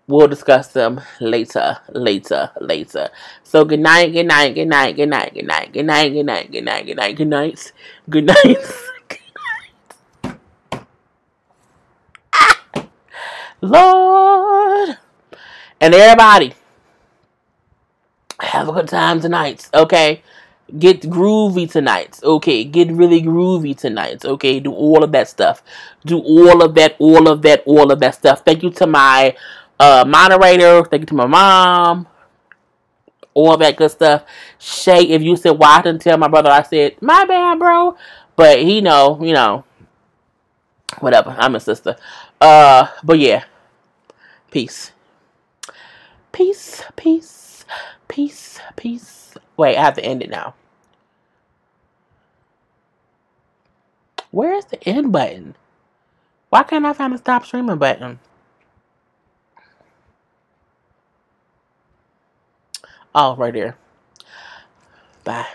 we'll discuss them later. So good night, good night, good night, good night, good night, good night, good night, good night, good night, good night, good night. Lord. And everybody, have a good time tonight, okay? Get groovy tonight, okay? Get really groovy tonight, okay? Do all of that stuff. Do all of that stuff. Thank you to my moderator. Thank you to my mom. All that good stuff. Shay, if you said why I didn't tell my brother, I said, my bad, bro. But he know, whatever. I'm a sister. But yeah. Peace. Peace, peace, peace, peace. Wait, I have to end it now. Where's the end button? Why can't I find the stop streaming button? Oh, right there. Bye.